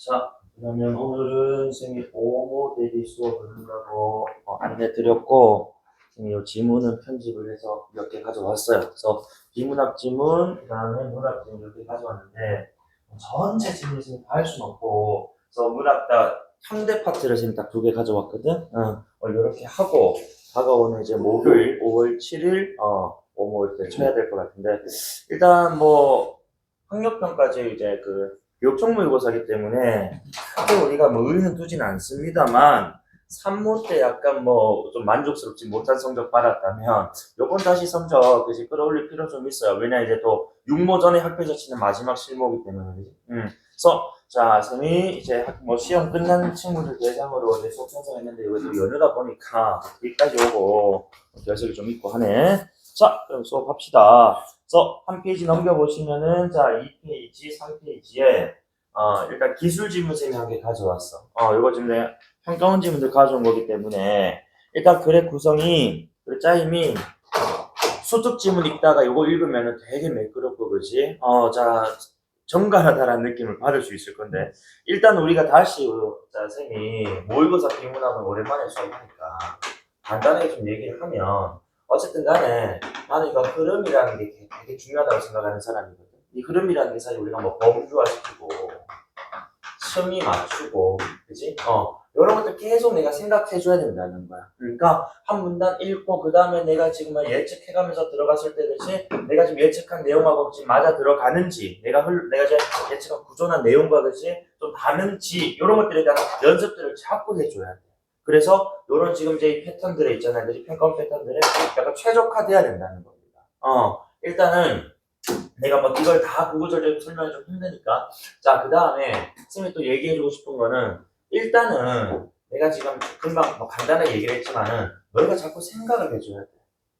자, 그러면 오늘은 선생님이 오모 대비 수업을 한다고 안내 드렸고, 선생님이 요 지문은 편집을 해서 몇 개 가져왔어요. 그래서 비문학 지문, 그 다음에 문학 지문 이렇게 가져왔는데, 전체 지문을 선생님 다 할 수는 없고, 그래서 문학 딱 현대 파트를 선생님 딱 두 개 가져왔거든. 이렇게 하고, 다가오는 이제 목요일 5월 7일, 오모 이렇게 쳐야 될 것 같은데, 일단 뭐, 학력평가제 이제 교육청 모의고사이기 때문에 크게 우리가 뭐 의의는 두진 않습니다만 3모 때 약간 뭐 좀 만족스럽지 못한 성적 받았다면 요번 다시 성적 그지 끌어올릴 필요 좀 있어요. 왜냐 이제 또 6모 전에 학교에서 치는 마지막 실무이기 때문에 그지? 그래서 자 선생님이 이제 뭐 시험 끝난 친구들 대상으로 이제 수업 선정했는데 이거 또 연휴다 보니까 여기까지 오고 결석이 좀 있고 하네. 자 그럼 수업합시다. 그래서 한 페이지 넘겨보시면은 자 2페이지, 3페이지에 일단 기술 지문 쌤이 한 개 가져왔어. 이거 지금 내가 평가원 지문들 가져온 거기 때문에 일단 글의 구성이 그 짜임이 수특 지문 읽다가 이거 읽으면은 되게 매끄럽고 그지? 자 정갈하다라는 느낌을 받을 수 있을 건데 일단 우리가 다시 자 쌤이 모의고사 비문학을 오랜만에 수업하니까 간단하게 좀 얘기를 하면 어쨌든 간에 나는 이거 흐름이라는 게 되게 중요하다고 생각하는 사람이거든. 이 흐름이라는 게 사실 우리가 뭐 범주화시키고 층이 맞추고 그지? 이런 것들 계속 내가 생각해줘야 된다는 거야. 그러니까 한 문단 읽고 그 다음에 내가 지금 예측해가면서 들어갔을 때 그치? 내가 지금 예측한 내용하고 지금 맞아 들어가는지 내가 지금 예측한 구조나 내용과 그치? 좀 다른지 이런 것들에 대한 연습들을 자꾸 해줘야 돼. 그래서 이런 지금 이제 패턴들에 있잖아요. 그치? 평가원 패턴들에 약간 최적화돼야 된다는 겁니다. 일단은 내가 뭐 이걸 다 구구절절 설명이 좀 힘드니까 자 그 다음에 쌤이 또 얘기해주고 싶은 거는 일단은 내가 지금 금방 뭐 간단하게 얘기를 했지만은 너희가 자꾸 생각을 해줘야 돼.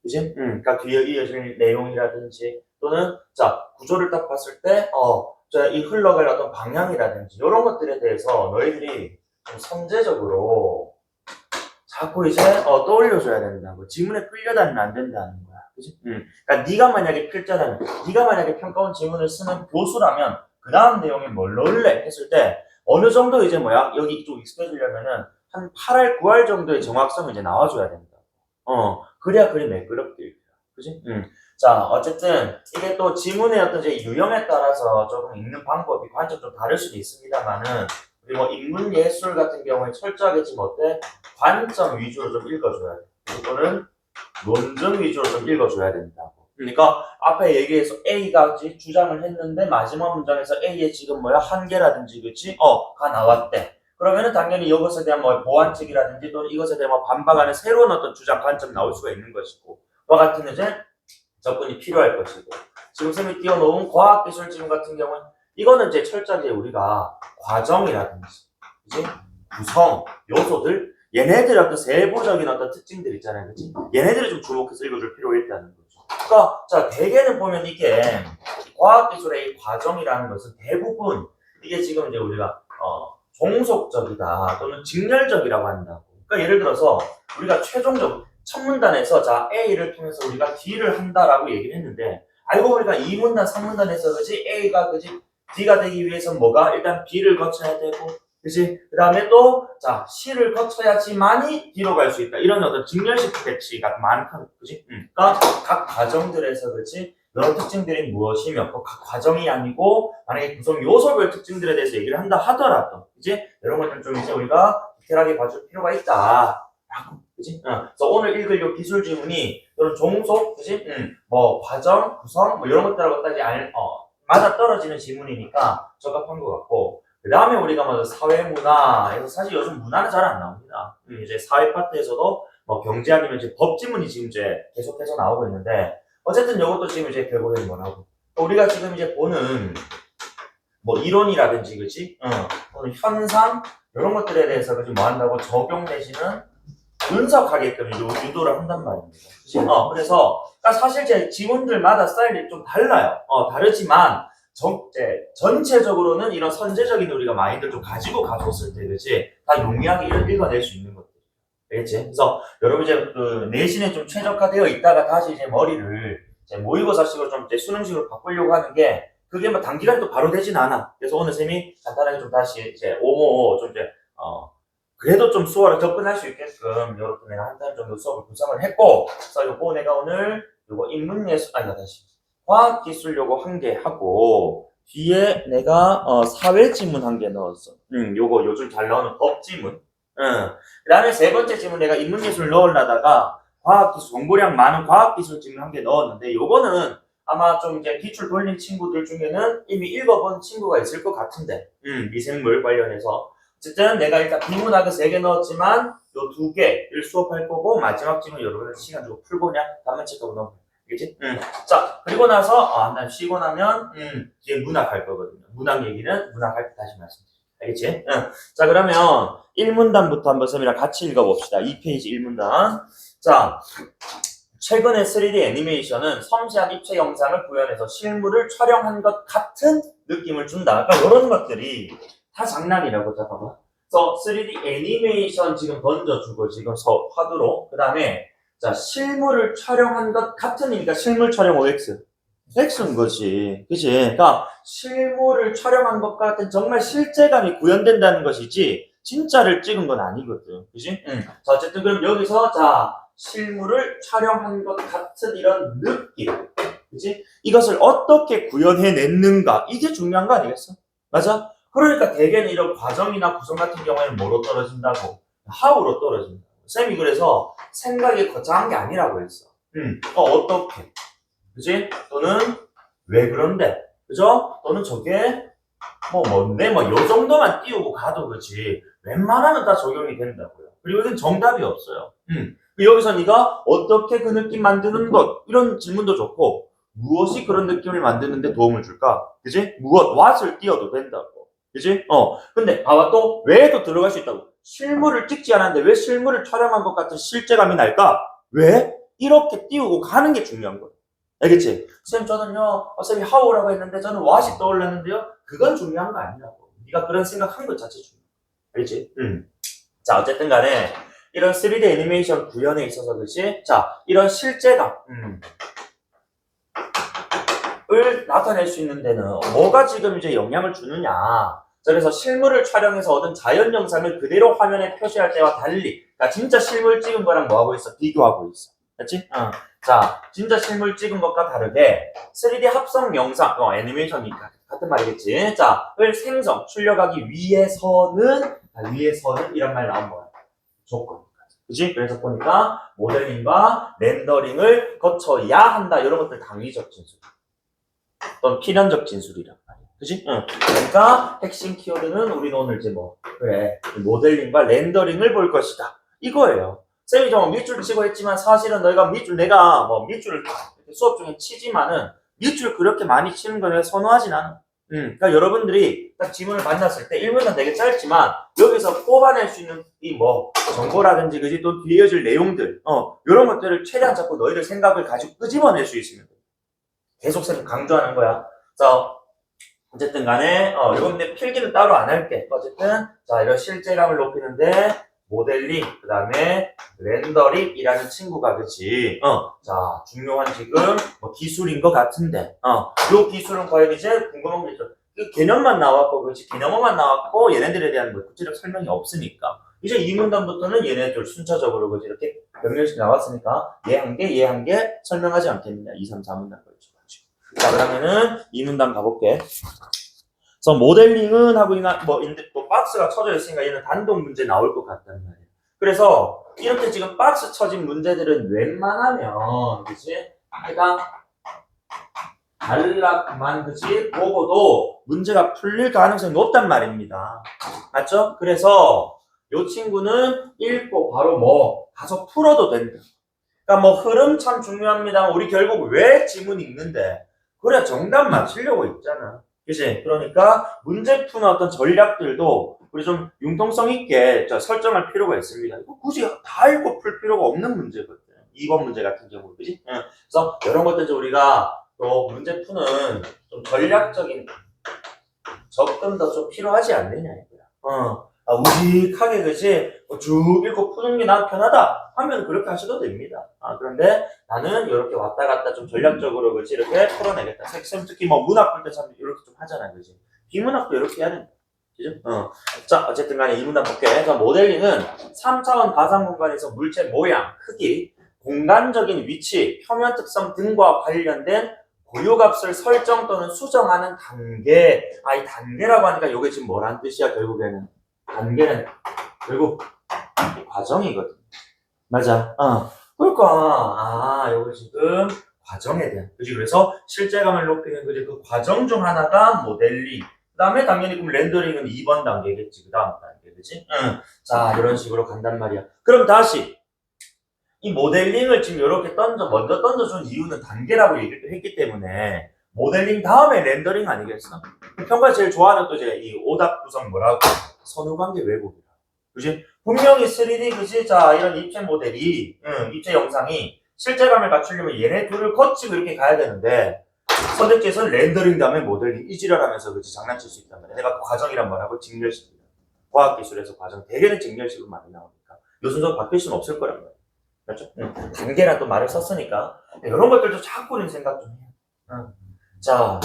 그지? 그러니까 뒤에 이어질 내용이라든지 또는 자 구조를 딱 봤을 때 자 이 흘러갈 어떤 방향이라든지 이런 것들에 대해서 너희들이 좀 선제적으로 자꾸 이제 떠올려줘야 된다고. 지문에 끌려다니면 안 된다는 거야. 그치? 그러니까 네가 만약에 필자라면, 네가 만약에 평가원 지문을 쓰는 교수라면 그 다음 내용이 뭘 넣을래 했을 때 어느 정도 이제 여기 좀 익숙해지려면은 한 8할, 9할 정도의 정확성을 이제 나와줘야 된다. 그래야 글이 매끄럽게 읽혀. 그치? 자, 어쨌든 이게 또 지문의 어떤 이제 유형에 따라서 조금 읽는 방법이 관점 좀 다를 수도 있습니다만은 우리 뭐 인문 예술 같은 경우에 철저하게 지금 어때? 관점 위주로 좀 읽어줘야 돼. 이거는 논증 위주로 좀 읽어줘야 된다고. 그러니까 앞에 얘기해서 A가 주장을 했는데 마지막 문장에서 A의 지금 한계라든지 그치? 가 나왔대. 그러면은 당연히 이것에 대한 뭐 보완책이라든지 또는 이것에 대한 뭐 반박하는 새로운 어떤 주장 관점 나올 수가 있는 것이고 와 같은 이제 접근이 필요할 것이고 지금 쌤이 띄워놓은 과학기술 지문 같은 경우는 이거는 이제 철저하게 우리가 과정이라든지 그치? 구성, 요소들 얘네들의 어떤 세부적인 어떤 특징들 있잖아요. 그치? 얘네들을 좀 주목해서 읽어줄 필요가 있다는 거죠. 그러니까 자 대개는 보면 이게 과학기술의 이 과정이라는 것은 대부분 이게 지금 이제 우리가 종속적이다 또는 직렬적이라고 한다고. 그러니까 예를 들어서 우리가 최종적 첫 문단에서 자 A를 통해서 우리가 D를 한다라고 얘기를 했는데 알고 보니까 2문단, 3문단에서 그지 A가 그지 D가 되기 위해서 뭐가 일단 B를 거쳐야 되고 그지 그 다음에 또 자 C를 거쳐야지만이 D로 갈 수 있다 이런 어떤 직렬식 배치가 많다 그지 그러니까 각 과정들에서 그지 이런 특징들이 무엇이며 각 과정이 아니고 만약에 구성 요소별 특징들에 대해서 얘기를 한다 하더라도 이제 이런 것들 좀 이제 우리가 디테일하게 봐줄 필요가 있다라고 그지? 그래서 오늘 읽을 요 기술 지문이 이런 종속, 그지? 뭐 과정, 구성, 뭐 이런 것들하고까지 맞아 떨어지는 지문이니까 적합한 것 같고. 그 다음에 우리가 뭐 사회문화에서 사실 요즘 문화는 잘 안 나옵니다. 이제 사회 파트에서도 뭐 경제 아니면 이제 법 지문이 지금 이제 계속해서 나오고 있는데 어쨌든 이것도 지금 이제 결국엔 뭐라고 우리가 지금 이제 보는 뭐 이론이라든지 그지? 또는 현상 이런 것들에 대해서 그지 뭐 한다고 적용 내지는 분석하게끔 유도를 한단 말입니다. 그치? 그래서 그러니까 사실 제 지문들마다 스타일이 좀 달라요. 다르지만 전체적으로는 이런 선제적인 우리가 마인드를 좀 가지고 가졌을 때 그치? 다 용이하게 읽어낼 수 있는 것들. 알겠지? 그래서 여러분 이제 그 내신에 좀 최적화되어 있다가 다시 이제 머리를 이제 모의고사식으로 좀 이제 수능식으로 바꾸려고 하는 게 그게 뭐 단기간에 또 바로 되진 않아. 그래서 오늘 쌤이 간단하게 좀 다시 이제 오모 좀 이제 그래도 좀 수월하게 접근할 수 있게끔 이렇게 내가 한 달 정도 수업을 구성을 했고, 그래서 요거 내가 오늘 요거 인문예술 아니 다시 과학기술 요거 한 개 하고 뒤에 내가 사회지문 한 개 넣었어. 요거 요즘 잘 나오는 법지문. 그다음에 세 번째 지문 내가 인문예술 넣으려다가 과학기술 정보량 많은 과학기술 지문 한 개 넣었는데 요거는 아마 좀 이제 기출 돌린 친구들 중에는 이미 읽어본 친구가 있을 것 같은데, 미생물 관련해서. 어쨌든 내가 일단 비문학을 3개 넣었지만 요 2개를 수업할 거고 마지막 질문 여러분들 시간 주고 풀고 그냥 답만 체크하고 넘어가요. 알겠지? 자, 그리고 나서 한 쉬고 나면 이제 문학 할 거거든요. 문학 얘기는 문학 할 때 다시 말씀드릴게요. 알겠지? 자, 그러면 1문단부터 한번 쌤이랑 같이 읽어봅시다. 2페이지 1문단. 자, 최근에 3D 애니메이션은 섬세한 입체 영상을 구현해서 실물을 촬영한 것 같은 느낌을 준다. 그러니까 이런 것들이 다 장난이라고. 자, 봐봐. 그래서 3D 애니메이션 지금 던져주고 지금 화두로. 그 다음에 자, 실물을 촬영한 것 같은이니까 실물 촬영 OX. X인 거지. 그치? 그러니까 실물을 촬영한 것 같은 정말 실제감이 구현된다는 것이지 진짜를 찍은 건 아니거든. 그치? 자, 어쨌든 그럼 여기서 자, 실물을 촬영한 것 같은 이런 느낌. 그치? 이것을 어떻게 구현해냈는가. 이게 중요한 거 아니겠어? 맞아? 그러니까 대개는 이런 과정이나 구성 같은 경우에는 뭐로 떨어진다고? how로 떨어진다. 쌤이 그래서 생각이 거창한 게 아니라고 했어. 어떻게? 그지? 또는 왜 그런데? 그죠? 또는 저게 뭐 뭔데? 뭐 요 정도만 띄우고 가도 그지. 웬만하면 다 적용이 된다고요. 그리고 이건 정답이 없어요. 여기서 네가 어떻게 그 느낌 만드는 것 이런 질문도 좋고 무엇이 그런 느낌을 만드는데 도움을 줄까? 그지? 무엇, what을 띄워도 된다고. 그지? 근데 봐봐 또 왜도 들어갈 수 있다고. 실물을 찍지 않았는데 왜 실물을 촬영한 것 같은 실제감이 날까? 왜? 이렇게 띄우고 가는 게 중요한 거예요. 알겠지? 쌤 저는요 쌤이 how라고 했는데 저는 what이 떠올랐는데요 그건 중요한 거 아니라고. 네가 그런 생각한 것 자체 중요해. 알겠지? 자 어쨌든 간에 이런 3D 애니메이션 구현에 있어서 그렇지? 자 이런 실제감 을 나타낼 수 있는 데는 뭐가 지금 이제 영향을 주느냐. 그래서 실물을 촬영해서 얻은 자연 영상을 그대로 화면에 표시할 때와 달리, 그러니까 진짜 실물 찍은 거랑 뭐 하고 있어? 비교하고 있어. 그렇지? 자, 진짜 실물 찍은 것과 다르게 3D 합성 영상, 애니메이션이니까 같은 말이겠지. 자, 을 생성, 출력하기 위해서는 이런 말 나온 거야. 조건. 그치? 그래서 보니까 모델링과 렌더링을 거쳐야 한다. 이런 것들 당위적 진술. 어떤 필연적 진술이란 말이야. 그치? 그러니까 핵심 키워드는 우리는 오늘 이제 그래. 모델링과 렌더링을 볼 것이다. 이거예요. 쌤이 좀 밑줄 치고 했지만 사실은 내가 밑줄을 수업 중에 치지만은 밑줄 그렇게 많이 치는 걸 내가 선호하진 않아. 그러니까 여러분들이 딱 지문을 만났을 때 1문은 되게 짧지만 여기서 뽑아낼 수 있는 이 정보라든지 그지 또 뒤에 이어질 내용들 이런 것들을 최대한 자꾸 너희들 생각을 가지고 끄집어낼 수 있으면 돼. 계속 쌤 강조하는 거야. 자 어쨌든 간에 이건 내 필기는 따로 안 할게. 어쨌든 자 이런 실제감을 높이는데 모델링 그 다음에 렌더링이라는 친구가 그치 자 중요한 지금 기술인 것 같은데 요 기술은 과연 이제 궁금한 게 있죠. 그 개념만 나왔고 그렇지 개념어만 나왔고 얘네들에 대한 구체적 설명이 없으니까 이제 이 문단부터는 얘네들 순차적으로 그렇지 이렇게 몇 명씩 나왔으니까 얘 한 개 설명하지 않겠느냐 2, 3, 4문단 걸쳐. 자 그러면은 이 문단 가볼게. 그래서 모델링은 하고 또 박스가 쳐져 있으니까 얘는 단독 문제 나올 것 같다는 말이에요. 그래서 이렇게 지금 박스 쳐진 문제들은 웬만하면 그치? 내가 단락만 그치? 보고도 문제가 풀릴 가능성이 높단 말입니다. 맞죠? 그래서 이 친구는 읽고 바로 가서 풀어도 된다. 그러니까 흐름 참 중요합니다. 우리 결국 왜 지문 읽는데 그래 정답 맞추려고 있잖아. 그치? 그러니까 문제 푸는 어떤 전략들도 우리 좀 융통성 있게 설정할 필요가 있습니다. 이거 굳이 다 읽고 풀 필요가 없는 문제거든. 2번 문제 같은 경우, 그지? 그래서 이런 것들 우리가 또 문제 푸는 좀 전략적인 접근도 좀 필요하지 않느냐 이거야. 우직하게, 그지? 쭉 읽고 푸는 게 난 편하다 하면 그렇게 하셔도 됩니다. 그런데 나는 이렇게 왔다 갔다 좀 전략적으로, 그지? 이렇게 풀어내겠다. 쌤 특히 뭐 문학 볼 때 참 이렇게 좀 하잖아, 그지? 비문학도 이렇게 해야 된다. 그죠? 자, 어쨌든 간에 이 문단 볼게. 그래서 모델링은 3차원 가상 공간에서 물체 모양, 크기, 공간적인 위치, 표면 특성 등과 관련된 고유값을 설정 또는 수정하는 단계. 이 단계라고 하니까 이게 지금 뭐란 뜻이야, 결국에는. 단계는 결국 과정이거든. 맞아. 그러니까, 요거 지금 과정에 대한. 그지? 그래서 실제감을 높이는, 그지? 그 과정 중 하나가 모델링. 그 다음에 당연히 그럼 렌더링은 2번 단계겠지. 그 다음 단계. 그지? 자, 이런 식으로 간단 말이야. 그럼 다시. 이 모델링을 지금 이렇게 먼저 던져준 이유는 단계라고 얘기를 했기 때문에 모델링 다음에 렌더링 아니겠어? 평가 제일 좋아하는 또 이제 이 오답 구성 뭐라고? 선후관계 왜곡이라. 그지? 분명히 3D, 그지? 자, 이런 입체 모델이, 입체 영상이 실제감을 갖추려면 얘네 둘을 거치고 이렇게 가야 되는데 선택지에서는 렌더링 다음에 모델링 이지랄하면서 그지? 장난칠 수 있단 말이야. 내가 그 과정이란 말하고 직렬식이야. 과학기술에서 과정, 대개는 직렬식으로 많이 나오니까 요 순서 바뀔 수는 없을 거란 말이야. 그렇죠? 단계란 또 말을 썼으니까 이런 것들도 자꾸 우리는 생각 좀 해요. 자,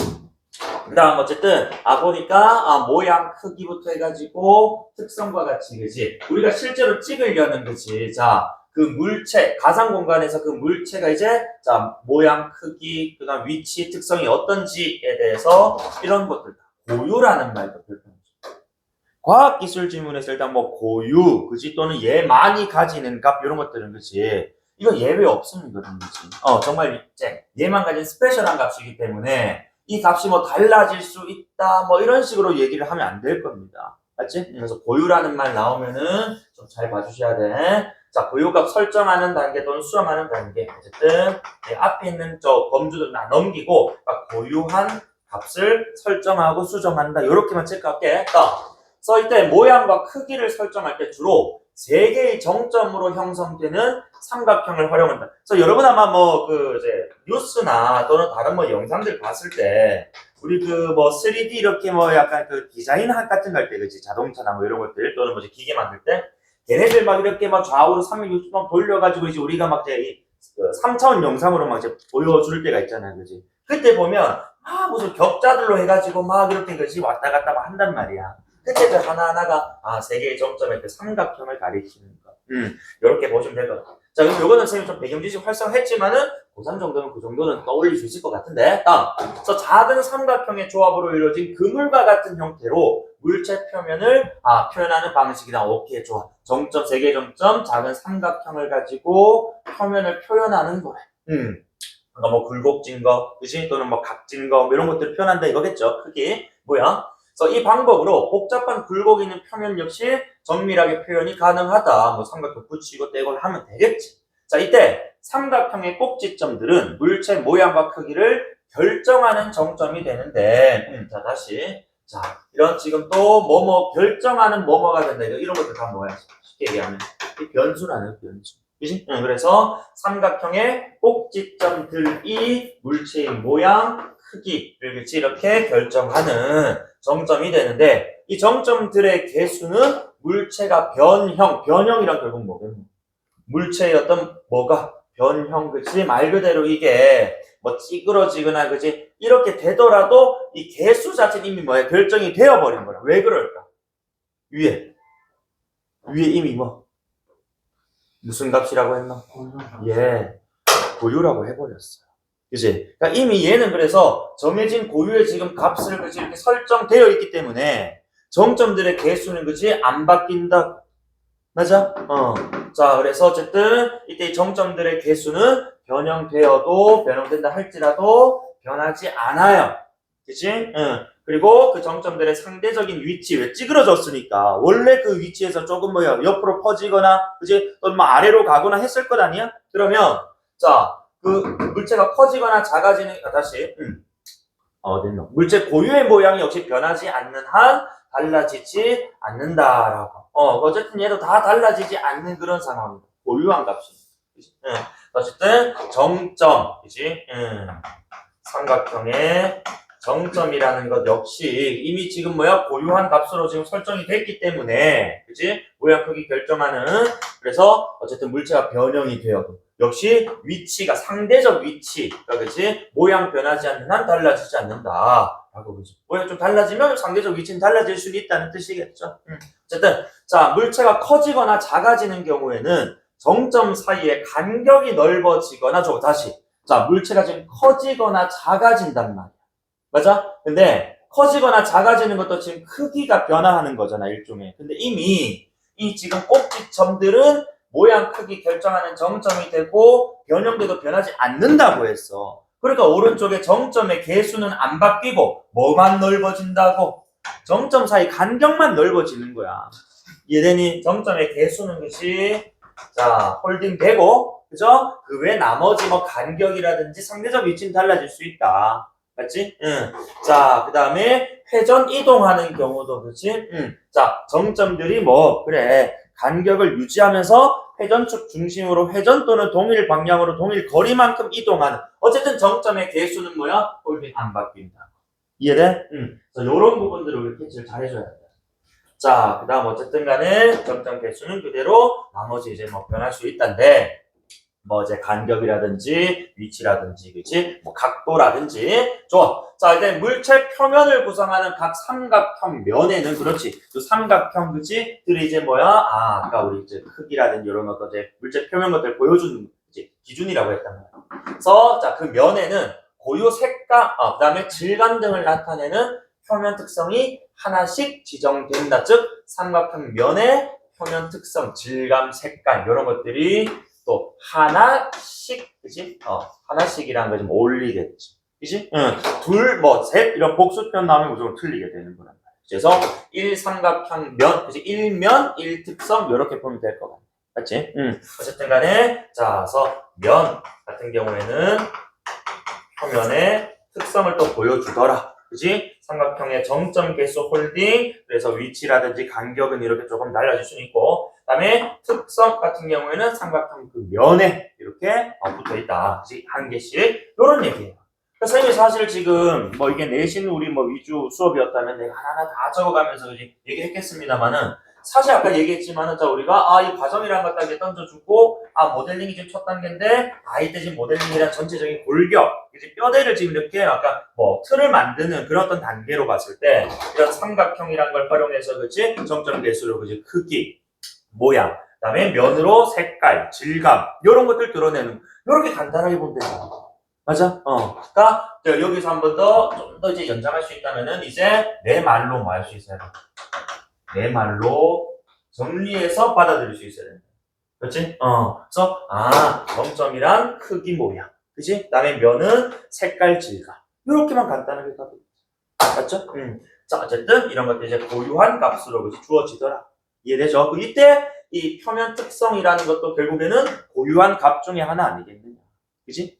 그 다음 어쨌든 보니까 모양 크기부터 해가지고 특성과 같이, 그지? 우리가 실제로 찍으려는, 그지? 자, 그 물체, 가상 공간에서 그 물체가 이제 자 모양 크기, 그 다음 위치, 특성이 어떤지에 대해서 이런 것들 고유라는 말도 표현하죠. 과학기술 지문에서 일단 뭐 고유, 그지? 또는 얘 많이 가지는 값, 이런 것들은, 그지? 이거 예외 없습니다, 그지? 정말 얘만 가진 스페셜한 값이기 때문에 이 값이 뭐 달라질 수 있다, 뭐 이런 식으로 얘기를 하면 안 될 겁니다. 맞지? 그래서 고유라는 말 나오면은 좀 잘 봐주셔야 돼. 자, 고유값 설정하는 단계 또는 수정하는 단계. 어쨌든 앞에 있는 저 범주들 다 넘기고 고유한 값을 설정하고 수정한다. 이렇게만 체크할게. 그래서 이때 모양과 크기를 설정할 때 주로 3개의 정점으로 형성되는 삼각형을 활용한다. 그래서 여러분 아마 뭐 이제 뉴스나 또는 다른 뭐 영상들 봤을 때 우리 뭐 3D 이렇게 뭐 약간 디자인 같은 거 할 때, 그치? 자동차나 뭐 이런 것들 또는 뭐 기계 만들 때 걔네들 막 이렇게 막 좌우로 360도 돌려가지고 이제 우리가 막 이제 3차원 영상으로 막 이제 보여줄 때가 있잖아요, 그지? 그때 보면 무슨 격자들로 해가지고 막 이렇게, 그지? 왔다 갔다 막 한단 말이야. 그때 그 하나하나가 3개의 점점의 그 삼각형을 가리키는 거. 이렇게 보시면 될 것 같아요. 자, 그럼 요거는 선생님 좀 배경지식 활성했지만은 고3 정도는 그 정도는 떠올릴 수 있을 것 같은데. 그래서 작은 삼각형의 조합으로 이루어진 그물과 같은 형태로 물체 표면을 표현하는 방식이다. 오케이, 좋아. 정점, 3개 정점, 작은 삼각형을 가지고 표면을 표현하는 거래. 그러니까 뭐 굴곡진 거, 그지? 또는 뭐 각진 거, 뭐 이런 것들을 표현한다 이거겠죠. 크기. 뭐야? 그래서 이 방법으로 복잡한 굴곡이 있는 표면 역시 정밀하게 표현이 가능하다. 뭐 삼각형 붙이고 떼고 하면 되겠지. 자, 이때 삼각형의 꼭지점들은 물체 모양과 크기를 결정하는 정점이 되는데, 자, 다시. 자, 이런 지금 또 뭐뭐 결정하는 뭐뭐가 된다. 이런 것들 다 뭐야? 쉽게 얘기하면 이 변수라는 변수. 그지? 그래서 삼각형의 꼭지점들이 물체의 모양, 크기를 그치? 이렇게 결정하는 정점이 되는데 이 정점들의 개수는 물체가 변형이란 결국 뭐겠노? 물체의 어떤 뭐가 변형, 그치? 말 그대로 이게 뭐 찌그러지거나, 그치? 이렇게 되더라도 이 개수 자체는 이미 뭐야? 결정이 되어버린 거야. 왜 그럴까? 위에 이미 뭐? 무슨 값이라고 했나? 고유라고 해버렸어요. 그치? 그러니까 이미 얘는 그래서 정해진 고유의 지금 값을 그치? 이렇게 설정되어 있기 때문에 정점들의 개수는 그치? 안 바뀐다. 맞아? 자, 그래서 어쨌든 이때 이 정점들의 개수는 변형된다 할지라도 변하지 않아요. 그치? 그리고 그 정점들의 상대적인 위치, 왜 찌그러졌으니까 원래 그 위치에서 조금 뭐 옆으로 퍼지거나, 그치? 또는 뭐 아래로 가거나 했을 것 아니야? 그러면 자, 그 물체가 커지거나 작아지는, 다시 어딨노? 물체 고유의 모양이 역시 변하지 않는 한 달라지지 않는다라고. 어쨌든 얘도 다 달라지지 않는 그런 상황입니다. 고유한 값입니다. 어쨌든 정점, 그지? 삼각형의 정점이라는 것 역시 이미 지금 고유한 값으로 지금 설정이 됐기 때문에, 그치? 모양 크기 결정하는, 그래서 어쨌든 물체가 변형이 되어도 역시 위치가 상대적 위치가, 그치? 모양 변하지 않는 한 달라지지 않는다. 라고, 그치? 모양 좀 달라지면 상대적 위치는 달라질 수 있다는 뜻이겠죠. 어쨌든, 자, 물체가 커지거나 작아지는 경우에는 정점 사이의 간격이 넓어지거나, 다시. 자, 물체가 지금 커지거나 작아진단 말이야. 맞아? 근데 커지거나 작아지는 것도 지금 크기가 변화하는 거잖아, 일종의. 근데 이미 이 지금 꼭지점들은 모양 크기 결정하는 정점이 되고 변형돼도 변하지 않는다고 했어. 그러니까 오른쪽에 정점의 개수는 안 바뀌고 뭐만 넓어진다고? 정점 사이 간격만 넓어지는 거야. 이해되니? 정점의 개수는 그치? 자, 홀딩 되고, 그죠? 그 외 나머지 간격이라든지 상대적 위치는 달라질 수 있다. 맞지? 응. 자, 그 다음에 회전 이동하는 경우도, 그치? 응. 자, 정점들이 그래. 간격을 유지하면서 회전축 중심으로 회전 또는 동일 방향으로 동일 거리만큼 이동하는. 어쨌든 정점의 개수는 홀딩 안 바뀐다. 이해돼? 응. 그래서 요런 부분들을 우리 캐치를 잘 해줘야 돼. 자, 그 다음 어쨌든 간에 정점 개수는 그대로 나머지 이제 변할 수 있단데, 이제 간격이라든지 위치라든지, 그치? 각도라든지. 좋아. 자, 이제 물체 표면을 구성하는 각 삼각형 면에는, 그렇지. 그 삼각형, 그치? 들이 이제 아까 우리 이제 크기라든지 이런 것들 이제 물체 표면 것들 보여주는 이제 기준이라고 했단 말이야. 그래서, 자, 그 면에는 고유 색감, 그 다음에 질감 등을 나타내는 표면 특성이 하나씩 지정된다. 즉, 삼각형 면의 표면 특성, 질감, 색깔, 이런 것들이 또 하나씩, 그치? 하나씩이라는 거 좀 올리겠지. 그치? 응. 둘, 셋, 이런 복수편 나오면 무조건 틀리게 되는 거란 말이야. 그래서 1삼각형 면, 그치? 1면, 1특성, 이렇게 보면 될 것 같아. 맞지? 어쨌든 간에, 자, 그래서 면 같은 경우에는 표면의 특성을 또 보여주더라. 그지? 삼각형의 정점 개수 홀딩, 그래서 위치라든지 간격은 이렇게 조금 달라질 수 있고, 그 다음에 특성 같은 경우에는 삼각형 그 면에 이렇게 붙어 있다. 그지? 한 개씩. 요런 얘기예요. 그러니까 선생님이 사실 지금 이게 내신 우리 위주 수업이었다면 내가 하나하나 다 적어가면서 얘기했겠습니다만은, 사실 아까 얘기했지만은, 자, 우리가, 이 과정이라는 것 딱 던져주고, 모델링이 지금 첫 단계인데, 이때 지금 모델링이란 전체적인 골격, 이제 뼈대를 지금 이렇게 아까 틀을 만드는 그런 어떤 단계로 봤을 때, 이런 삼각형이란 걸 활용해서, 그치? 정점 개수로, 그치? 크기, 모양, 그 다음에 면으로 색깔, 질감, 이런 것들 드러내는, 이렇게 간단하게 보면 된다. 맞아? 그러니까, 여기서 한 번 더, 좀 더 이제 연장할 수 있다면은, 이제 내 말로 할 수 있어야 돼. 내 말로 정리해서 받아들일 수 있어야 된다. 그렇지? 그래서 정점이란 크기 모양. 그치? 그 다음에 면은 색깔 질감. 이렇게만 간단하게 가도 맞죠? 자, 어쨌든 이런 것들 이제 고유한 값으로 그치? 주어지더라. 이해되죠? 이때 이 표면 특성이라는 것도 결국에는 고유한 값 중에 하나 아니겠느냐. 그치?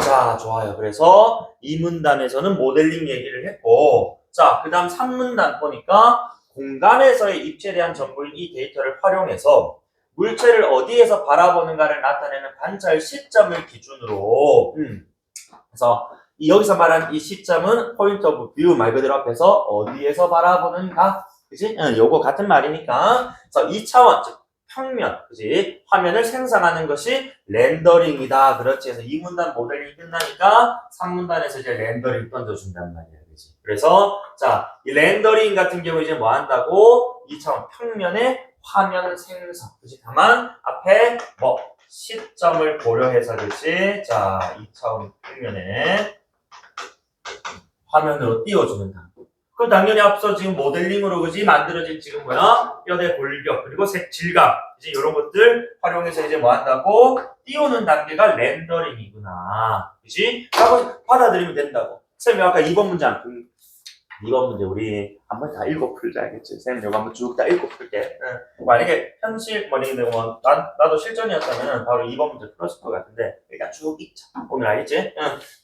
자, 좋아요. 그래서 이 문단에서는 모델링 얘기를 했고, 자, 그 다음 3문단 보니까 공간에서의 입체에 대한 정보인 이 데이터를 활용해서 물체를 어디에서 바라보는가를 나타내는 관찰 시점을 기준으로 그래서 여기서 말한 이 시점은 포인트 오브 뷰 말 그대로 앞에서 어디에서 바라보는가, 그지? 요거 같은 말이니까. 그래서 2차원 즉 평면, 그지? 화면을 생성하는 것이 렌더링이다. 그렇지. 그래서 2문단 모델링이 끝나니까 3문단에서 이제 렌더링 던져준단 말이야. 그래서 자, 이 렌더링 같은 경우 이제 뭐 한다고? 2차원 평면의 화면 생성. 그치? 다만 앞에 시점을 고려해서, 그치? 자, 2차원 평면에 화면으로 띄워주는다. 그럼 당연히 앞서 지금 모델링으로, 그지? 만들어진 지금 뼈대 골격, 그리고 색 질감, 이제 이런 것들 활용해서 이제 뭐 한다고? 띄우는 단계가 렌더링이구나. 그지? 라고 받아들이면 된다고. 쌤이 아까 2번 문장, 2번 문제 우리 한번 다 읽고 풀자, 알겠지? 쌤 이거 한번 쭉 다 읽고 풀게. 만약에 현실 나도 실전이었다면 바로 2번 문제 풀었을 것 같은데 일단 쭉 읽자. 오늘 알겠지?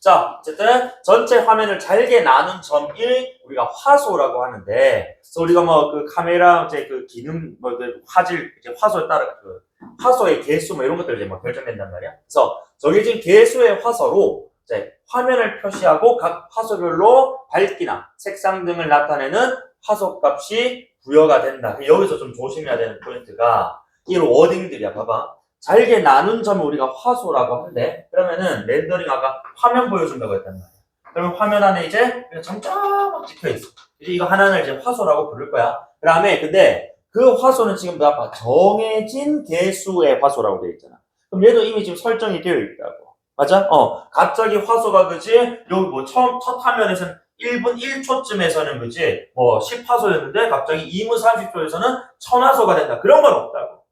자, 어쨌든 전체 화면을 잘게 나눈 점 1 우리가 화소라고 하는데, 그래서 우리가 그 카메라 이제 그 기능 그 화질 이제 화소에 따라 그 화소의 개수 이런 것들 이제 결정된단 말이야. 그래서 정해진 개수의 화소로 이제 화면을 표시하고 각 화소별로 밝기나 색상 등을 나타내는 화소값이 부여가 된다. 여기서 좀 조심해야 되는 포인트가 이 워딩들이야. 봐봐. 잘게 나눈 점을 우리가 화소라고 하는데 그러면은 렌더링 아까 화면 보여준다고 했단 말이야. 그러면 화면 안에 이제 점점 찍혀 있어. 이제 이거 하나를 이제 화소라고 부를 거야. 그 다음에 근데 그 화소는 지금 봐 정해진 개수의 화소라고 되어 있잖아. 그럼 얘도 이미 지금 설정이 되어 있다고. 맞아? 갑자기 화소가 그지? 여기 뭐 첫 화면에서는 1분 1초쯤에서는 그지? 10화소였는데 갑자기 2분 30초에서는 1000화소가 된다. 그런 건 없다고.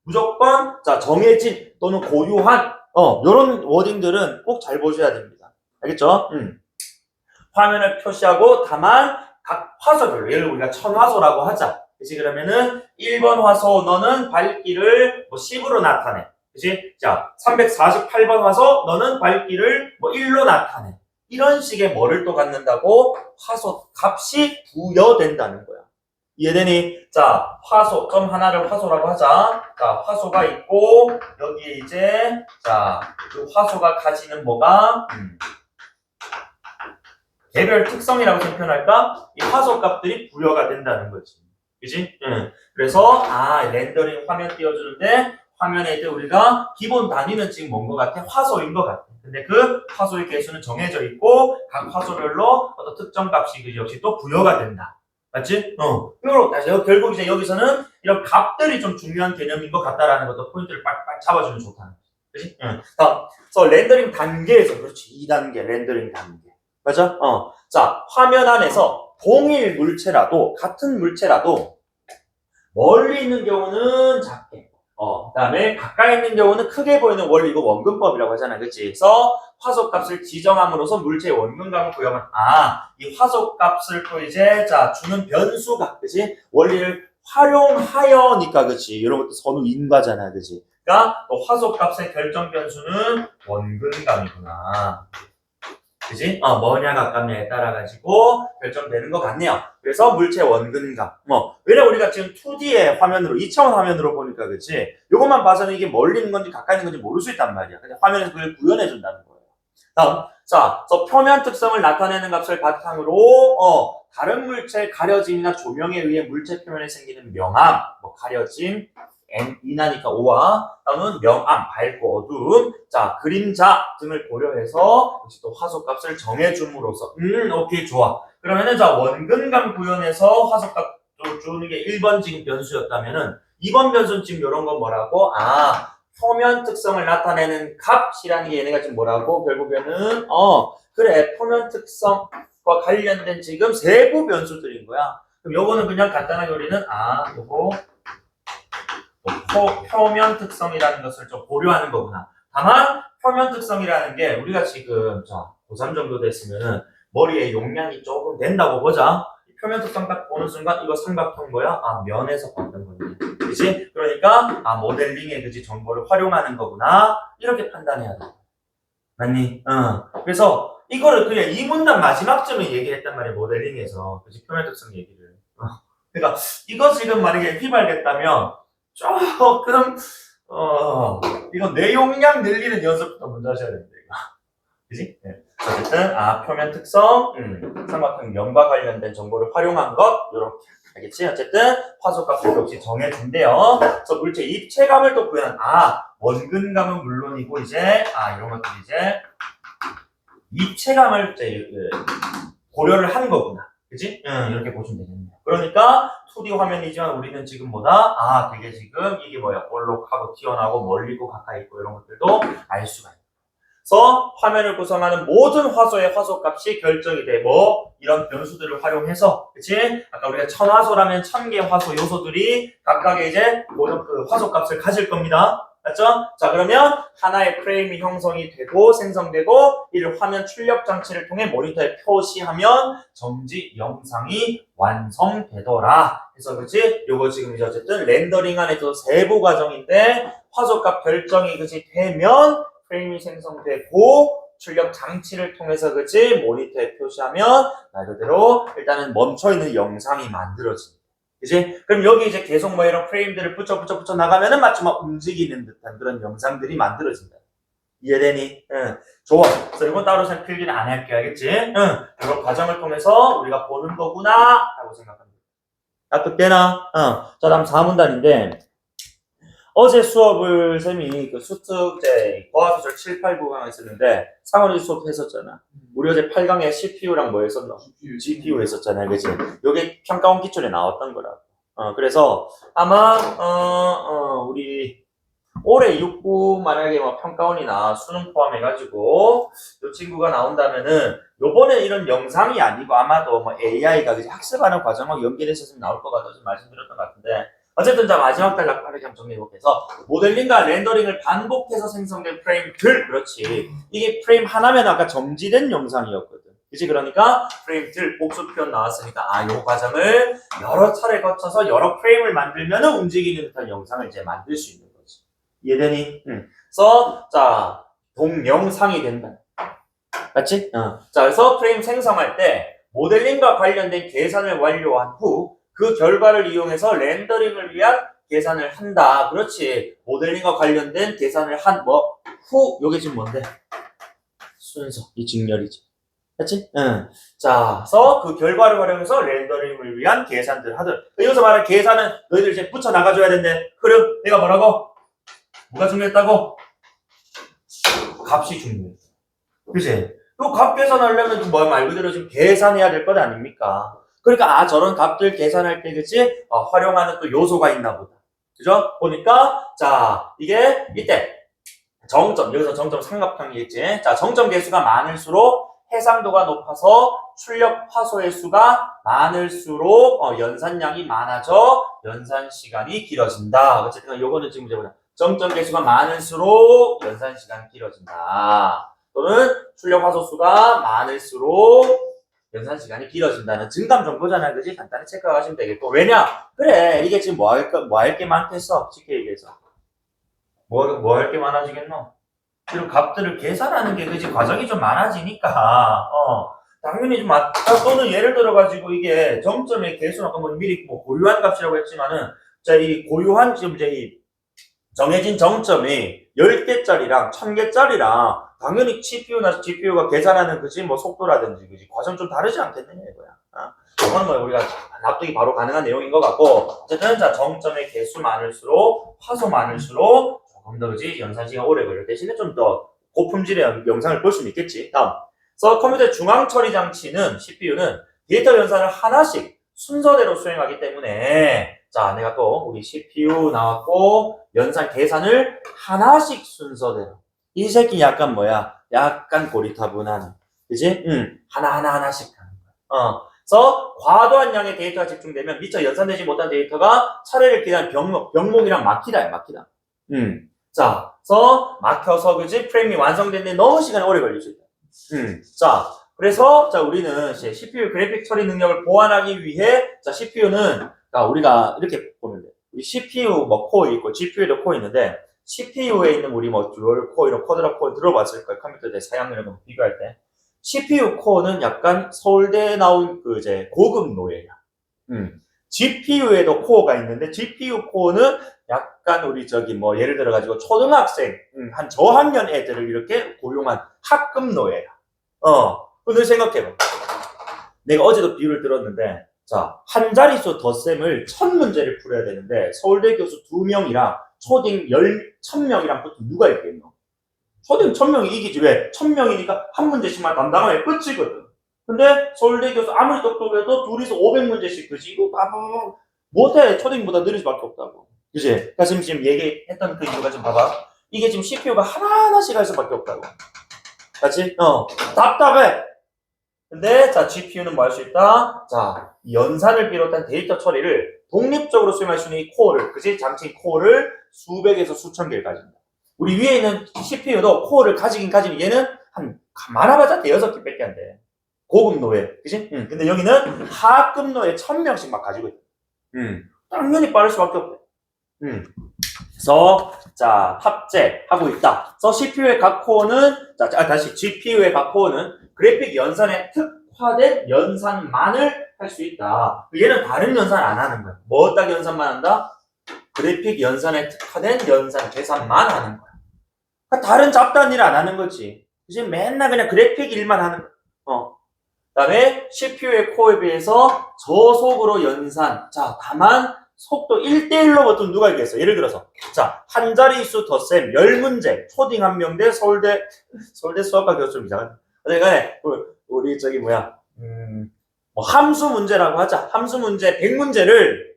무조건 자 정해진 또는 고유한 요런 워딩들은 꼭 잘 보셔야 됩니다. 알겠죠? 화면을 표시하고 다만 각 화소별로 예를 들어 우리가 1000화소라고 하자. 그치? 그러면은 1번 화소 너는 밝기를 10으로 나타내. 그치? 자, 348번 화소 너는 밝기를 1로 나타내. 이런 식의 뭐를 또 갖는다고? 화소 값이 부여된다는 거야. 이해되니? 자, 화소, 점 하나를 화소라고 하자. 자, 화소가 있고, 여기에 이제, 자, 그 화소가 가지는 뭐가, 개별 특성이라고 표현할까? 이 화소 값들이 부여가 된다는 거지. 그지? 그래서, 렌더링 화면 띄워주는데, 화면에 이제 우리가 기본 단위는 지금 뭔 것 같아? 화소인 것 같아. 근데 그 화소의 개수는 정해져 있고, 각 화소별로 어떤 특정 값이 그 역시 또 부여가 된다. 맞지? 결국 이제 여기서는 이런 값들이 좀 중요한 개념인 것 같다라는 것도 포인트를 빡빡 잡아주면 좋다는 거지. 그치? 그래서 렌더링 단계에서, 그렇지. 2단계, 렌더링 단계. 맞아? 자, 화면 안에서 동일 물체라도, 같은 물체라도, 멀리 있는 경우는 작게, 그 다음에 가까이 있는 경우는 크게 보이는 원리, 이거 원근법이라고 하잖아. 그치? 그래서 화소값을 지정함으로써 물체의 원근감을 부여하면, 이 화소값을 또 이제, 자, 주는 변수가, 그치? 원리를 활용하여니까, 그치? 이런 것도 선우인과잖아. 그치? 그러니까, 또 화소값의 결정 변수는 원근감이구나. 그지? 뭐냐 가깝냐에 따라가지고 결정되는 것 같네요. 그래서 물체 원근감. 왜냐면 우리가 지금 2D의 화면으로, 2차원 화면으로 보니까, 그치? 요것만 봐서는 이게 멀리 있는 건지 가까이 있는 건지 모를 수 있단 말이야. 그냥 화면에서 그걸 구현해준다는 거예요. 다음. 자, 그래서 표면 특성을 나타내는 값을 바탕으로, 다른 물체의 가려짐이나 조명에 의해 물체 표면에 생기는 명암, 가려짐, N이나니까 O와 다음은 명암, 밝고 어두움, 자 그림자 등을 고려해서 역시 또 화소값을 정해줌으로써 오케이 좋아. 그러면은 자 원근감 구현에서 화소값을 주는 게 1번 지금 변수였다면은 2번 변수는 지금 이런 건 뭐라고? 표면 특성을 나타내는 값이라는 게 얘네가 지금 뭐라고? 결국에는 그래 표면 특성과 관련된 지금 세부 변수들인 거야. 그럼 요거는 그냥 간단하게 우리는 요거 표면 특성이라는 것을 좀 고려하는 거구나. 다만 표면 특성이라는 게 우리가 지금 고3 정도 됐으면은 머리에 용량이 조금 된다고 보자. 표면 특성 딱 보는 순간 이거 삼각형 뭐야? 면에서 봤던 건데. 그치? 그러니까 모델링의 그지 정보를 활용하는 거구나. 이렇게 판단해야 돼. 맞니? 그래서 이거를 그냥 이 문단 마지막쯤에 얘기했단 말이야. 모델링에서. 그치? 표면 특성 얘기를. 그러니까 이거 지금 만약에 휘발됐다면 조금 이거 내용량 늘리는 연습부터 먼저 하셔야 됩니다. 이거. 그지? 네. 어쨌든 표면 특성, 삼각형 면과 관련된 정보를 활용한 것 요렇게 알겠지? 어쨌든 화소값을 역시 정해준대요. 그래서 물체 입체감을 또 구현한 원근감은 물론이고 이제 이런 것들이 이제 입체감을 이제 고려를 한 거구나. 그치? 이렇게 보시면 되겠네요. 그러니까 2D 화면이지만 우리는 지금 뭐다? 되게 지금 이게 뭐야? 볼록하고 튀어나오고 멀리고 가까이 있고 이런 것들도 알 수가 있고. 그래서 화면을 구성하는 모든 화소의 화소값이 결정이 돼. 이런 변수들을 활용해서, 그치? 아까 우리가 1000화소라면 1000개 화소 요소들이 각각의 이제 모든 그 화소값을 가질 겁니다. 맞죠? 자, 그러면 하나의 프레임이 형성이 되고 생성되고 이를 화면 출력 장치를 통해 모니터에 표시하면 정지 영상이 완성되더라. 그래서 그치? 요거 지금 이제 어쨌든 렌더링 안에서 세부 과정인데 화소값 결정이 그치 되면 프레임이 생성되고 출력 장치를 통해서 그치 모니터에 표시하면 말 그대로 일단은 멈춰있는 영상이 만들어집니다. 그치? 그럼 여기 이제 계속 이런 프레임들을 붙여 나가면은 마치 막 움직이는 듯한 그런 영상들이 만들어진다. 이해되니? 응. 좋아. 그래서 이건 따로 생 필기는 안 할게. 알겠지? 응. 이런 과정을 통해서 우리가 보는 거구나 라고 생각합니다. 납득되나? 자, 다음 4문단인데 어제 수업을 쌤이 그 수특제 과학기술 7, 8, 9강 했었는데 상원이 수업 했었잖아. 우리 어제 8강에 CPU랑 뭐 했었나? GPU 했었잖아. 그치? 요게 평가원 기출에 나왔던 거라. 그래서 아마 우리 올해 6구 만약에 뭐 평가원이나 수능 포함해가지고 요 친구가 나온다면은 요번에 이런 영상이 아니고 아마도 뭐 AI가 학습하는 과정하고 연결해서 나올 것 같아서 말씀드렸던 것 같은데 어쨌든 자 마지막 단락 빠르게 한번 정리해볼게요. 모델링과 렌더링을 반복해서 생성된 프레임들 그렇지 이게 프레임 하나면 아까 정지된 영상이었거든. 그치? 그러니까 프레임들 복수 표현 나왔으니까 요 과정을 여러 차례 거쳐서 여러 프레임을 만들면 움직이는 듯한 영상을 이제 만들 수 있는 거지. 이해되니? 그래서 자 동영상이 된다. 맞지? 자 그래서 프레임 생성할 때 모델링과 관련된 계산을 완료한 후 그 결과를 이용해서 렌더링을 위한 계산을 한다. 그렇지. 모델링과 관련된 계산을 한 후 요게 지금 뭔데? 순서. 이 직렬이지. 맞지? 자, 그래서 그 결과를 활용해서 렌더링을 위한 계산들 하듯. 여기서 말하는 계산은 너희들 이제 붙여 나가줘야 된대. 흐름. 내가 뭐라고? 뭐가 중요했다고? 값이 중요해. 그치? 또 값 계산하려면 뭐 말 그대로 지금 계산해야 될 것 아닙니까? 그러니까 저런 값들 계산할 때 그치? 활용하는 또 요소가 있나 보다. 그죠? 보니까 자 이게 이때 정점 여기서 정점 삼각형이겠지. 자 정점 개수가 많을수록 해상도가 높아서 출력 화소의 수가 많을수록 연산량이 많아져 연산 시간이 길어진다. 어쨌든 요거는 지금 이제 정점 개수가 많을수록 연산 시간이 길어진다. 또는 출력 화소 수가 많을수록 연산 시간이 길어진다는 증감 정보잖아요. 그지? 간단히 체크하시면 되겠고. 왜냐? 그래. 이게 지금 뭐 할 게 많겠어? 쉽게 얘기해서. 뭐 할 게 많아지겠노? 이런 값들을 계산하는 게 그지? 과정이 좀 많아지니까. 당연히 좀 또는 예를 들어가지고 이게 정점의 개수는 아까 미리 고유한 값이라고 했지만은 자, 이 고유한 지금 이제 이 정해진 정점이 10개짜리랑 1000개짜리랑 당연히 CPU나 GPU가 계산하는 그지 뭐 속도라든지 그지 과정 좀 다르지 않겠느냐 이거야. 이건 뭐 우리가 납득이 바로 가능한 내용인 것 같고 어쨌든 자 정점의 개수 많을수록 화소 많을수록 조금 더 그지 연산 시간 오래 걸릴 대신에 좀 더 고품질의 영상을 볼 수는 있겠지. 다음. 그래서 컴퓨터 중앙 처리 장치는 CPU는 데이터 연산을 하나씩 순서대로 수행하기 때문에 자 내가 또 우리 CPU 나왔고 연산 계산을 하나씩 순서대로 이 새끼 약간 뭐야 약간 고리타분하네 그지? 하나씩 하는 거야. 그래서 과도한 양의 데이터가 집중되면 미처 연산되지 못한 데이터가 차례를 기다린 병목이랑 막히다. 자, 그래서 막혀서 그지 프레임이 완성되는데 너무 시간이 오래 걸릴 수 있다. 자, 그래서 자 우리는 CPU 그래픽 처리 능력을 보완하기 위해 자 CPU는 우리가 이렇게 보면 돼. 우리 CPU 뭐 코어 있고 GPU도 코어 있는데 CPU에 있는 우리 뭐 듀얼 코어 이런 쿼드라 코어 들어봤을 거예요. 컴퓨터에 사양 이런 거 비교할 때. CPU 코어는 약간 서울대에 나온 그 이제 고급 노예야. GPU에도 코어가 있는데 GPU 코어는 약간 우리 저기 뭐 예를 들어 가지고 초등학생 한 저학년 애들을 이렇게 고용한 학급 노예야. 근데 생각해봐. 내가 어제도 비유를 들었는데 자 한 자릿수 덧셈을 1000문제를 풀어야 되는데 서울대 교수 2명이랑 초딩 1000명이랑 붙으면 누가 이기겠노? 초딩 1000명이 이기지. 왜? 1000명이니까 한 문제씩만 담당하면 끝이거든. 근데 서울대 교수 아무리 똑똑해도 둘이서 500문제씩 그지? 이거 봐봐. 못해. 초딩보다 느릴 수밖에 없다고. 그지? 그러니까 지금 얘기했던 그 이유가 좀 봐봐. 이게 지금 CPU가 하나하나씩 할 수밖에 없다고. 맞지? 답답해. 근데 자 GPU는 뭐 할 수 있다? 자 연산을 비롯한 데이터 처리를 독립적으로 수행할 수 있는 이 코어를 그지? 장치인 코어를 수백에서 수천 개를 가진다. 우리 위에 있는 CPU도 코어를 가지긴 가지면 얘는 한 많아봤자 6개밖에 안 돼. 고급 노예, 그지? 근데 여기는 하급 노예 1000명씩 막 가지고 있다. 당연히 빠를 수밖에 없대. 그래서 자 탑재하고 있다. 그래서 CPU의 각 코어는 다시 GPU의 각 코어는 그래픽 연산에 특화된 연산만을 할 수 있다. 얘는 다른 연산 안 하는 거야. 뭐 딱 연산만 한다? 그래픽 연산에 특화된 연산 계산만 하는 거야. 다른 잡다한 일 안 하는 거지. 그치? 맨날 그냥 그래픽 일만 하는 거. 그다음에 CPU의 코어에 비해서 저속으로 연산. 자, 다만 속도 1대1로 보통 누가 이겼어? 예를 들어서 자, 한 자릿수 덧셈 10문제 초딩 한 명 대 서울대 수학과 교수 좀 이상하네. 그러니까 우리 저기 뭐야 뭐 함수 문제라고 하자. 함수 문제 100문제를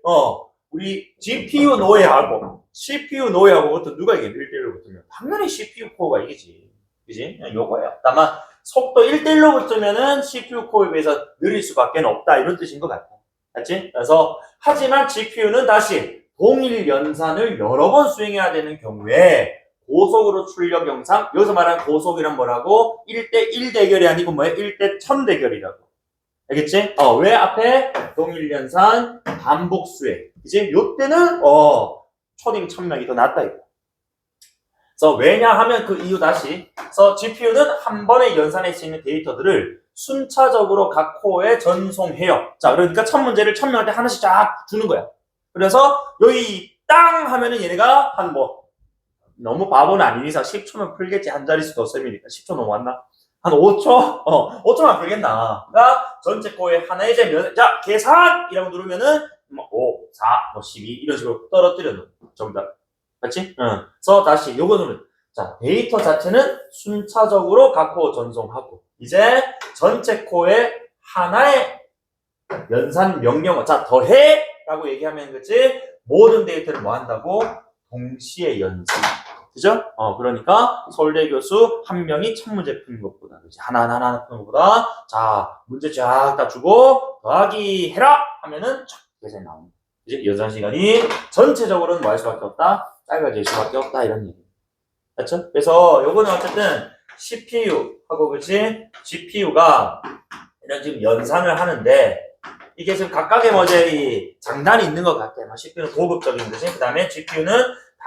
우리 GPU 노예하고 CPU 노예하고 보통 누가 이겨? 1대1로 붙으면 당연히 CPU 코어가 이기지. 그지? 요거예요. 다만 속도 1대1로 붙으면은 CPU 코어에 비해서 느릴 수밖에 없다. 이런 뜻인 것 같아. 맞지? 그래서 하지만 GPU는 다시 동일 연산을 여러 번 수행해야 되는 경우에 고속으로 출력 영상, 여기서 말하는 고속이란 뭐라고? 1대1 대결이 아니고 뭐야? 1대1000 대결이라고. 알겠지? 왜 앞에 동일 연산 반복 수행. 그지? 요때는 초딩 1000명이 더 낫다 이거. 그래서 왜냐하면 그 이유 다시. 그래서 GPU는 한 번에 연산할 수 있는 데이터들을 순차적으로 각 코어에 전송해요. 자, 그러니까 1000문제를 1000명한테 하나씩 쫙 주는 거야. 그래서 여기 땅 하면은 얘네가 한 너무 바보는 아닌 이상 10초면 풀겠지. 한 자릿수 덧셈이니까 10초 넘어왔나? 한 5초? 5초만 풀겠나? 그러니까 전체 코어에 하나의 자, 계산! 이라고 누르면은 5, 4, 12 이런 식으로 떨어뜨려 놓은 정답. 맞지? 그래서 다시 요거는 자, 데이터 자체는 순차적으로 각 코어 전송하고 이제 전체 코어에 하나의 연산 명령어 자, 더해! 라고 얘기하면 그치? 모든 데이터를 뭐 한다고? 동시에 연산. 그죠? 그러니까 서울대 교수 한 명이 1000문제 푸는 것보다 그치? 하나 푸는 것보다 자, 문제 쫙 다 주고 더하기 해라! 하면은 쫙 계산이 나옵니다. 그치? 연산 시간이 전체적으로는 뭐 할 수밖에 없다? 짧아질 수밖에 없다 이런 얘기. 그렇죠? 그래서 요거는 어쨌든 CPU하고 그치? GPU가 이런 지금 연산을 하는데 이게 지금 각각의 모델이 장단이 있는 것 같아. CPU는 고급적인 거지. 그 다음에 GPU는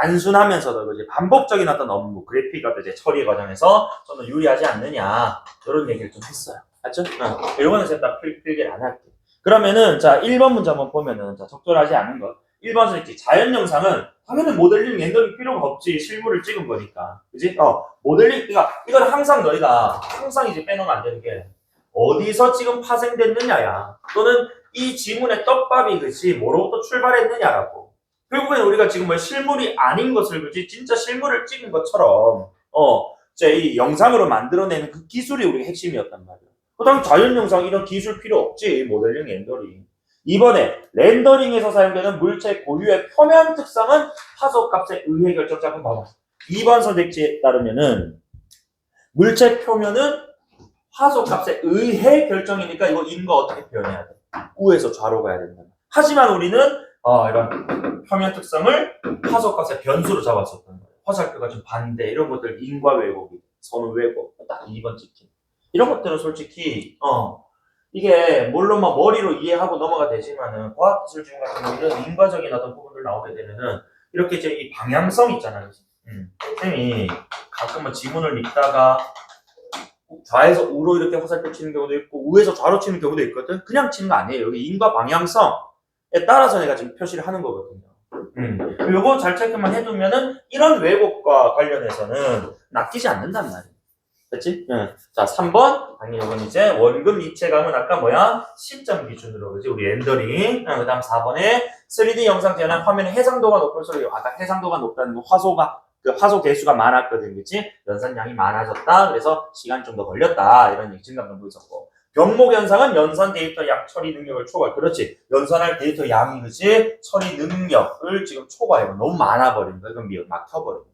단순하면서도 그치? 반복적인 어떤 업무, 그래픽 어떤 이제 처리 과정에서 좀 더 유리하지 않느냐 이런 얘기를 좀 했어요. 맞죠? 요거는 제가 딱 필기를 안 할게. 그러면은 자 1번 문제 한번 보면은 자 적절하지 않은 것 1번 선택지 자연 영상은 당연히 모델링 렌더링 필요가 없지 실물을 찍은 거니까 그지? 모델링 그러니까 이건 항상 너희가 항상 이제 빼놓으면 안 되는 게 어디서 지금 파생됐느냐야 또는 이 지문의 떡밥이 그치 뭐로부터 출발했느냐라고 결국엔 우리가 지금 뭐 실물이 아닌 것을 그치 진짜 실물을 찍은 것처럼 이제 이 영상으로 만들어내는 그 기술이 우리 핵심이었단 말이야. 그다음 자연 영상 이런 기술 필요 없지 모델링 렌더링. 이번에 렌더링에서 사용되는 물체 고유의 표면 특성은 화소값에 의해 결정. 자, 한번 봐봐. 2번 선택지에 따르면은 물체 표면은 화소값에 의해 결정이니까 이거 인거 어떻게 표현해야 돼? 우에서 좌로 가야 된다. 하지만 우리는 이런 표면 특성을 화소값의 변수로 잡았었던 거예요. 화살표가 좀 반대 이런 것들 인과 왜곡이 선우 왜곡 딱 2번 찍힌 이런 것들은 솔직히 이게 물론 막 머리로 이해하고 넘어가 되지만은 과학기술 지문 같은 경우는 인과적인 어떤 부분들 나오게 되면은 이렇게 이제 이 방향성 있잖아요. 선생님이 가끔은 지문을 읽다가 좌에서 우로 이렇게 화살표 치는 경우도 있고 우에서 좌로 치는 경우도 있거든. 그냥 치는 거 아니에요. 여기 인과 방향성에 따라서 내가 지금 표시를 하는 거거든요. 요거 잘 체크만 해두면은 이런 왜곡과 관련해서는 낚이지 않는단 말이에요. 그치? 자, 3번. 당연히 이건 이제 원금 입체감은 아까 뭐야? 시점 기준으로, 그지? 우리 렌더링. 그 다음 4번에 3D 영상 재현한 화면의 해상도가 높을수록, 아까 해상도가 높다는 거 화소 개수가 많았거든, 그치? 연산량이 많아졌다. 그래서 시간이 좀 더 걸렸다. 이런 얘기 증감정도 있었고. 병목 현상은 연산 데이터 양 처리 능력을 초과. 그렇지. 연산할 데이터 양이, 그치? 처리 능력을 지금 초과해요. 너무 많아버린 거야. 그럼 막혀버린 거야.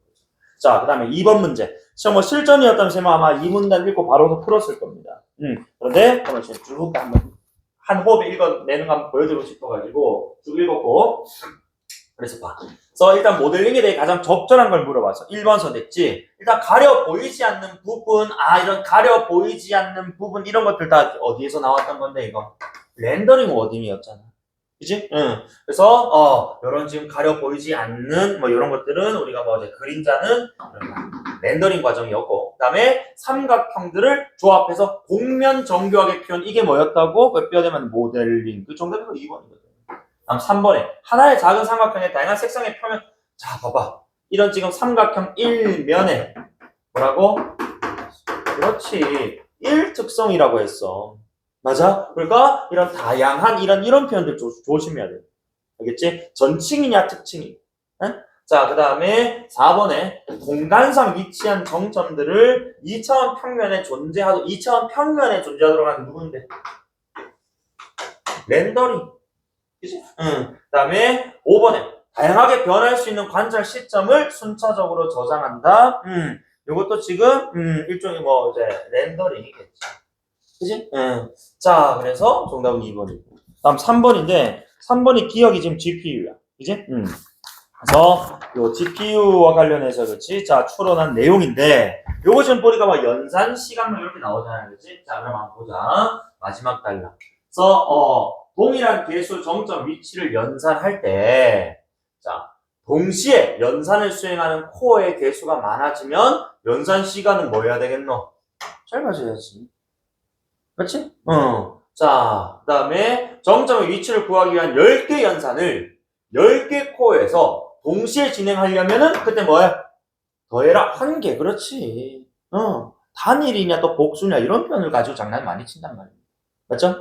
자, 그 다음에 2번 문제. 시험 실전이었다면 제가 아마 이 문단 읽고 바로 풀었을 겁니다. 그런데 한번 쭉 한 호흡에 읽어내는 거 한번 보여드리고 싶어가지고 쭉 읽었고 그래서 봐. 그래서 일단 모델링에 대해 가장 적절한 걸 물어봐서 1번 선택지. 일단 가려 보이지 않는 부분, 이런 가려 보이지 않는 부분 이런 것들 다 어디에서 나왔던 건데 이거 렌더링 워딩이었잖아. 그치? 그래서, 요런 지금 가려 보이지 않는, 요런 것들은 우리가 이제 그림자는 렌더링 과정이었고, 그 다음에 삼각형들을 조합해서 곡면 정교하게 표현, 이게 뭐였다고? 그 뼈대만 모델링. 그 정답이 2번이거든. 다음 3번에, 하나의 작은 삼각형의 다양한 색상의 표면, 자, 봐봐. 이런 지금 삼각형 1면에 뭐라고? 그렇지. 일특성이라고 했어. 맞아? 그러니까 이런 다양한 이런 표현들 조심해야 돼. 알겠지? 전칭이냐 특칭이냐. 응? 자, 그 다음에 4번에 공간상 위치한 정점들을 2차원 평면에 존재하도록 하는 누군데? 렌더링. 그치? 응. 그 다음에 5번에 다양하게 변할 수 있는 관찰 시점을 순차적으로 저장한다. 요것도 지금, 일종의 이제 렌더링이겠지. 그치? 응. 자, 그래서 정답은 2번이고. 다음 3번인데, 3번이 기억이 지금 GPU야. 그치? 그래서 요 GPU와 관련해서 그렇지? 자, 추론한 내용인데 요거 지금 보니까 막 연산 시간만 이렇게 나오잖아요. 그렇지? 자, 그럼 한번 보자. 마지막 단락. 그래서 동일한 개수 정점 위치를 연산할 때 자, 동시에 연산을 수행하는 코어의 개수가 많아지면 연산 시간은 뭐 해야 되겠노? 짧아져야지. 그렇지? 자, 그 다음에 정점의 위치를 구하기 위한 10개 연산을 10개 코어에서 동시에 진행하려면은 그때 뭐야? 더해라 1개. 그렇지. 단일이냐 또 복수냐 이런 표현을 가지고 장난 많이 친단 말이야. 맞죠?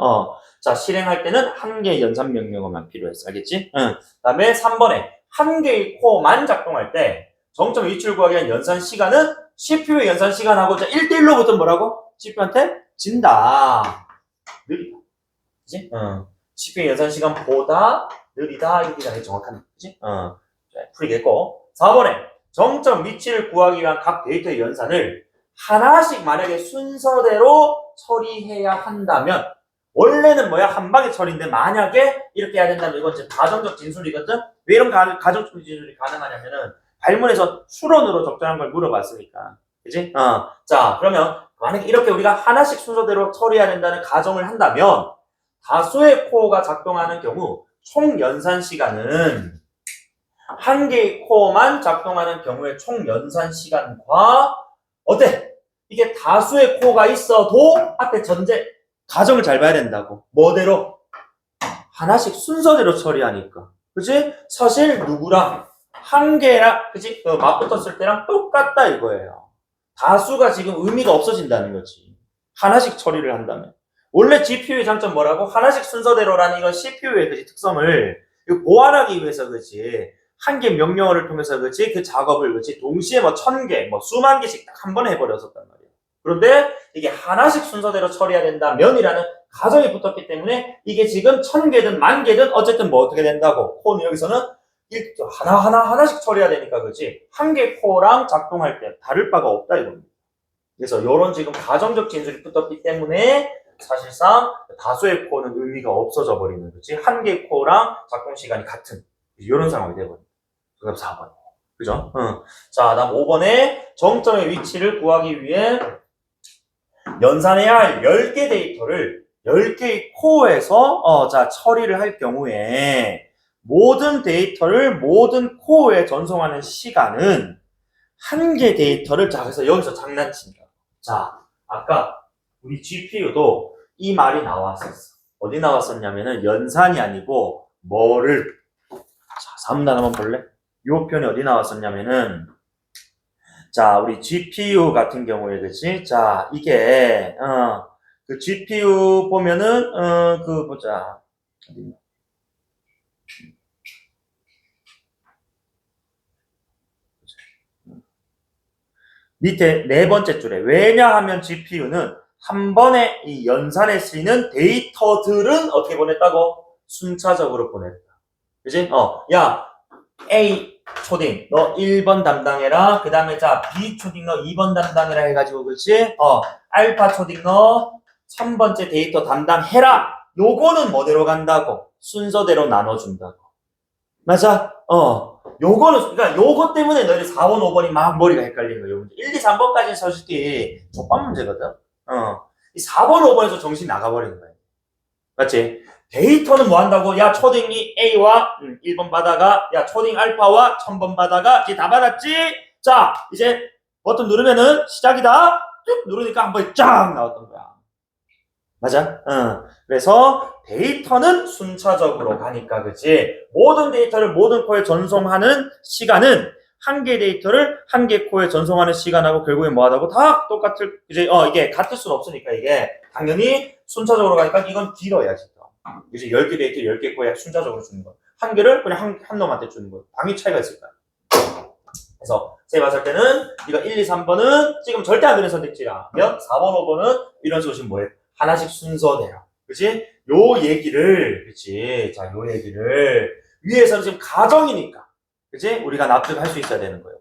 자, 실행할 때는 1개의 연산 명령어만 필요했어. 알겠지? 그 다음에 3번에 1개의 코어만 작동할 때 정점 위치를 구하기 위한 연산 시간은 CPU의 연산 시간하고 1대1로부터 뭐라고? CPU한테 진다. 느리다. 그치? CPU의 연산 시간보다 느리다. 이렇게 가장 정확한 그치? 풀이겠고. 4번에 정점 위치를 구하기 위한 각 데이터의 연산을 하나씩 만약에 순서대로 처리해야 한다면 원래는 뭐야? 한 방에 처리인데 만약에 이렇게 해야 된다면 이건 이제 가정적 진술이거든? 왜 이런 가정적 진술이 가능하냐면은 발문에서 추론으로 적절한 걸 물어봤으니까. 그치? 자, 그러면 만약에 이렇게 우리가 하나씩 순서대로 처리해야 된다는 가정을 한다면 다수의 코어가 작동하는 경우 총 연산 시간은 1개의 코어만 작동하는 경우의 총 연산 시간과 어때? 이게 다수의 코어가 있어도 앞에 전제 가정을 잘 봐야 된다고. 뭐대로? 하나씩 순서대로 처리하니까. 그치? 사실 누구랑 1개랑 그치? 맞붙었을 때랑 똑같다 이거예요. 다수가 지금 의미가 없어진다는 거지. 하나씩 처리를 한다면. 원래 GPU의 장점 뭐라고? 하나씩 순서대로라는 이건 CPU의 그치? 특성을 보완하기 위해서 그치? 1개 명령어를 통해서 그치? 그 작업을 그치? 동시에 1000개, 수만 개씩 딱 한 번에 해버렸었단 말이야. 그런데 이게 하나씩 순서대로 처리해야 된다면이라는 가정이 붙었기 때문에 이게 지금 1000개든 10,000개든 어쨌든 어떻게 된다고? 코어는 여기서는 하나씩 처리해야 되니까 그렇지. 1개 코어랑 작동할 때 다를 바가 없다 이겁니다. 그래서 이런 지금 가정적 진술이 붙었기 때문에 사실상 다수의 코어는 의미가 없어져 버리는 거지. 1개 코어랑 작동 시간이 같은 이런 상황이 되거든요. 정답 4번. 그죠? 자, 다음 5번에 정점의 위치를 구하기 위해 연산해야 할 10개 데이터를 10개의 코어에서 자 처리를 할 경우에 모든 데이터를 모든 코어에 전송하는 시간은 1개 데이터를 자 그래서 여기서 장난친다. 자, 아까 우리 GPU도 이 말이 나왔었어. 어디 나왔었냐면은 연산이 아니고 뭐를 자, 3단 한번 볼래? 이 표현이 어디 나왔었냐면은 자, 우리 GPU 같은 경우에, 그치? 자, 이게, 그 GPU 보면은, 보자. 밑에 네 번째 줄에, 왜냐하면 GPU는 한 번에 이 연산에 쓰이는 데이터들은 어떻게 보냈다고? 순차적으로 보냈다. 그치? 야, A 초딩 너 1번 담당해라. 그 다음에 자 B 초딩 너 2번 담당해라 해가지고 그렇지? 알파 초딩 너 3번째 데이터 담당해라. 요거는 뭐대로 간다고? 순서대로 나눠준다고. 맞아? 요거는 그러니까 요거 때문에 너희 4번 5번이 막 머리가 헷갈리는 거예요. 문제 1, 2, 3번까지는 솔직히 족밥 문제거든. 이 4번 5번에서 정신 나가버리는 거예요. 맞지? 데이터는 뭐 한다고? 야, 초딩이 A와 1번 받아가. 야, 초딩 알파와 1000번 받아가. 이제 다 받았지? 자, 이제 버튼 누르면은 시작이다. 쭉 누르니까 한 번에 쫙 나왔던 거야. 맞아? 그래서 데이터는 순차적으로 가니까, 그치? 모든 데이터를 모든 코어에 전송하는 시간은 한 개 데이터를 한 개 코에 전송하는 시간하고 결국에 뭐하다고 다 똑같을 이제 이게 같을 수는 없으니까 이게 당연히 순차적으로 가니까 이건 길어야지. 이제 10개 데이터 10개 코에 순차적으로 주는 거. 한 개를 그냥 한 놈한테 주는 거예요. 당연히 차이가 있을까요? 그래서 제가 봤을 때는 이거 1, 2, 3번은 지금 절대 안 되는 선택지라면 4번, 5번은 이런 식으로 지금 뭐예요? 하나씩 순서대로. 그치? 요 얘기를, 그치? 자, 요 얘기를 위에서는 지금 가정이니까. 그치? 우리가 납득할 수 있어야 되는 거예요.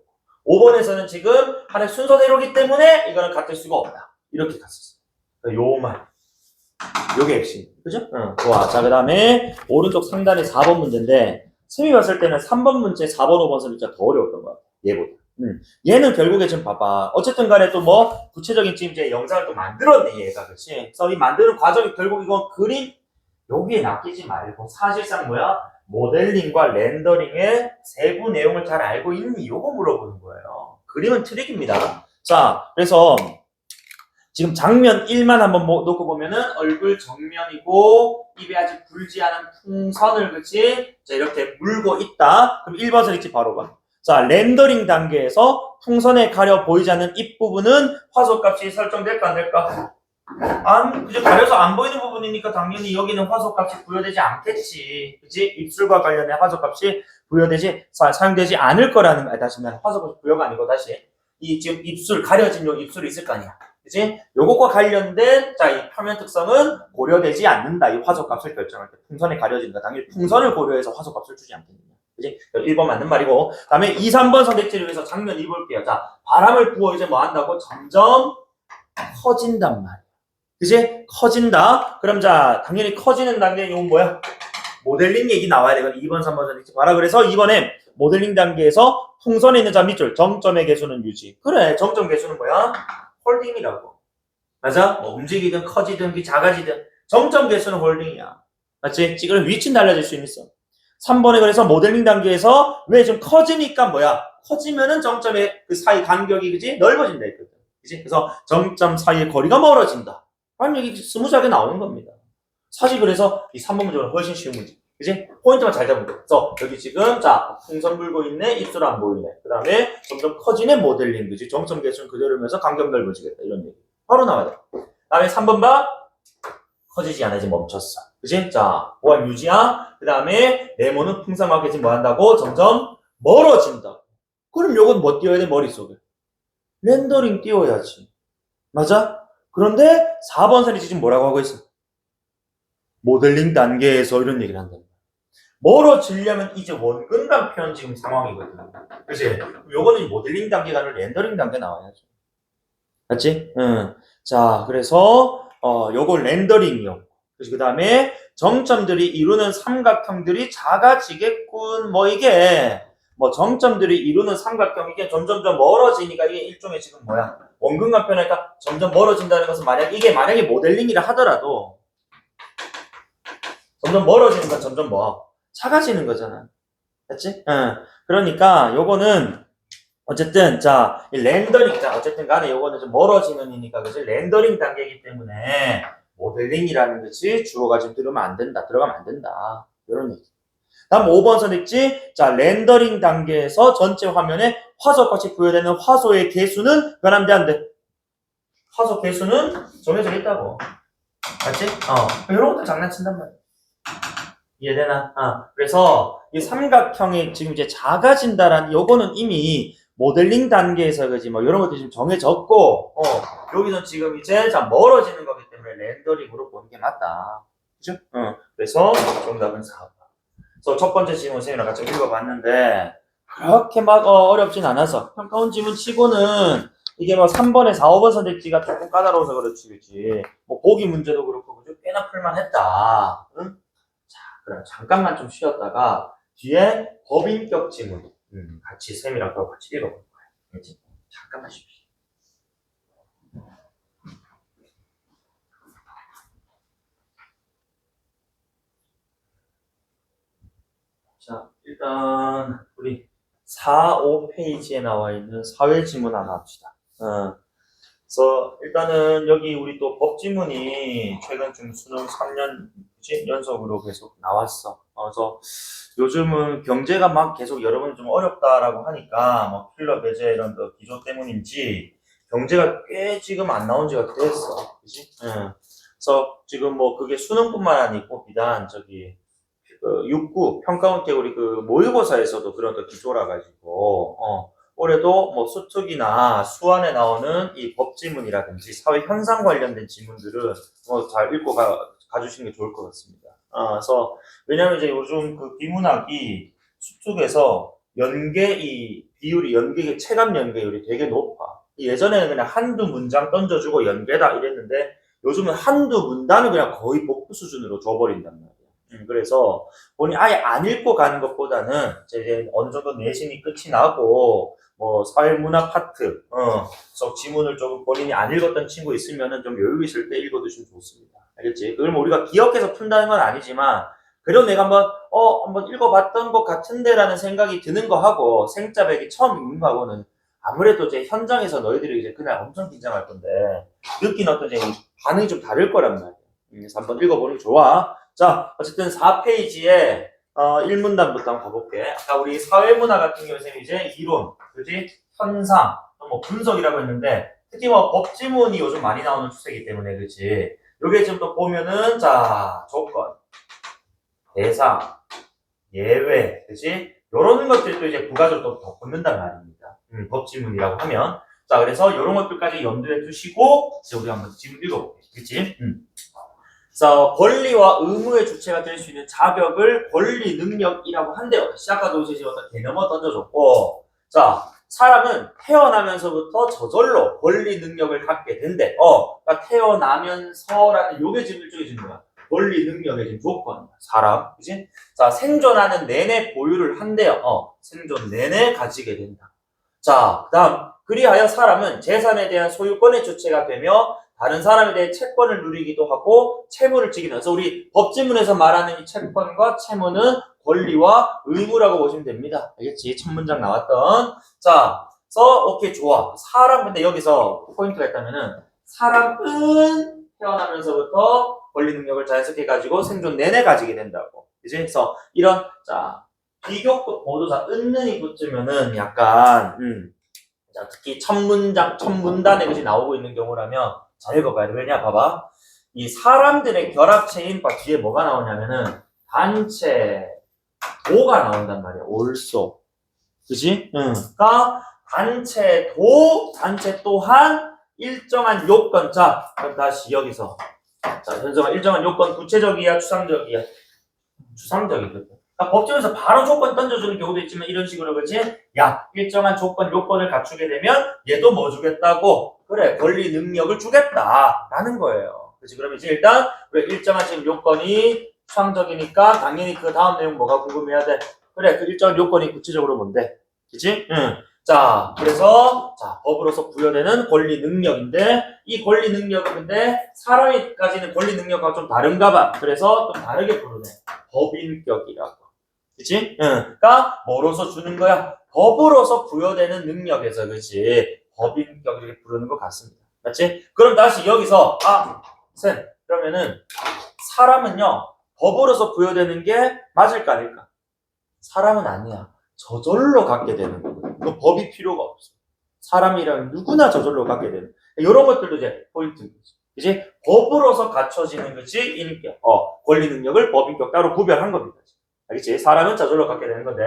5번에서는 지금 하나의 순서대로기 때문에 이거는 같을 수가 없다. 이렇게 갔었어요. 요말. 요게 핵심. 그죠? 응. 좋아. 자, 그 다음에 오른쪽 상단에 4번 문제인데 쌤이 봤을 때는 3번 문제, 4번, 5번 선이 진짜 더 어려웠던 것 같아. 얘보다. 얘는 결국에 지금 봐봐. 어쨌든 간에 또 뭐 구체적인 지금 이제 영상을 또 만들었네, 얘가. 그치? 그래서 이 만드는 과정이 결국 이건 그림 여기에 낚이지 말고 사실상 뭐야? 모델링과 렌더링의 세부 내용을 잘 알고 있니? 요거 물어보는 거예요. 그림은 트릭입니다. 자, 그래서 지금 장면 1만 한번 놓고 보면은 얼굴 정면이고 입에 아직 불지 않은 풍선을 그치? 자, 이렇게 물고 있다. 그럼 1번선 있지 바로 봐. 자, 렌더링 단계에서 풍선에 가려 보이지 않는 입 부분은 화소값이 설정될까 안 될까? 그죠? 가려서 안 보이는 부분이니까 당연히 여기는 화소값이 부여되지 않겠지. 그치? 입술과 관련된 화소값이 부여되지, 사용되지 않을 거라는 거야. 다시 말해. 화소값이 부여가 아니고 다시. 이 지금 입술, 가려진 요 입술이 있을 거 아니야. 그치? 요것과 관련된, 자, 이 표면 특성은 고려되지 않는다. 이 화소값을 결정할 때. 풍선에 가려진다. 당연히 풍선을 고려해서 화소값을 주지 않겠느냐. 그치? 1번 맞는 말이고. 그 다음에 2, 3번 선택지를 위해서 장면 2 볼게요. 자, 바람을 부어 이제 뭐 한다고? 점점 커진단 말이야. 그치? 커진다. 그럼 자, 당연히 커지는 단계, 이건 뭐야? 모델링 얘기 나와야 되거든. 2번, 3번 선택지 봐라. 그래서 이번에 모델링 단계에서 풍선에 있는 자 밑줄, 정점의 개수는 유지. 그래, 정점 개수는 뭐야? 홀딩이라고. 맞아? 뭐 움직이든 커지든 작아지든 정점 개수는 홀딩이야. 맞지? 지금 위치는 달라질 수 있어. 3번에 그래서 모델링 단계에서 왜 좀 커지니까 뭐야? 커지면은 점점의 그 사이 간격이 그지? 넓어진다 했거든. 그지? 그래서 점점 사이의 거리가 멀어진다. 그럼 여기 스무스하게 나오는 겁니다. 사실 그래서 이 3번 문제는 훨씬 쉬운 문제. 그지? 포인트만 잘 잡으면 돼. 그래서 여기 지금 자 풍선 불고 있네, 입술 안 보이네. 그 다음에 점점 커지네 모델링, 그지? 정점 개수는 그대로면서 간격 넓어지겠다 이런 얘기. 바로 나와야 돼. 그 다음에 3번 봐. 커지지 않아, 이제 멈췄어. 그지? 자, 보안 유지야. 그 다음에 네모는 풍성하게 지금 뭐 한다고? 점점 멀어진다. 그럼 요건 뭐 띄워야 돼? 머릿속에. 렌더링 띄워야지. 맞아? 그런데 4번 선이 지금 뭐라고 하고 있어? 모델링 단계에서 이런 얘기를 한다. 멀어지려면 이제 원근당 표현 지금 상황이거든. 그치? 요거는 모델링 단계가 아니라 렌더링 단계 나와야죠. 맞지? 응. 자, 그래서 요거 렌더링이요. 그 다음에 정점들이 이루는 삼각형들이 작아지겠군. 뭐 이게 뭐 정점들이 이루는 삼각형 이게 점점점 멀어지니까 이게 일종의 지금 뭐야? 원근과 표현하니까 점점 멀어진다는 것은 만약에 모델링이라 하더라도 점점 멀어지는 건 점점 뭐 작아지는 거잖아. 맞지? 응. 그러니까 요거는 어쨌든 자 렌더링 자 어쨌든 간에 요거는 좀 멀어지는 이니까 그지? 렌더링 단계이기 때문에 모델링이라는 것이 주어가 지금 들어가면 안 된다. 이런 얘기. 다음 5번 선택지 자 렌더링 단계에서 전체 화면에 화소값이 부여되는 화소의 개수는 변함대 안 돼. 화소 개수는 정해져 있다고. 맞지? 이런 것도 장난친단 말이야. 이해되나? 그래서 이 삼각형이 지금 이제 작아진다라는 요거는 이미 모델링 단계에서 그지 뭐 이런 것들이 지금 정해졌고 여기는 지금 이제 자 멀어지는 거기 때문에 렌더링으로 보는 게 맞다. 그죠? 그래서 정답은 4번. 그래서 첫 번째 질문 선생님이랑 같이 읽어봤는데 그렇게 막 어렵진 않아서 평가원 지문 치고는 이게 뭐 3번에 4, 5번 선택지가 조금 까다로워서 그렇지 그치 뭐 보기 문제도 그렇고 그죠? 꽤나 풀만했다. 응? 자 그럼 잠깐만 좀 쉬었다가 뒤에 법인격 지문 같이 쌤이랑 또 같이 읽어볼 거예요. 알지? 잠깐만 쉬십시오. 자, 일단 우리 4, 5페이지에 나와 있는 사회 지문 하나 합시다. 그래서 일단은 여기 우리 또 법 지문이 최근 좀 수능 3년 연속으로 계속 나왔어. 그래서 요즘은 경제가 막 계속 여러분 좀 어렵다라고 하니까 뭐 필러 배제 이런 기조 때문인지 경제가 꽤 지금 안 나온 지가 꽤 됐어. 그지? 응. 그래서 지금 뭐 그게 수능뿐만 아니고 비단 저기 육구 평가원 때 우리 그 모의고사에서도 그런 또 기조라 가지고 올해도 뭐 수특이나 수안에 나오는 이 법지문이라든지 사회 현상 관련된 지문들은 뭐 잘 읽고 가주시는 게 좋을 것 같습니다. 그래서 왜냐면 이제 요즘 그 비문학이 수특에서 연계 이 비율이 연계 체감 연계율이 되게 높아. 예전에는 그냥 한두 문장 던져주고 연계다 이랬는데 요즘은 한두 문단을 그냥 거의 복부 수준으로 줘버린단 말이야. 그래서 본인이 아예 안 읽고 가는 것보다는 이제 어느 정도 내신이 끝이 나고 뭐 사회문학 파트, 그래서 지문을 조금 본인이 안 읽었던 친구 있으면은 좀 여유 있을 때 읽어두시면 좋습니다. 알겠지? 그걸 뭐 우리가 기억해서 푼다는 건 아니지만 그래도 내가 한번 읽어봤던 것 같은데라는 생각이 드는 거 하고 생짜배기 처음 읽는 거하고는 아무래도 이제 현장에서 너희들이 이제 그날 엄청 긴장할 건데 느낀 어떤 이제 반응이 좀 다를 거란 말이야. 그래서 한번 읽어보는 게 좋아. 자, 어쨌든 4페이지에 1문단부터 한번 가볼게. 아까 우리 사회문화 같은 경우에는 이제 이론, 그지? 현상, 뭐 분석이라고 했는데 특히 뭐 법지문이 요즘 많이 나오는 추세이기 때문에 그렇지. 요게 지금 또 보면은 자, 조건, 대상, 예외, 그지? 요런 것들도 이제 부가적으로 더 붙는단 말입니다. 법지문이라고 하면. 자, 그래서 요런 것들까지 염두에 두시고 이제 우리 한번 지금 읽어볼게. 그치? 그래서 권리와 의무의 주체가 될 수 있는 자격을 권리 능력이라고 한대요. 시작과 동시에 지금 어떤 개념을 던져줬고, 자, 사람은 태어나면서부터 저절로 권리 능력을 갖게 된대. 그러니까 태어나면서라는 요게 지금 일종의 지금 뭐야? 권리 능력의 지금 조건이야. 사람, 그지? 자, 생존하는 내내 보유를 한대요. 생존 내내 가지게 된다. 자, 그다음 그리하여 사람은 재산에 대한 소유권의 주체가 되며 다른 사람에 대해 채권을 누리기도 하고 채무를 지기도. 그래서 우리 법지문에서 말하는 이 채권과 채무는 권리와 의무라고 보시면 됩니다. 알겠지? 첫 문장 나왔던. 자, 그래서 오케이 좋아. 사람 근데 여기서 포인트가 있다면은 사람은 태어나면서부터 권리 능력을 자연스럽게 가지고 생존 내내 가지게 된다고. 그지? 그래서 이런 자 비교급 보도사 은는이 붙으면은 약간 자, 특히 첫 문장, 첫 문단에 그지 나오고 있는 경우라면 잘 읽어봐야 돼. 왜냐, 봐봐. 이 사람들의 결합체인 뒤에 뭐가 나오냐면은 단체, 도가 나온단 말이야. 올소. 그지? 그러니까 단체 또한 일정한 요건. 자, 그럼 다시 여기서. 자, 현정아, 일정한 요건 구체적이야, 추상적이야? 추상적이거든. 그러니까 법정에서 바로 조건 던져주는 경우도 있지만 이런 식으로 그렇지? 야, 일정한 조건, 요건을 갖추게 되면 얘도 뭐 주겠다고? 그래, 권리 능력을 주겠다. 라는 거예요. 그렇지? 그럼 이제 일단 그래, 일정한 지금 요건이 추상적이니까 당연히 그 다음 내용 뭐가 궁금해야 돼? 그래, 그 일정한 요건이 구체적으로 뭔데? 그치? 자, 그래서 자, 법으로서 부여되는 권리 능력인데 이 권리 능력은 근데 사람이 가지는 권리 능력과 좀 다른가 봐. 그래서 좀 다르게 부르네. 법인격이라고. 그치? 그러니까 뭐로서 주는 거야? 법으로서 부여되는 능력에서 그치? 법인격 이렇게 부르는 것 같습니다. 맞지? 그럼 다시 여기서 쌤 그러면은 사람은요 법으로서 부여되는 게 맞을까 아닐까? 사람은 아니야. 저절로 갖게 되는 거야. 그 법이 필요가 없어. 사람이라면 누구나 저절로 갖게 되는. 이런 것들도 이제 포인트인 거지. 그지? 법으로서 갖춰지는 것이 인격, 권리 능력을 법인격 따로 구별한 겁니다. 알겠지? 사람은 저절로 갖게 되는 건데,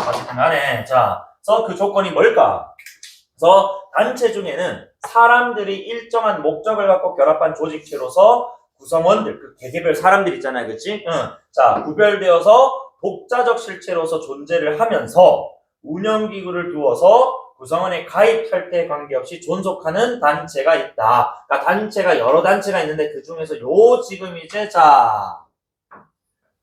어쨌든 간에, 자, 그래서 그 조건이 뭘까? 그래서 단체 중에는 사람들이 일정한 목적을 갖고 결합한 조직체로서 구성원들, 그 개개별 사람들 있잖아요. 그치? 자, 구별되어서 독자적 실체로서 존재를 하면서 운영기구를 두어서 구성원에 가입할 때 관계없이 존속하는 단체가 있다. 그러니까 단체가 여러 단체가 있는데 그 중에서 요 지금 이제 자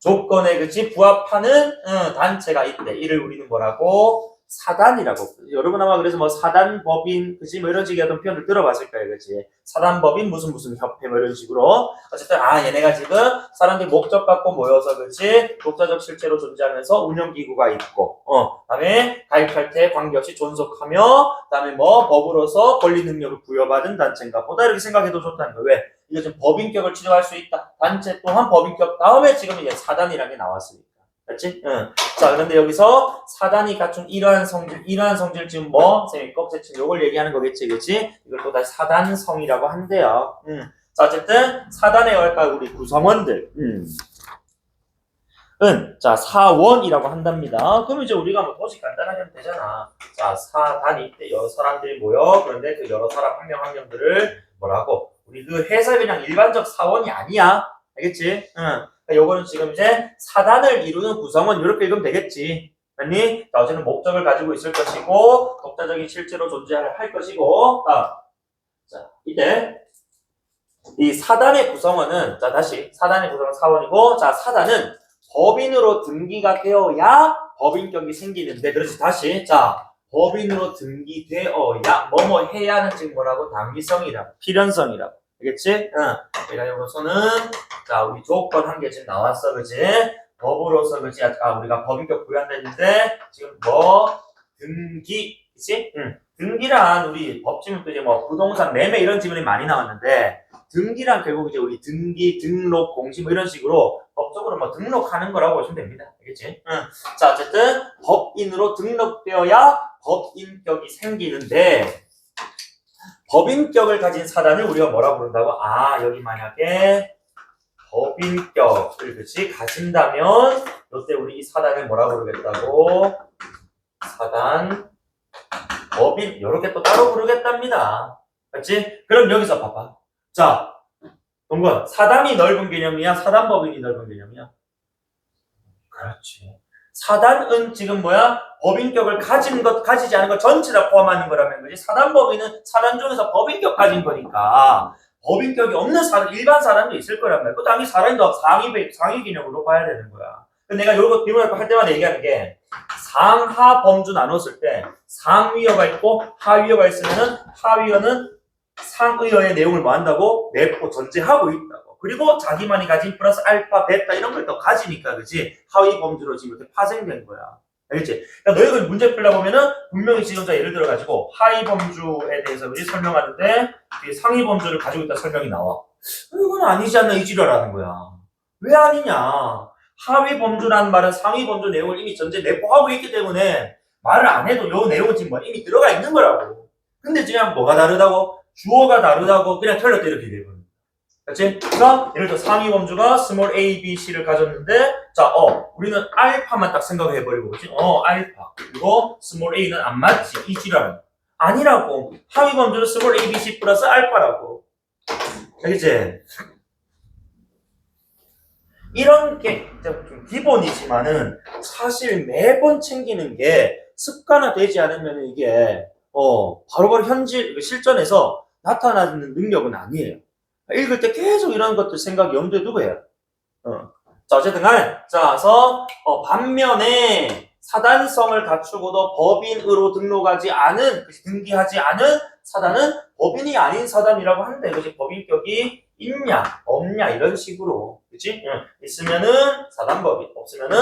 조건에 그치 부합하는 단체가 있대. 이를 우리는 뭐라고? 사단이라고. 여러분 아마 그래서 뭐 사단법인 그치 뭐 이런 식의 어떤 표현을 들어봤을 거예요. 그치 사단법인 무슨 협회 뭐 이런 식으로 어쨌든 얘네가 지금 사람들이 목적 갖고 모여서 그치 독자적 실체로 존재하면서 운영기구가 있고 그다음에 가입할 때 관계없이 존속하며 그다음에 뭐 법으로서 권리 능력을 부여받은 단체인가 보다 이렇게 생각해도 좋다는 거예요. 왜? 이거 지금 법인격을 치료할 수 있다. 단체 또한 법인격 다음에 지금 이제 사단이라는 게 나왔으니까. 맞지? 응. 자, 그런데 여기서 사단이 갖춘 이러한 성질 지금 뭐? 쌤이 꺽쇠층 요걸 얘기하는 거겠지, 그치? 이걸 또 다시 사단성이라고 한대요. 자, 어쨌든 사단에 할까 우리 구성원들. 자, 사원이라고 한답니다. 그럼 이제 우리가 뭐 도식 간단하게 하면 되잖아. 자, 사단이 있대. 여러 사람들이 모여. 그런데 그 여러 사람 한 명 한 명들을 뭐라고? 우리 그 회사 그냥 일반적 사원이 아니야. 알겠지? 그러니까 요거는 지금 이제 사단을 이루는 구성원 이렇게 읽으면 되겠지. 아니? 자, 어쨌든 목적을 가지고 있을 것이고 독자적인 실제로 존재할 것이고 자, 이때 이 사단의 구성원은 자, 다시 사단의 구성원 사원이고 자, 사단은 법인으로 등기가 되어야 법인격이 생기는데 그렇지 다시 자 법인으로 등기되어야 뭐뭐 해야는 지금 뭐라고 당위성이라고 필연성이라고 알겠지? 그러니까 여기서는 자 우리 조건 한 개 지금 나왔어 그지? 법으로서 그지? 우리가 법인격 부여한다는데 지금 뭐 등기 그치? 등기란 우리 법지문 또 이제 뭐 부동산 매매 이런 지문이 많이 나왔는데 등기란 결국 이제 우리 등기, 등록, 공시 뭐 이런 식으로 법적으로 뭐 등록하는 거라고 보시면 됩니다. 알겠지? 자, 어쨌든 법인으로 등록되어야 법인격이 생기는데 법인격을 가진 사단을 우리가 뭐라고 부른다고? 여기 만약에 법인격을 그치 가진다면 이때 우리 이 사단을 뭐라고 부르겠다고? 사단, 법인 이렇게 또 따로 부르겠답니다. 그렇지? 그럼 여기서 봐봐. 자, 동건 사단이 넓은 개념이야? 사단법인이 넓은 개념이야? 그렇지. 사단은 지금 뭐야? 법인격을 가지지 않은 것 전체 다 포함하는 거라면 거지. 사단법인은 사단 중에서 법인격 가진 거니까 법인격이 없는 사단, 일반 사단도 있을 거란 말이야. 그 당연히 사단도 상위 개념으로 봐야 되는 거야. 근데 내가 요거 비문학교 할 때마다 얘기하는 게 상하 범주 나눴을 때 상위어가 있고 하위어가 있으면은 하위어는 상의어의 내용을 뭐 한다고? 내포 전제하고 있다고. 그리고 자기만이 가진 플러스 알파, 베타 이런 걸 또 가지니까 그지? 하위 범주로 지금 이렇게 파생된 거야. 알겠지? 그러니까 너희가 문제 풀다 보면은 분명히 지금 자 예를 들어 가지고 하위 범주에 대해서 우리 설명하는데 상위 범주를 가지고 있다 설명이 나와. 이건 아니지 않나 이 지랄하는 거야. 왜 아니냐? 하위 범주라는 말은 상위 범주 내용을 이미 전제 내포하고 있기 때문에 말을 안 해도 요 내용은 지금 뭐 이미 들어가 있는 거라고. 근데 지금 뭐가 다르다고? 주어가 다르다고 그냥 틀렸다 이렇게 되거든. 그렇지? 그러니까 예를 들어 상위 범주가 스몰 a, b, c를 가졌는데 자, 우리는 알파만 딱 생각해버리고 그렇지? 알파. 그리고 스몰 a는 안 맞지. 이 지랄은. 아니라고. 하위 범주는 스몰 a, b, c 플러스 알파라고. 알겠지? 이런 게 좀 기본이지만은 사실 매번 챙기는 게 습관화되지 않으면 이게 바로바로 실전에서 나타나는 능력은 아니에요. 읽을 때 계속 이런 것들 생각 염두에 두고 해요. 자, 어쨌든 간에, 자, 그래서, 반면에 사단성을 갖추고도 법인으로 등기하지 않은 사단은 법인이 아닌 사단이라고 하는데, 그치? 법인격이 있냐, 없냐, 이런 식으로. 그치? 있으면은 사단법인, 없으면은,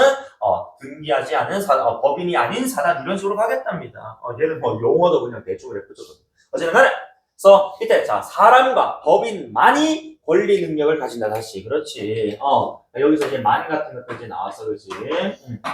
등기하지 않은 법인이 아닌 사단, 이런 식으로 가겠답니다. 얘는 뭐 용어도 그냥 대충 그래 붙여서. 어쨌든 간에, 그래서 이때 자 사람과 법인만이 권리 능력을 가진다 다시 그렇지. 여기서 이제 만 같은 것도 이제 나왔어 그렇지.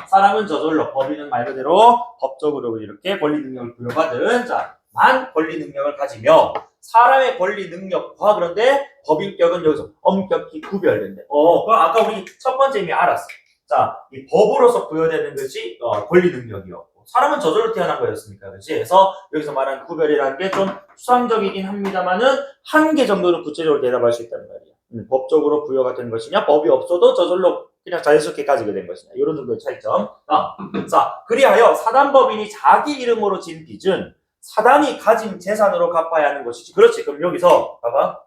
사람은 저절로 법인은 말 그대로 법적으로 이렇게 권리 능력을 부여받은 자만 권리 능력을 가지며 사람의 권리 능력과 그런데 법인격은 여기서 엄격히 구별된대. 그럼 아까 우리 첫 번째 이미 알았어. 자, 이 법으로서 부여되는 것이 권리 능력이요. 사람은 저절로 태어난 거였으니까, 그렇지? 그래서 여기서 말하는 구별이라는 게 좀 추상적이긴 합니다만은 한 개 정도는 구체적으로 대답할 수 있다는 말이야. 법적으로 부여가 된 것이냐, 법이 없어도 저절로 그냥 자연스럽게 가지게 된 것이냐, 이런 정도의 차이점. 자, 그리하여 사단법인이 자기 이름으로 진 빚은 사단이 가진 재산으로 갚아야 하는 것이지. 그렇지? 그럼 여기서 봐봐.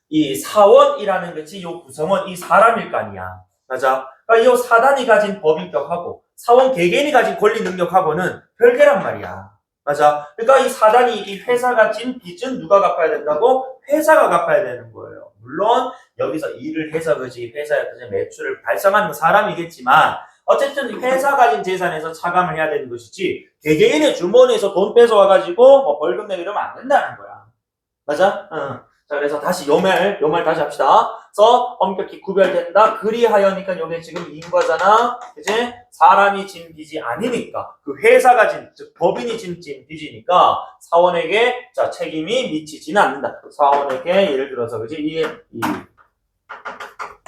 이 사원이라는 것이 요 구성원 이 사람일 거 아니야. 맞아? 그러니까 이 사단이 가진 법인격하고 사원 개개인이 가진 권리 능력하고는 별개란 말이야. 맞아? 그러니까 이 사단이 이 회사가 진 빚은 누가 갚아야 된다고? 회사가 갚아야 되는 거예요. 물론 여기서 일을 해서 그지 회사에서 매출을 발생하는 사람이겠지만 어쨌든 회사 가진 재산에서 차감을 해야 되는 것이지 개개인의 주머니에서 돈 뺏어와가지고 뭐 벌금 내고 이러면 안 된다는 거야. 맞아? 자, 그래서 다시 요 말 다시 합시다. 그래서 엄격히 구별된다. 그리하여니까 요게 지금 인과잖아. 그지? 사람이 진 빚이 아니니까. 그 회사가 진, 즉 법인이 진 빚이니까 사원에게 자 책임이 미치지는 않는다. 사원에게 예를 들어서 그지? 이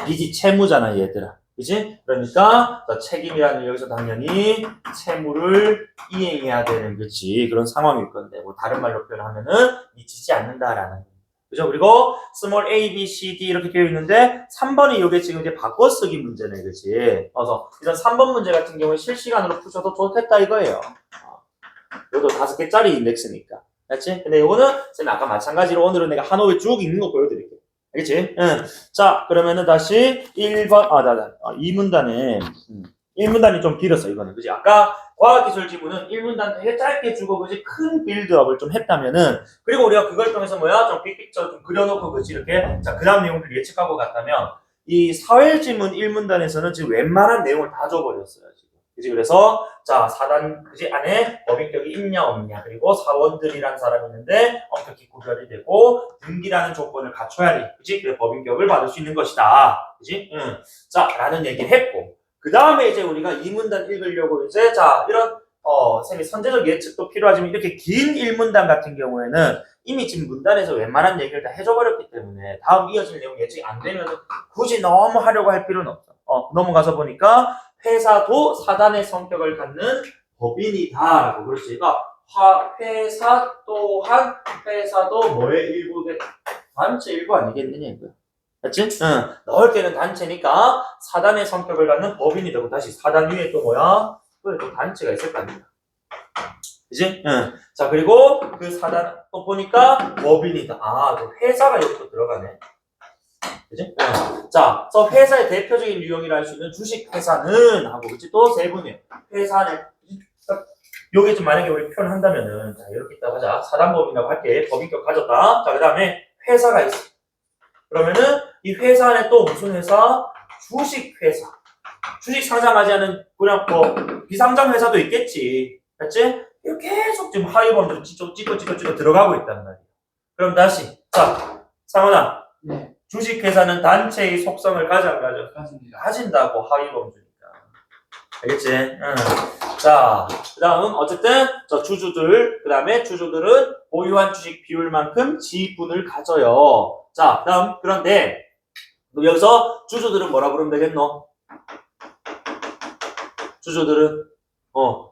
빚이 채무잖아, 얘들아. 그지? 그러니까 책임이라는 여기서 당연히 채무를 이행해야 되는 그치 그런 상황일 건데 뭐 다른 말로 표현하면은 미치지 않는다라는 그죠? 그리고 스몰 a, b, c, d 이렇게 되어 있는데 3번이 이게 지금 이제 바꿔쓰기 문제네, 그치? 그래서 이런 3번 문제 같은 경우에 실시간으로 푸셔도 좋겠다 이거예요. 이것도 5개짜리 인덱스니까, 알지? 근데 이거는 쌤이 아까 마찬가지로 오늘은 내가 한 호에 쭉 읽는 거 보여드릴게요. 알겠지? 응. 자, 그러면은 다시 1번, 2문단에, 1문단이 좀 길었어, 이거는. 그지? 아까 과학기술 지문은 1문단 되게 짧게 주고, 그지? 큰 빌드업을 좀 했다면은, 그리고 우리가 그걸 통해서 뭐야? 좀 빅픽처 좀 그려놓고, 그지? 이렇게. 자, 그 다음 내용들 예측하고 갔다면, 이 사회지문 1문단에서는 지금 웬만한 내용을 다 줘버렸어요, 지금. 그지? 그래서, 자, 4단, 그지? 안에 법인격이 있냐, 없냐. 그리고 사원들이란 사람이 있는데, 엄격히 구별이 되고, 등기라는 조건을 갖춰야 돼. 그지? 그래, 법인격을 받을 수 있는 것이다. 그지? 응. 자, 라는 얘기를 했고. 그 다음에 이제 우리가 이 문단 읽으려고 이제, 자, 이런, 쌤이 선제적 예측도 필요하지만 이렇게 긴 1문단 같은 경우에는 이미 지금 문단에서 웬만한 얘기를 다 해줘버렸기 때문에 다음 이어질 내용 예측이 안 되면 굳이 너무 하려고 할 필요는 없어. 넘어가서 보니까 회사도 사단의 성격을 갖는 법인이다라고. 그렇지. 그러니까 회사 또한 회사도 뭐의 일부겠 단체 일부 아니겠느냐 이거야. 맞지? 응. 넓게는 단체니까 사단의 성격을 갖는 법인이 되고 다시 사단 위에 또 뭐야? 또 단체가 있을 거 아니야. 그지? 응. 자, 그리고 그 사단 또 보니까 법인이다. 또 회사가 여기 또 들어가네. 그지? 응. 자, 그래서 회사의 대표적인 유형이라 할 수 있는 주식회사는 하고, 그치? 또 세 분이에요. 회사는, 요게 좀 만약에 우리 표현한다면은, 자, 이렇게 있다고 하자. 사단법인이라고 할게. 법인격 가졌다. 자, 그 다음에 회사가 있어. 그러면은 이 회사 안에 또 무슨 회사? 주식회사. 주식 상장하지 않은 그냥 뭐 비상장 회사도 있겠지. 맞지? 이렇게 계속 지금 하위범들 찍고 들어가고 있단 말이야. 그럼 다시. 자, 상원아. 네. 주식회사는 단체의 속성을 가져. 가진다고 하위범주니까. 알겠지? 응. 자, 그 다음 어쨌든 저 주주들, 그 다음에 주주들은 보유한 주식 비율만큼 지분을 가져요. 자, 다음 그런데 여기서 주주들은 뭐라 부르면 되겠노? 주주들은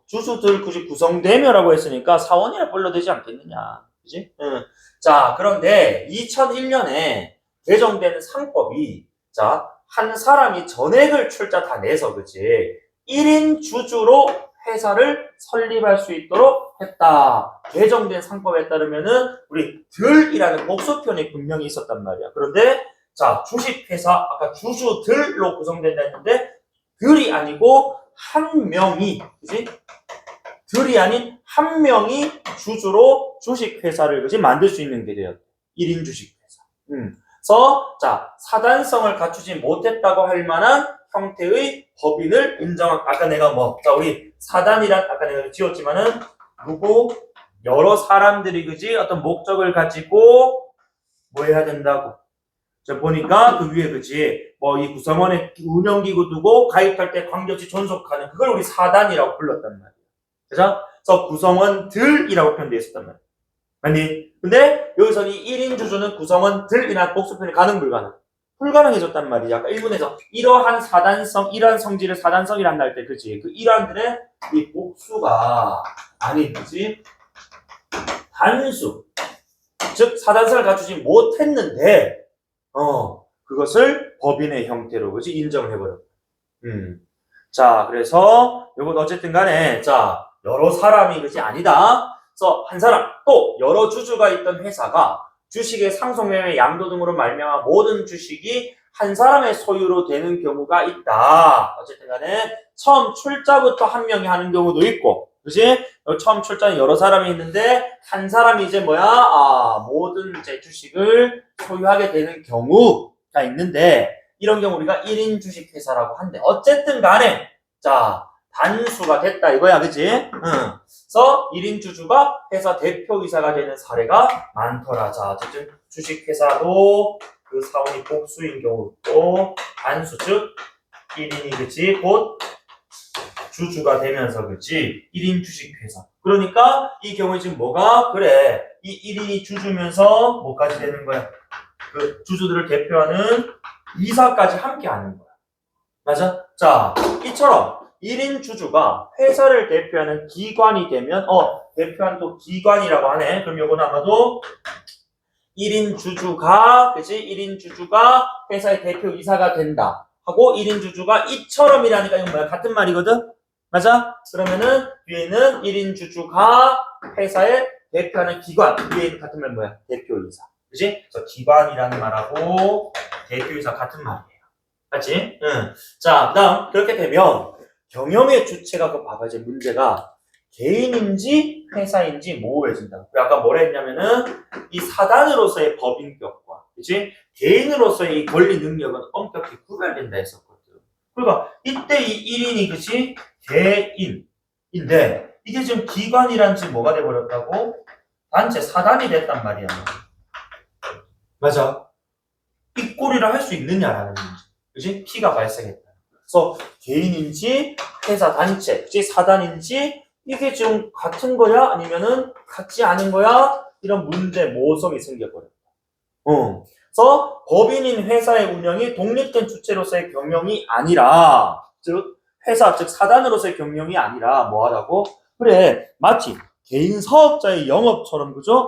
주주들 굳이 구성대묘라고 했으니까 사원이라 불러도 되지 않겠느냐, 그지? 응. 자, 그런데 2001년에 개정된 상법이 자, 한 사람이 전액을 출자 다 내서 그지 1인 주주로 회사를 설립할 수 있도록 했다. 개정된 상법에 따르면은 우리 들이라는 복수편이 분명히 있었단 말이야. 그런데 자, 주식회사 아까 주주들로 구성된다 했는데 들이 아니고 한 명이 그지? 들이 아닌 한 명이 주주로 주식회사를 그지 만들 수 있는 게 돼요. 1인 주식회사. 그래서 자, 사단성을 갖추지 못했다고 할 만한 형태의 법인을 인정한, 아까 내가 자, 우리 사단이란, 아까 내가 지웠지만은, 누구, 여러 사람들이, 그지? 어떤 목적을 가지고, 뭐 해야 된다고. 자, 보니까 그 위에, 그지? 이 구성원에 운영기구 두고 가입할 때 관계없이 존속하는, 그걸 우리 사단이라고 불렀단 말이야. 그죠? 그래서 구성원들이라고 표현되어 있었단 말이야. 아니, 근데 여기서 이 1인 주주는 구성원들이나 복수편이 가능 불가능? 불가능해졌단 말이야. 아까 1분에서 이러한 사단성, 이러한 성질을 사단성이란다 할 때, 그치? 그 이러한들의 이 복수가 아닌, 그치? 단수. 즉, 사단성을 갖추지 못했는데, 그것을 법인의 형태로, 그치? 인정을 해버렸다. 자, 그래서, 요건 어쨌든 간에, 자, 여러 사람이, 그치? 아니다. 그래서 한 사람, 또 여러 주주가 있던 회사가 주식의 상속 매매 양도 등으로 말미암아 모든 주식이 한 사람의 소유로 되는 경우가 있다. 어쨌든 간에 처음 출자부터 한 명이 하는 경우도 있고, 그치? 처음 출자는 여러 사람이 있는데 한 사람이 이제 모든 이제 주식을 소유하게 되는 경우가 있는데 이런 경우 우리가 1인 주식회사라고 한대. 어쨌든 간에 자, 단수가 됐다 이거야, 그치? 그래서 1인 주주가 회사 대표이사가 되는 사례가 많더라. 자, 어쨌든 주식회사도 그 사원이 복수인 경우 또 단수, 즉 1인이 그치 곧 주주가 되면서 그치 1인 주식회사. 그러니까 이 경우에 지금 뭐가 그래 이 1인이 주주면서 뭐까지 되는 거야? 그 주주들을 대표하는 이사까지 함께 하는 거야. 맞아? 자, 이처럼 1인 주주가 회사를 대표하는 기관이 되면 대표하는 또 기관이라고 하네. 그럼 요거는 아마도 1인 주주가 그치? 1인 주주가 회사의 대표이사가 된다 하고 1인 주주가 이처럼이라니까 이건 뭐야? 같은 말이거든? 맞아? 그러면은 뒤에는 1인 주주가 회사의 대표하는 기관 위에 같은 말 뭐야? 대표이사. 그치? 그래서 기관이라는 말하고 대표이사 같은 말이에요. 맞지? 응. 자, 그다음 그렇게 되면 경영의 주체가 그 봐봐 이제 문제가 개인인지 회사인지 모호해진다. 아까 뭐라 했냐면은 이 사단으로서의 법인격과 그치? 개인으로서의 이 권리 능력은 엄격히 구별된다 했었거든. 그러니까 이때 이 1인이 그치? 개인인데 이게 지금 기관이란 지금 뭐가 돼버렸다고? 단체 사단이 됐단 말이야. 맞아. 이 꼴이를 할 수 있느냐라는 문제. 그치? 피가 발생했다. 그래서 개인인지 회사 단체, 그치? 사단인지 이게 지금 같은 거야? 아니면은 같지 않은 거야? 이런 문제 모호성이 생겨버렸다. 그래서 법인인 회사의 운영이 독립된 주체로서의 경영이 아니라, 즉 회사, 즉 사단으로서의 경영이 아니라 뭐하라고? 그래, 마치 개인 사업자의 영업처럼 그죠?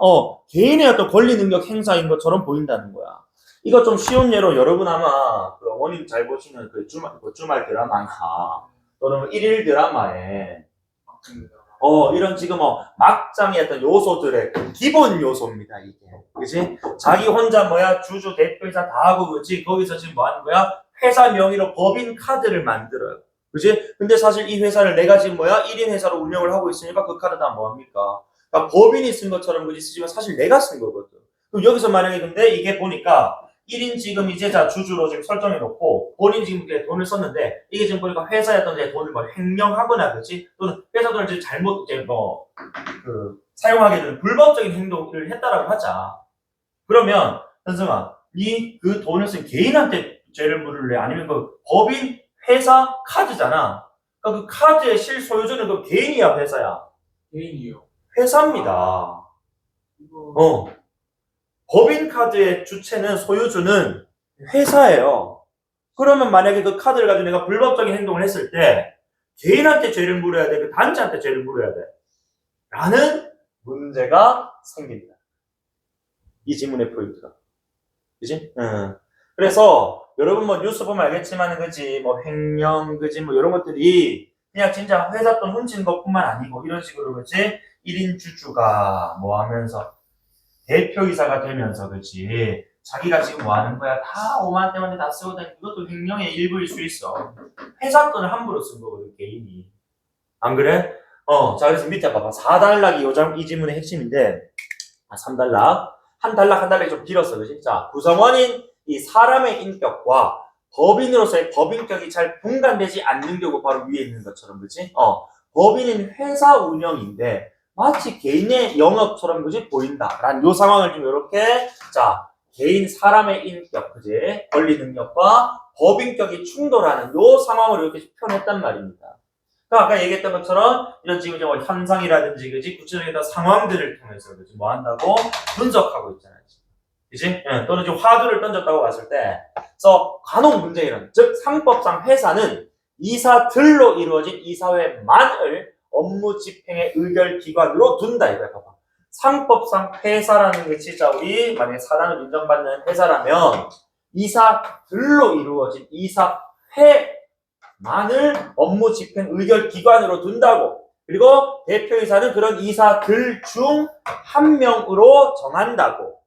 개인의 어떤 권리 능력 행사인 것처럼 보인다는 거야. 이거 좀 쉬운 예로 여러분 아마 그 어머님 잘 보시는 그 주말 드라마나 또는 일일 드라마에 이런 지금 막장의 어떤 요소들의 기본 요소입니다, 이게. 그치? 자기 혼자 뭐야, 주주, 대표이사 다 하고, 그치? 거기서 지금 뭐 하는 거야? 회사 명의로 법인 카드를 만들어요. 그치? 근데 사실 이 회사를 내가 지금 뭐야? 1인 회사로 운영을 하고 있으니까 그 카드 다 뭐합니까? 그러니까 법인이 쓴 것처럼 그지 쓰지만 사실 내가 쓴 거거든. 그럼 여기서 만약에 근데 이게 보니까 1인 지금 이제 자 주주로 지금 설정해 놓고 본인 지금 돈을 썼는데 이게 지금 보니까 회사였던 이제 돈을 뭐 횡령하거나 그렇지 또는 회사 돈을 이제 잘못 이제 사용하게 되는 불법적인 행동을 했다라고 하자. 그러면 현승아, 니 그 돈을 쓴 개인한테 죄를 물을래? 아니면 그 법인 회사 카드잖아. 그러니까 그 카드의 실소유주는 그 개인이야, 회사야? 개인이요. 회사입니다. 법인 카드의 주체는 소유주는 회사예요. 그러면 만약에 그 카드를 가지고 내가 불법적인 행동을 했을 때 개인한테 죄를 물어야 돼? 그 단체한테 죄를 물어야 돼? 라는 문제가 생긴다. 이 지문의 포인트가. 그지? 그래서 여러분 뭐 뉴스 보면 알겠지만 그지 뭐 횡령 그지 뭐 이런 것들이 그냥 진짜 회사 돈 훔치는 것뿐만 아니고 이런 식으로 그지 1인 주주가 뭐 하면서 대표이사가 되면서 그렇지 자기가 지금 뭐 하는 거야 다 5만 대만에 다 쓰고 다니는 그것도 횡령의 일부일 수 있어. 회사 돈을 함부로 쓴 거거든 개인이. 안 그래? 자 그래서 밑에 봐봐 4단락이 이 지문의 핵심인데 3단락 한 단락이 좀 길었어 그치? 자 구성원인 이 사람의 인격과 법인으로서의 법인격이 잘 분간되지 않는 경우 바로 위에 있는 것처럼 그치? 법인인 회사 운영인데 마치 개인의 영업처럼 그지 보인다라는 요 상황을 좀 이렇게 자 개인 사람의 인격 그지 권리 능력과 법인격이 충돌하는 요 상황을 이렇게 표현했단 말입니다. 그러니까 아까 얘기했던 것처럼 이런 지금 뭐 현상이라든지 그지 구체적인 상황들을 통해서 그지 뭐 한다고 분석하고 있잖아요. 그지? 또는 지금 화두를 던졌다고 봤을 때, 그래서 간혹 문제는 즉 상법상 회사는 이사들로 이루어진 이사회만을 업무 집행의 의결 기관으로 둔다 이거야. 봐봐. 상법상 회사라는 게 진짜 우리 만약에 사단을 인정받는 회사라면 이사들로 이루어진 이사회만을 업무 집행 의결 기관으로 둔다고. 그리고 대표이사는 그런 이사들 중 한 명으로 정한다고.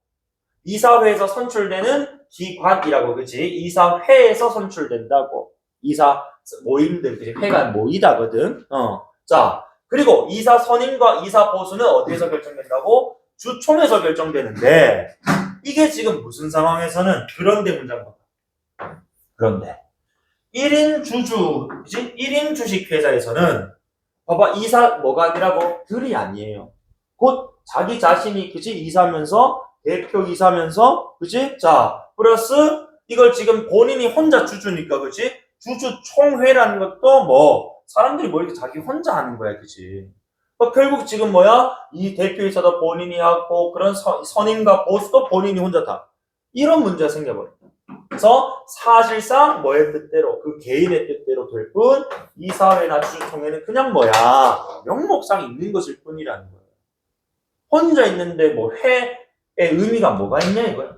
이사회에서 선출되는 기관이라고 그치? 이사회에서 선출된다고. 이사 모임들 그치? 회가 모이다거든. 자, 그리고 이사 선임과 이사 보수는 어디에서 결정된다고? 주총에서 결정되는데 이게 지금 무슨 상황에서는 그런데 문장 봐봐. 그런데 1인 주주, 그치? 1인 주식회사에서는 봐봐 이사 뭐가 아니라고? 들이 아니에요. 곧 자기 자신이 그치? 이사면서 대표이사면서 그치? 자 플러스 이걸 지금 본인이 혼자 주주니까, 그치? 주주 총회라는 것도 뭐 사람들이 뭐 이렇게 자기 혼자 하는 거야, 그치? 결국 지금 뭐야? 이 대표이사도 본인이 하고 그런 선임과 보수도 본인이 혼자 다. 이런 문제가 생겨버려. 그래서 사실상 뭐의 뜻대로 그 개인의 뜻대로 될 뿐 이사회나 주주총회는 그냥 뭐야? 명목상 있는 것일 뿐이라는 거야. 혼자 있는데 뭐 회의 의미가 뭐가 있냐 이거야.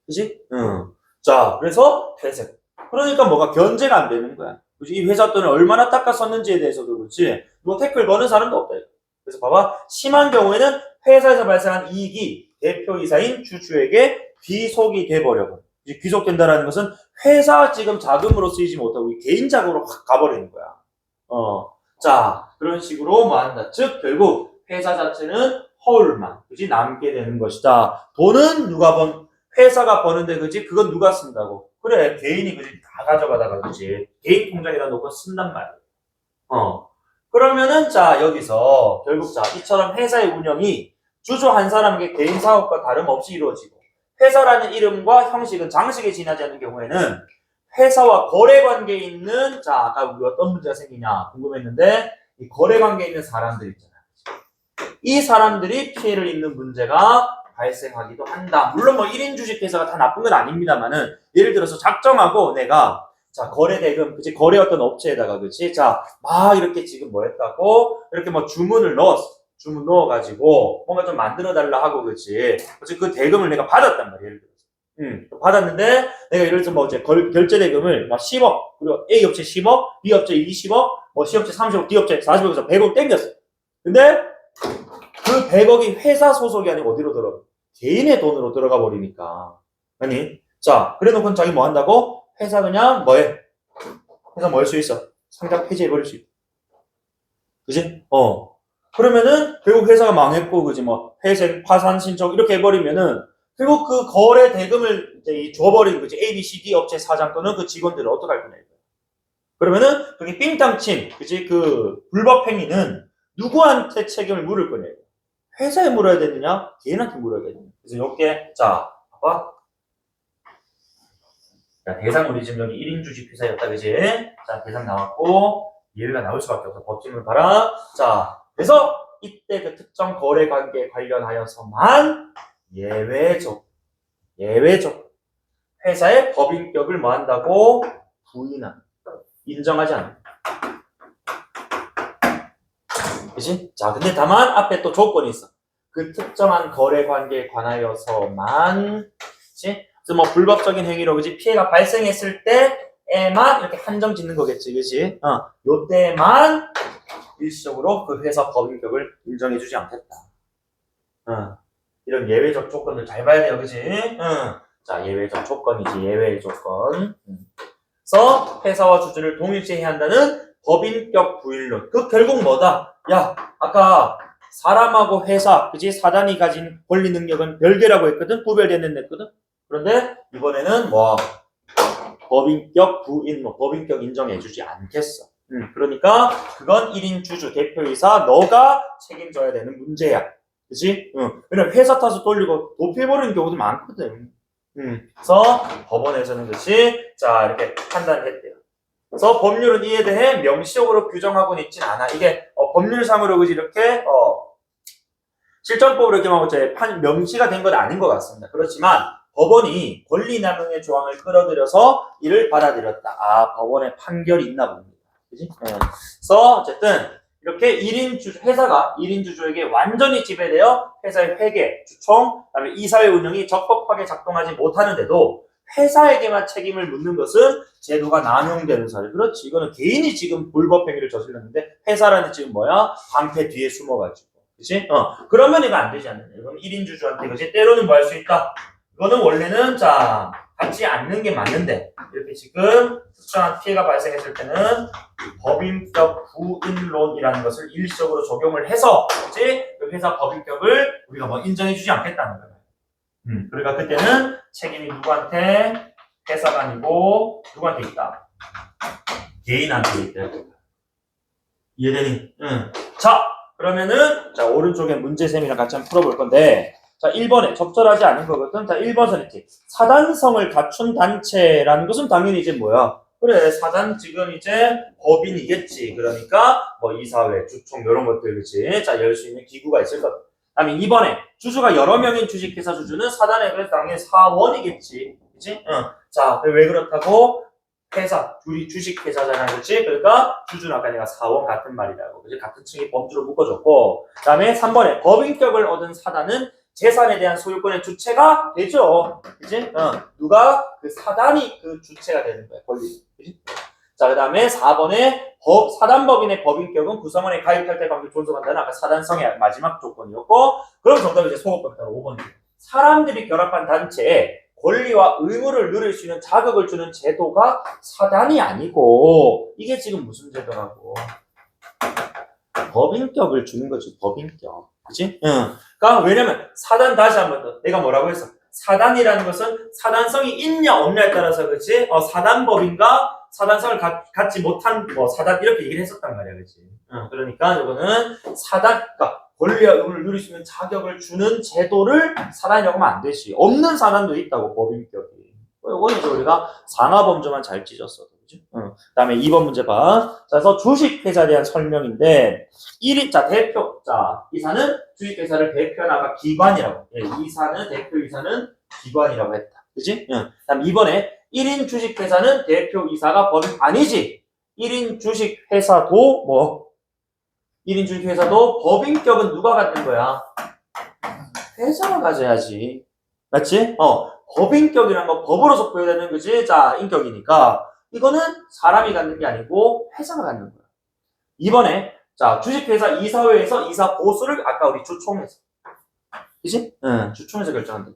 그치? 응. 자, 그래서 퇴색. 그러니까 뭐가 견제가 안 되는 거야. 그치? 이 회사 돈을 얼마나 닦아썼는지에 대해서도 그렇지. 뭐 태클 거는 사람도 없다. 그래서 봐봐. 심한 경우에는 회사에서 발생한 이익이 대표이사인 주주에게 귀속이 돼버려고. 귀속된다라는 것은 회사 지금 자금으로 쓰이지 못하고 개인 자금으로 확 가버리는 거야. 자, 그런 식으로 뭐 한다. 즉, 결국 회사 자체는 허울만, 그지? 남게 되는 것이다. 돈은 누가 회사가 버는데, 그지? 그건 누가 쓴다고? 그래, 개인이, 그지? 다 가져가다가, 그지? 개인 통장에다 놓고 쓴단 말이야. 그러면은, 자, 여기서, 결국 자, 이처럼 회사의 운영이 주주 한 사람에게 개인 사업과 다름없이 이루어지고, 회사라는 이름과 형식은 장식에 지나지 않는 경우에는, 회사와 거래 관계에 있는, 자, 아까 우리 어떤 문제가 생기냐 궁금했는데, 이 거래 관계에 있는 사람들 있잖아. 이 사람들이 피해를 입는 문제가 발생하기도 한다. 물론 뭐 1인 주식회사가 다 나쁜 건 아닙니다만은, 예를 들어서 작정하고 내가, 자, 거래 대금, 그치? 거래 어떤 업체에다가, 그치? 자, 막 이렇게 지금 뭐 했다고, 이렇게 뭐 주문 넣어가지고, 뭔가 좀 만들어달라 하고, 그치? 그 대금을 내가 받았단 말이야, 예를 들어서. 받았는데, 내가 예를 들어서 뭐 이제 결제 대금을 막 10억, 그리고 A 업체 10억, B 업체 20억, 뭐 C 업체 30억, D 업체 40억에서 100억 땡겼어. 근데, 그 100억이 회사 소속이 아니고 어디로 들어가? 개인의 돈으로 들어가 버리니까. 아니, 자, 그래 놓고는 자기 뭐 한다고? 회사 그냥 뭐해? 회사 뭐 할 수 있어? 상장 폐지해버릴 수 있어. 그지? 그러면은, 결국 회사가 망했고, 그지? 뭐, 회생, 파산 신청, 이렇게 해버리면은, 결국 그 거래 대금을 이제 줘버린, 그지? A, B, C, D 업체 사장 또는 그 직원들을 어떡할 거냐. 그러면은, 그게 삥땅 친, 그지? 그 불법 행위는 누구한테 책임을 물을 거냐. 회사에 물어야 되느냐? 개인한테 물어야 되느냐. 그래서 요게, 자, 봐봐. 자, 대상 우리 지금 여기 1인 주식 회사였다, 그지? 자, 대상 나왔고, 예외가 나올 수밖에 없어. 법칙을 봐라. 자, 그래서 이때 그 특정 거래 관계에 관련하여서만 예외적 회사의 법인격을 뭐 한다고? 부인한다. 인정하지 않는다. 그치? 자, 근데 다만 앞에 또 조건이 있어. 그 특정한 거래 관계에 관하여서만, 그치? 그래서 뭐 불법적인 행위로, 그치? 피해가 발생했을 때에만 이렇게 한정 짓는 거겠지, 그치? 요때만 일시적으로 그 회사 법인격을 인정해주지 않겠다. 이런 예외적 조건을 잘 봐야 돼요, 그치? 자, 예외적 조건이지, 예외의 조건. 그래서 회사와 주주를 동일시해야 한다는 법인격 부인론. 그 결국 뭐다? 야, 아까 사람하고 회사, 그치? 사단이 가진 권리 능력은 별개라고 했거든? 구별되는 했거든? 그런데 이번에는 뭐 법인격 부인론, 법인격 인정해주지 않겠어. 그러니까 그건 1인 주주, 대표이사 너가 책임져야 되는 문제야. 그치? 왜냐면 회사 탓을 돌리고 도피해버리는 경우도 많거든. 그래서 법원에서는 그치? 자, 이렇게 판단을 했대요. 그래서 법률은 이에 대해 명시적으로 규정하고는 있진 않아. 이게 법률상으로 그지 이렇게 실정법으로 이렇게 막 이제 명시가 된 건 아닌 것 같습니다. 그렇지만 법원이 권리남용의 조항을 끌어들여서 이를 받아들였다. 아, 법원의 판결이 있나 봅니다. 그지? 그래서 어쨌든 이렇게 1인 주주, 회사가 1인 주주에게 완전히 지배되어 회사의 회계, 주총, 그다음에 이사회 운영이 적법하게 작동하지 못하는데도 회사에게만 책임을 묻는 것은 제도가 남용되는 사례. 그렇지. 이거는 개인이 지금 불법 행위를 저질렀는데 회사라는 지금 뭐야? 방패 뒤에 숨어가지고. 그치? 그러면 이거 안 되지 않느냐. 이건 1인 주주한테 그치? 때로는 뭐 할 수 있다. 이거는 원래는 자, 갖지 않는 게 맞는데 이렇게 지금 특정한 피해가 발생했을 때는 법인격 부인론이라는 것을 일시적으로 적용을 해서 그치? 그 회사 법인격을 우리가 뭐 인정해주지 않겠다는 거예요. 그러니까 그때는 책임이 누구한테? 회사가 아니고 누구한테 있다? 개인한테 있다. 이해되니? 자, 그러면은 자 오른쪽에 문제샘이랑 같이 한번 풀어볼 건데 자, 1번에 적절하지 않은 거거든. 자, 1번 선택지. 사단성을 갖춘 단체라는 것은 당연히 이제 뭐야? 그래, 사단 지금 이제 법인이겠지. 그러니까 뭐 이사회, 주총 이런 것들 그치? 자, 열 수 있는 기구가 있을 거다. 그다음에 2번에 주주가 여러 명인 주식회사 주주는 사단에 그래서 당연히 사원이겠지. 그치? 응. 자, 왜 그렇다고? 회사, 둘이 주식회사잖아, 그렇지? 그러니까 주주는 아까 내가 사원 같은 말이라고, 그치? 같은 층이 범주로 묶어줬고, 그 다음에 3번에 법인격을 얻은 사단은 재산에 대한 소유권의 주체가 되죠, 그치? 누가 그 사단이 그 주체가 되는 거야, 권리, 그치? 자, 그 다음에 4번에 사단법인의 법인격은 구성원에 가입할 때 관계 존속한다는 아까 사단성의 마지막 조건이었고, 그럼 정답이 이제 소급법에 따라 5번. 사람들이 결합한 단체에 권리와 의무를 누릴 수 있는 자격을 주는 제도가 사단이 아니고 이게 지금 무슨 제도라고? 법인격을 주는 거지. 법인격. 그치? 응. 그러니까 왜냐면 사단 다시 한번 더 내가 뭐라고 했어? 사단이라는 것은 사단성이 있냐 없냐에 따라서 그치? 사단법인가 사단성을 갖지 못한 뭐 사단 이렇게 얘기를 했었단 말이야. 그치? 그러니까 이거는 사단 그러니까 권리와 의무를 누릴 수 있는 자격을 주는 제도를 사단이라고 하면 안 되지. 없는 사단도 있다고, 법인격이. 이거는 이제 우리가 상하범주만 잘 찢었어. 그지? 그 다음에 2번 문제 봐. 자, 그래서 주식회사에 대한 설명인데, 1인, 자, 대표. 자, 이사는 주식회사를 대표나가 기관이라고. 예, 이사는, 대표이사는 기관이라고 했다. 그지? 그 다음 2번에 1인 주식회사는 대표이사가 법인 아니지. 1인 주식회사도 뭐, 1인 주식회사도 법인격은 누가 갖는 거야? 회사가 가져야지. 맞지? 법인격이란 거 법으로서 부여되는 거지. 자, 인격이니까. 이거는 사람이 갖는 게 아니고 회사가 갖는 거야. 이번에, 자, 주식회사 이사회에서 이사 보수를 아까 우리 주총에서. 그치? 응, 주총에서 결정한다.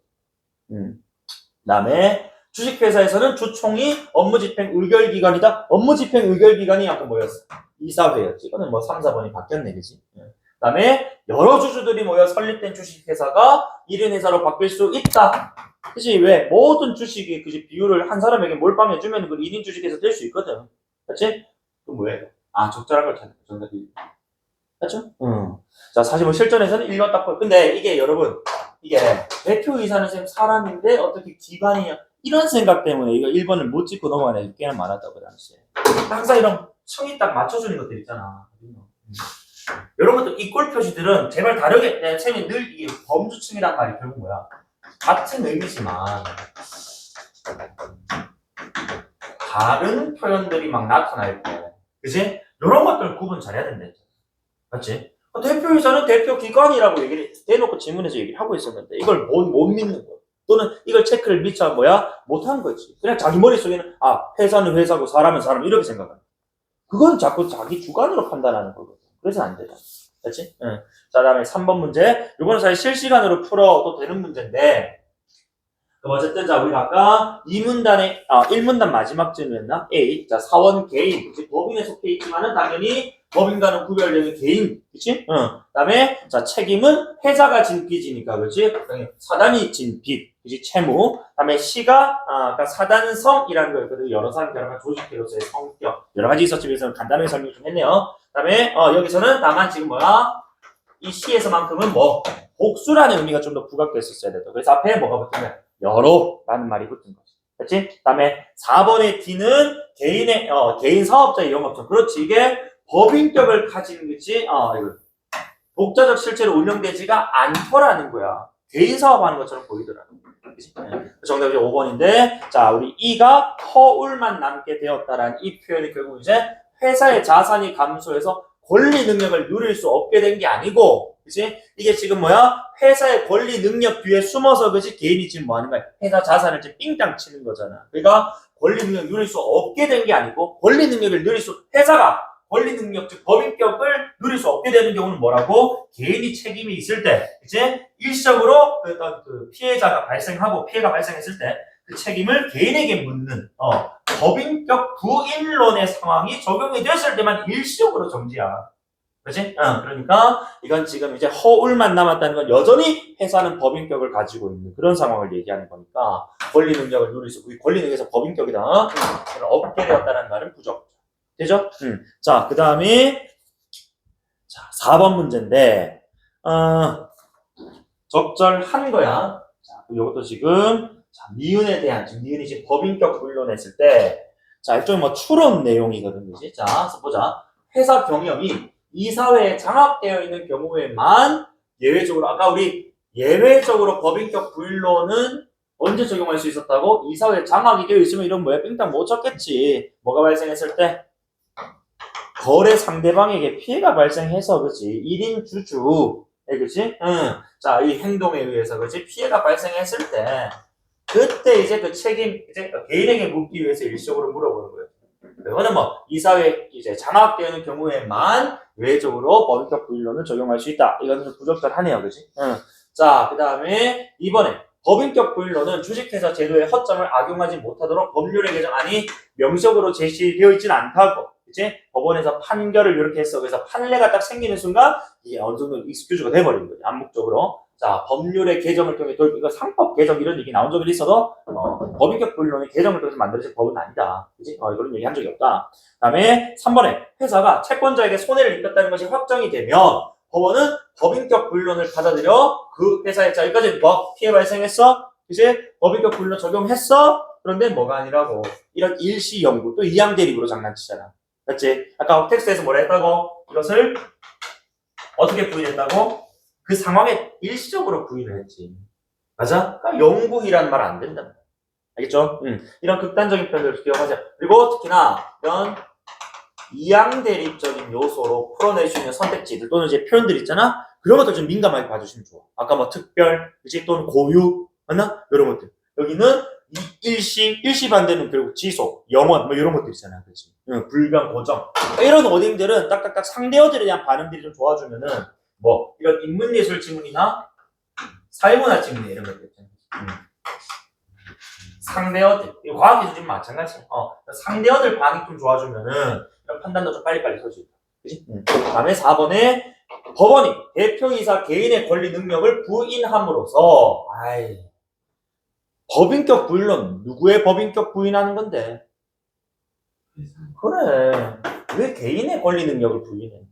다음에, 주식회사에서는 주총이 업무집행 의결기관이다. 업무집행 의결기관이 아까 뭐였어? 이사회였지. 이거는 뭐 3, 4번이 바뀌었네, 그지? 그 다음에 여러 주주들이 모여 설립된 주식회사가 1인 회사로 바뀔 수 있다. 그치? 왜? 모든 주식이 그치? 비율을 한 사람에게 몰빵해주면 그 1인 주식회사 될 수 있거든. 그치? 그럼 뭐예요? 아, 적절한 걸 찾는 거. 정답이. 맞죠? 자, 사실 뭐 실전에서는 1번 딱 보. 근데 이게 여러분, 이게 대표이사는 지금 사람인데 어떻게 기관이냐. 이런 생각 때문에 이거 1번을 못 짚고 넘어가는 애들 꽤나 많았다고, 당시에. 항상 이런 층이 딱 맞춰주는 것들 있잖아. 이런 것들, 이 꼴 표시들은 제발 다르게, 내 쌤이 늘 이게 범주층이란 말이 결국 뭐야? 같은 의미지만, 다른 표현들이 막 나타날 때, 그지? 이런 것들 구분 잘해야 된다. 맞지? 대표이사는 대표기관이라고 얘기를 대놓고 지문에서 얘기를 하고 있었는데, 이걸 못 믿는 거야. 또는 이걸 체크를 미처 뭐야? 못한 거지. 그냥 자기 머릿속에는, 회사는 회사고 사람은 사람, 이렇게 생각하는 거야. 그건 자꾸 자기 주관으로 판단하는 거거든. 그래서 안 되잖아. 그렇지? 응. 자, 다음에 3번 문제. 이거는 사실 실시간으로 풀어도 되는 문제인데, 어쨌든, 자, 우리가 아까 2문단에, 1문단 마지막 질문이었나? A. 자, 사원 개인. 법인에 속해 있지만은 당연히 법인과는 구별되는 개인. 그치? 응. 그 다음에, 자, 책임은 회사가 진 빚이니까, 그치? 사단이 진 빚. 그치? 채무. 그 다음에 시가, 그러니까 사단성이라는 거였거든. 여러 사람이 결합한 조직회로서의 성격. 여러 가지 있었지만 간단하게 설명 좀 했네요. 그 다음에, 여기서는 다만 지금 뭐야? 이 시에서만큼은 뭐, 복수라는 의미가 좀 더 부각됐었어야 돼도. 그래서 앞에 뭐가 붙으면 여러라는 말이 붙은 거지. 그렇지? 그 다음에 4번의 D는 개인의, 개인 사업자의 영업권. 그렇지. 이게 법인격을 가진 거지. 이거. 독자적 실체로 운영되지가 않더라는 거야. 개인 사업하는 것처럼 보이더라고. 그치? 정답이 5번인데, 자, 우리 E가 허울만 남게 되었다라는 이 표현이 결국 이제 회사의 자산이 감소해서 권리 능력을 누릴 수 없게 된 게 아니고, 그치? 이게 지금 뭐야? 회사의 권리 능력 뒤에 숨어서, 그치? 개인이 지금 뭐 하는 거야? 회사 자산을 지금 삥땅 치는 거잖아. 그러니까 권리 능력을 누릴 수 없게 된 게 아니고, 권리 능력을 누릴 수, 회사가 권리 능력, 즉 법인격을 누릴 수 없게 되는 경우는 뭐라고? 개인이 책임이 있을 때, 이제 일시적으로 그 피해자가 발생하고 피해가 발생했을 때 그 책임을 개인에게 묻는 법인격 부인론의 상황이 적용이 됐을 때만 일시적으로 정지야. 그렇지? 그러니까 이건 지금 이제 허울만 남았다는 건 여전히 회사는 법인격을 가지고 있는 그런 상황을 얘기하는 거니까 권리 능력을 누릴 수, 권리 능력에서 법인격이다. 없게 되었다는 말은 부적. 되죠? 자, 그 다음에, 자, 4번 문제인데, 적절한 거야. 자, 이것도 지금 자, 니은에 대한 지금 니은이 지금 법인격 분류했을 때 자, 일종의 뭐 추론 내용이거든, 그지? 자, 그래서 보자. 회사 경영이 이사회에 장악되어 있는 경우에만 예외적으로 아까 우리 예외적으로 법인격 분류는 언제 적용할 수 있었다고? 이사회에 장악이 되어 있으면 이런 뭐야? 빙땅 못 쳤겠지. 뭐가 발생했을 때? 거래 상대방에게 피해가 발생해서, 그치? 1인 주주. 그치? 응. 자, 이 행동에 의해서, 그치? 피해가 발생했을 때, 그때 이제 그 책임, 이제 개인에게 묻기 위해서 일시적으로 물어보는 거예요. 이거는 뭐, 이사회 이제 장악되는 경우에만 외적으로 법인격 부인론을 적용할 수 있다. 이거는 좀 부적절하네요. 그치? 응. 자, 그 다음에 이번에 법인격 부인론은 주식회사 제도의 허점을 악용하지 못하도록 법률의 개정안이 명시적으로 제시되어 있지는 않다고. 그치? 법원에서 판결을 이렇게 했어. 그래서 판례가 딱 생기는 순간 이게 어느 정도 익스큐즈가 돼버리는 거지. 암묵적으로. 자, 법률의 개정을 통해 이거 상법 개정 이런 얘기 나온 적이 있어도 법인격 부인론의 개정을 통해서 만들어진 법은 아니다. 그치? 이런 얘기 한 적이 없다. 그 다음에 3번에 회사가 채권자에게 손해를 입혔다는 것이 확정이 되면 법원은 법인격 부인론을 받아들여 그 회사에 자 여기까지 뭐 피해 발생했어? 그치? 법인격 부인론 적용했어? 그런데 뭐가 아니라고 이런 일시 연구 또 이양 대립으로 장난치잖아. 맞지? 아까 텍스트에서 뭐라 했다고? 이것을 어떻게 부인했다고? 그 상황에 일시적으로 부인을 했지. 맞아? 그러니까 영구이란 말 안 된다. 알겠죠? 이런 극단적인 표현들을 기억하자. 그리고 특히나 이런 이양대립적인 요소로 풀어낼 수 있는 선택지들 또는 이제 표현들 있잖아? 그런 것들 좀 민감하게 봐주시면 좋아. 아까 뭐 특별, 그치? 또는 고유, 맞나? 이런 것들. 여기는 일시 반대는 결국 지속, 영원, 뭐 이런 것들 있잖아. 그치? 불변, 고정. 이런 워딩들은 딱딱딱 상대어들에 대한 반응들이 좀 좋아주면은 뭐 이런 인문예술 지문이나 사회문화 지문 이런 것들 있잖아. 상대어들, 이거 과학기술이면 마찬가지야. 상대어들 반응이 좀 좋아주면은 이런 판단도 좀 빨리빨리 설 수 있다. 그치? 다음에 4번에 법원이 대표이사 개인의 권리 능력을 부인함으로써 법인격 부인론 누구의 법인격 부인하는 건데? 그래. 왜 개인의 권리 능력을 부인해?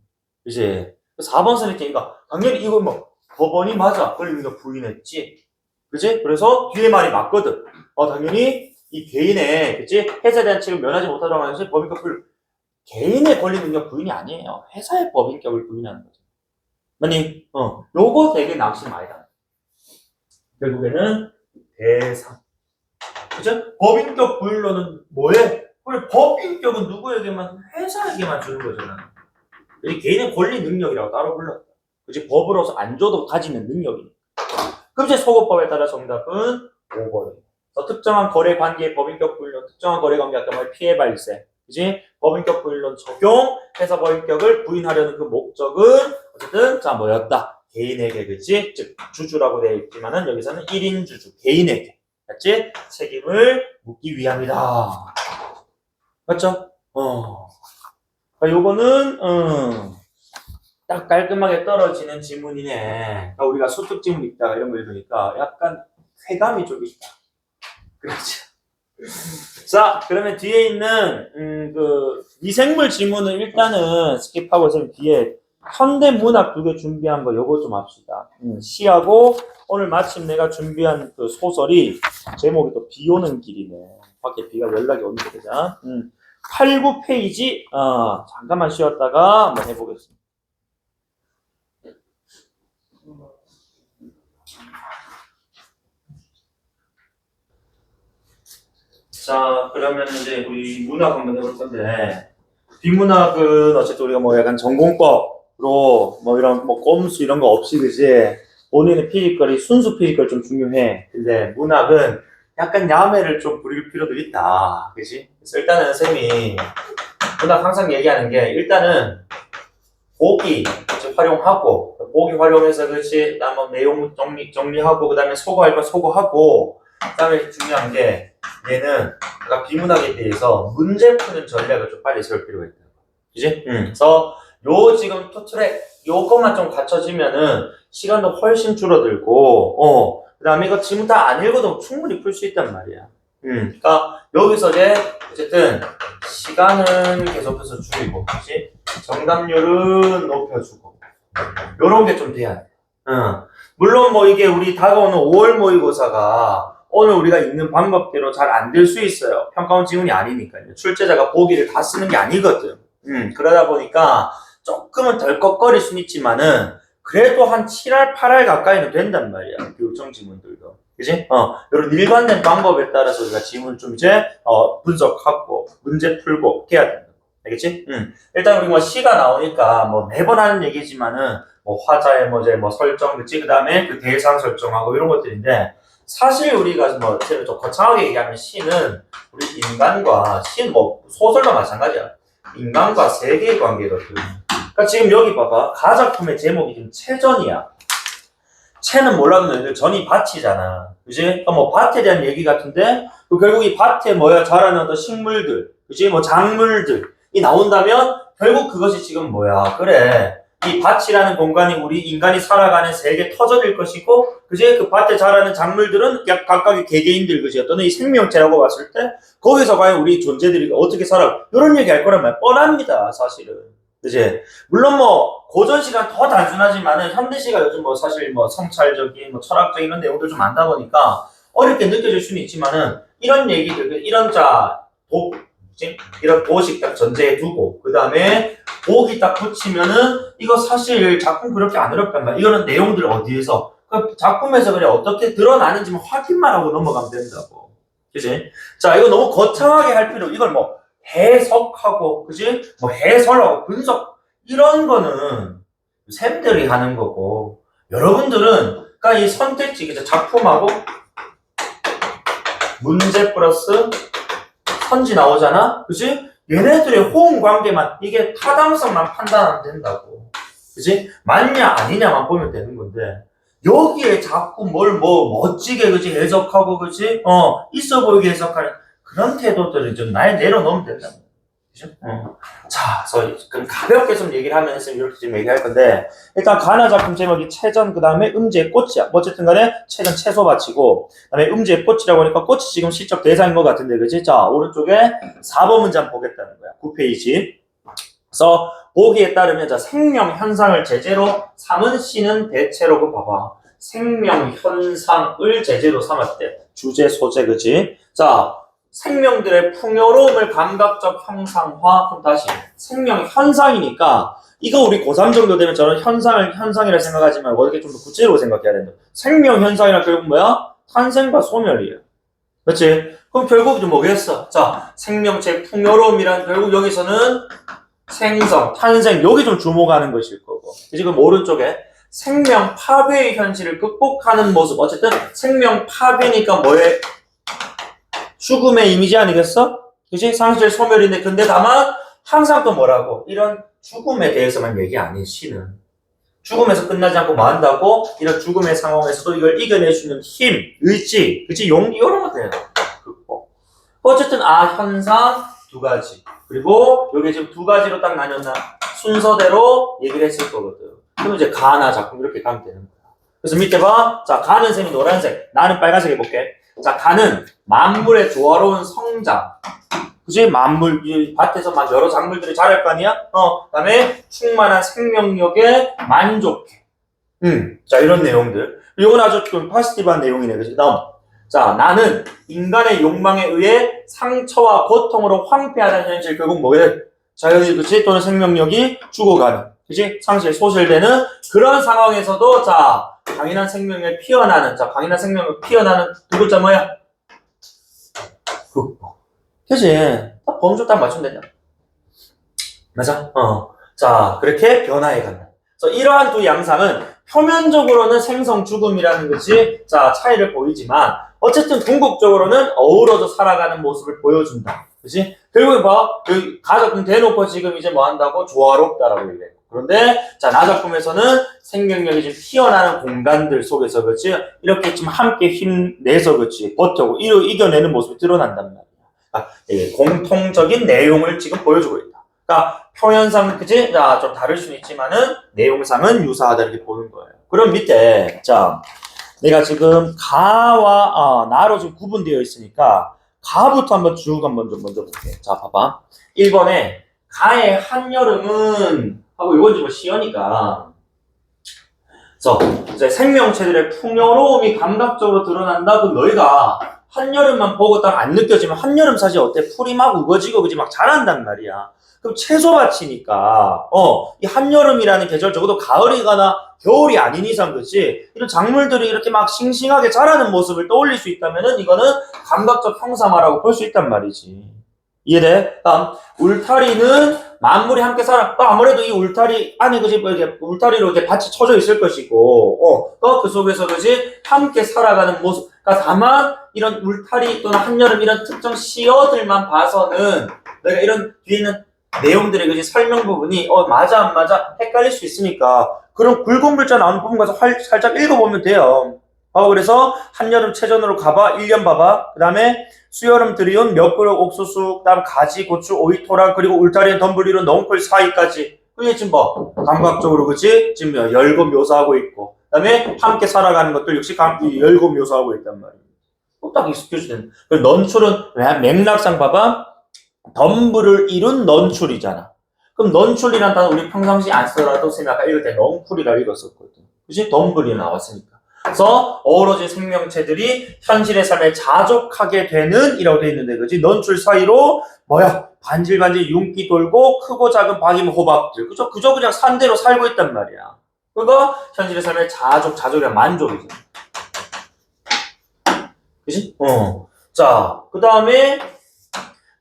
그치? 4번 선택이니까 당연히 이건 뭐 법원이 맞아. 권리 능력 부인했지. 그치? 그래서 뒤에 말이 맞거든. 당연히 이 개인의 그치? 회사에 대한 책임을 면하지 못하도록 하는 것이 법인격 부인. 개인의 권리 능력 부인이 아니에요. 회사의 법인격을 부인하는 거죠. 아니, 요거 되게 낚시 많이 당. 결국에는 대상. 그죠? 법인격 부인론은 뭐해? 그래, 법인격은 누구에게만? 회사에게만 주는 거잖아. 이 개인의 권리 능력이라고 따로 불렀다. 그치? 법으로서 안 줘도 가지는 능력이니까. 그럼 이제 소거법에 따라 정답은 5번이에요. 특정한 거래 관계의 법인격 부인론, 특정한 거래 관계 아까 말 피해 발생. 그지? 법인격 부인론 적용, 회사 법인격을 부인하려는 그 목적은 어쨌든 자 뭐였다? 개인에게 그치? 즉 주주라고 되어 있지만은 여기서는 1인 주주, 개인에게 맞지? 책임을 묻기 위함이다. 맞죠? 요거는 딱 깔끔하게 떨어지는 지문이네. 우리가 수특 지문 있다가 이런 거 읽으니까 약간 쾌감이 좀 있다. 그렇죠. 자, 그러면 뒤에 있는 그 미생물 지문은 일단은 스킵하고 지금 뒤에 현대문학 2개 준비한 거 요거 좀 합시다. 시하고 오늘 마침 내가 준비한 그 소설이 제목이 또 비 오는 길이네. 밖에 비가 연락이 오는 거잖아. 8, 9페이지 잠깐만 쉬었다가 한번 해보겠습니다. 자, 그러면 이제 우리 문학 한번 해볼 건데, 비문학은 어쨌든 우리가 뭐 약간 전공법으로 뭐 이런 뭐 꼼수 이런 거 없이 그지? 본인의 피리거리, 순수 피리거리 좀 중요해. 근데 문학은 약간 야매를 좀 부릴 필요도 있다. 그지? 그래서 일단은 쌤이 문학 항상 얘기하는 게 일단은 보기 활용하고, 보기 활용해서 그렇지, 그다음 뭐 내용 정리하고, 그 다음에 소거할 거 소거하고, 그 다음에 중요한 게 얘는 아까 비문학에 대해서 문제 푸는 전략을 좀 빨리 세울 필요가 있다. 그지? 그래서 요 지금 투트랙 요것만 좀 갖춰지면은 시간도 훨씬 줄어들고, 그 다음에 이거 지금 다 안 읽어도 충분히 풀 수 있단 말이야. 그러니까 여기서 이제 어쨌든 시간은 계속해서 줄이고, 그치? 정답률은 높여주고, 요런 게 좀 돼야 돼. 물론 뭐 이게 우리 다가오는 5월 모의고사가 오늘 우리가 읽는 방법대로 잘 안 될 수 있어요. 평가원 지문이 아니니까요. 출제자가 보기를 다 쓰는 게 아니거든. 그러다 보니까 조금은 덜컥거릴 수는 있지만은 그래도 한 7할, 8할 가까이는 된단 말이야. 교육청 지문들도. 그지? 이런 일관된 방법에 따라서 우리가 지문을 좀 이제, 분석하고, 문제 풀고, 해야 된다. 알겠지? 일단 우리 뭐 시가 나오니까 뭐 매번 하는 얘기지만은 뭐 화자의 뭐제 뭐 설정, 그치? 그 다음에 그 대상 설정하고 이런 것들인데 사실 우리가 뭐 좀 거창하게 얘기하면 시는 우리 인간과 시는 뭐 소설도 마찬가지야. 인간과 세계의 관계거든. 그러니까 지금 여기 봐봐. 가작품의 제목이 지금 체전이야. 체는 몰라도 너희들 전이 밭이잖아. 그지? 그러니까 뭐 밭에 대한 얘기 같은데 결국 이 밭에 뭐야 자라는 어떤 식물들, 그지? 뭐 작물들이 나온다면 결국 그것이 지금 뭐야? 그래. 이 밭이라는 공간이 우리 인간이 살아가는 세계 터전일 것이고, 그지? 그 밭에 자라는 작물들은 각각의 개개인들, 그지? 어떤 이 생명체라고 봤을 때 거기서 과연 우리 존재들이 어떻게 살아? 이런 얘기 할 거란 말 뻔합니다, 사실은. 그지? 물론 뭐 고전시가 더 단순하지만은 현대시가 요즘 뭐 사실 뭐 성찰적인 뭐 철학적인 이런 내용들 좀 많다 보니까 어렵게 느껴질 수는 있지만은 이런 얘기들, 이런 이런 도식 딱 전제에 두고 그 다음에 보기 딱 붙이면은 이거 사실 작품 그렇게 안 어렵단 말이야. 이거는 내용들 어디에서 그 작품에서 그래 어떻게 드러나는지 확인만 하고 넘어가면 된다고. 그지? 자, 이거 너무 거창하게 할 필요, 이걸 뭐 해석하고, 그지? 뭐 해설하고 분석 이런 거는 쌤들이 하는 거고, 여러분들은 그러니까 이 선택지, 그죠? 작품하고 문제 플러스 선지 나오잖아, 그지? 얘네들의 호응 관계만, 이게 타당성만 판단하면 된다고, 그지? 맞냐 아니냐만 보면 되는 건데 여기에 자꾸 뭘 뭐 멋지게, 그지? 해석하고, 그지? 있어 보이게 해석하는 그런 태도들은 좀 날 내려놓으면 된다. 그죠? 자, 그럼 가볍게 좀 얘기를 하면서 이렇게 좀 얘기할 건데, 일단 가나 작품 제목이 체전, 그 다음에 음지의 꽃이야. 어쨌든 간에 체전 채소밭이고, 그 다음에 음지의 꽃이라고 하니까 꽃이 지금 시적 대상인 것 같은데, 그지? 자, 오른쪽에 4번 문장 보겠다는 거야. 9페이지. 그래서 보기에 따르면, 자, 생명 현상을 제재로 삼은 시는 대체로, 봐봐. 생명 현상을 제재로 삼았대. 주제, 소재, 그지? 자, 생명들의 풍요로움을 감각적 형상화. 그럼 다시 생명 현상이니까 이거 우리 고3 정도 되면 저는 현상이라 생각하지 말고 이렇게 좀 더 구체적으로 생각해야 된다. 생명 현상이란 결국 뭐야? 탄생과 소멸이에요. 그렇지? 그럼 결국 좀 뭐겠어? 자, 생명체 풍요로움이란 결국 여기서는 생성, 탄생, 여기 좀 주목하는 것일 거고. 지금 오른쪽에 생명 파괴의 현실을 극복하는 모습. 어쨌든 생명 파괴니까 뭐에? 죽음의 이미지 아니겠어? 그치? 상실 소멸인데, 근데 다만 항상 또 뭐라고? 이런 죽음에 대해서만 얘기 아닌 시는 죽음에서 끝나지 않고 뭐 한다고? 이런 죽음의 상황에서도 이걸 이겨낼 수 있는 힘, 의지, 그치? 용기, 이런 거 돼요. 어쨌든 현상 두 가지. 그리고 여기 지금 두 가지로 딱 나뉘었나? 순서대로 얘기를 했을 거거든. 그럼 이제 가나 작품 이렇게 가면 되는 거야. 그래서 밑에 봐. 자, 가는 셈이 노란색, 나는 빨간색 해볼게. 자, 가는 만물의 조화로운 성장. 그지? 만물, 이 밭에서 막 여러 작물들이 자랄 거 아니야? 그 다음에 충만한 생명력에 만족해. 자, 이런 내용들. 이건 아주 좀 파지티브한 내용이네. 그지? 다음. 자, 나는 인간의 욕망에 의해 상처와 고통으로 황폐하다는 현실, 결국 뭐게? 자연이, 그치? 또는 생명력이 죽어가는. 그치? 상실, 소실되는 그런 상황에서도, 자, 강인한 생명력이 피어나는, 자, 강인한 생명력이 피어나는 두 글자 뭐야? 극복. 그치? 딱 범주 딱 맞추면 된다. 맞아? 자, 그렇게 변화해 간다. 그래서 이러한 두 양상은 표면적으로는 생성, 죽음이라는 것이, 자, 차이를 보이지만, 어쨌든 궁극적으로는 어우러져 살아가는 모습을 보여준다. 그치? 결국에 봐. 그 가작품 대놓고 지금 이제 뭐 한다고? 조화롭다라고 얘기해. 그런데, 자, 나작품에서는 생명력이 좀 피어나는 공간들 속에서, 그치? 이렇게 좀 함께 힘내서, 그치? 버텨고, 이겨내는 모습이 드러난단 말이야. 공통적인 내용을 지금 보여주고 있다. 그러니까, 표현상, 그치? 자, 좀 다를 수는 있지만은, 내용상은 유사하다 이렇게 보는 거예요. 그럼 밑에, 자, 내가 지금 가와 나로 지금 구분되어 있으니까 가부터 한번 쭉 먼저 볼게. 자, 봐봐. 1번에 가의 한여름은 하고 이건 좀 시연이니까 그래서 이제 생명체들의 풍요로움이 감각적으로 드러난다. 그럼 너희가 한여름만 보고 딱 안 느껴지면 한여름 사실 어때? 풀이 막 우거지고 그지 막 자란단 말이야. 그럼 채소밭이니까 이 한여름이라는 계절 적어도 가을이거나 겨울이 아닌 이상 그치? 이런 작물들이 이렇게 막 싱싱하게 자라는 모습을 떠올릴 수 있다면은 이거는 감각적 형상화라고 볼 수 있단 말이지. 이해돼? 다음 울타리는 만물이 함께 살아. 아무래도 이 울타리 안에 그지 뭐 이렇게 울타리로 이렇게 밭이 쳐져 있을 것이고, 그 속에서 그지 함께 살아가는 모습. 그러니까 다만 이런 울타리 또는 한여름 이런 특정 시어들만 봐서는 내가 이런 뒤에 있는 내용들의 그지 설명 부분이 맞아 안 맞아 헷갈릴 수 있으니까 그런 굵은 글자 나오는 부분 가서 살짝 읽어보면 돼요. 그래서 한여름 체전으로 가봐 1년 봐봐. 그 다음에 수여름 들이온 몇 그릇 옥수수, 그다음 가지, 고추, 오이, 토랑 그리고 울타리에 덤불이로 넝쿨 사이까지. 그게 지금 뭐 감각적으로 그치? 지금 열고 묘사하고 있고. 그다음에 함께 살아가는 것들 역시 열고 묘사하고 있단 말이에요. 딱 익숙해지는. 넌출은 맥락상 봐봐. 덤불을 이룬 넌출이잖아. 그럼 넌출이란 단어 우리 평상시 안 쓰더라도 쌤이 아까 읽을 때 넝쿨이라 읽었었거든. 그치? 덤불이 나왔으니까. 그래서 어우러진 생명체들이 현실의 삶에 자족하게 되는 이라고 되어 있는데 그치? 넌출 사이로 반질반질 윤기 돌고 크고 작은 박임 호박들 그저 그냥 산대로 살고 있단 말이야. 그거 현실의 삶에 자족이란 만족이지. 그치? 자, 그 다음에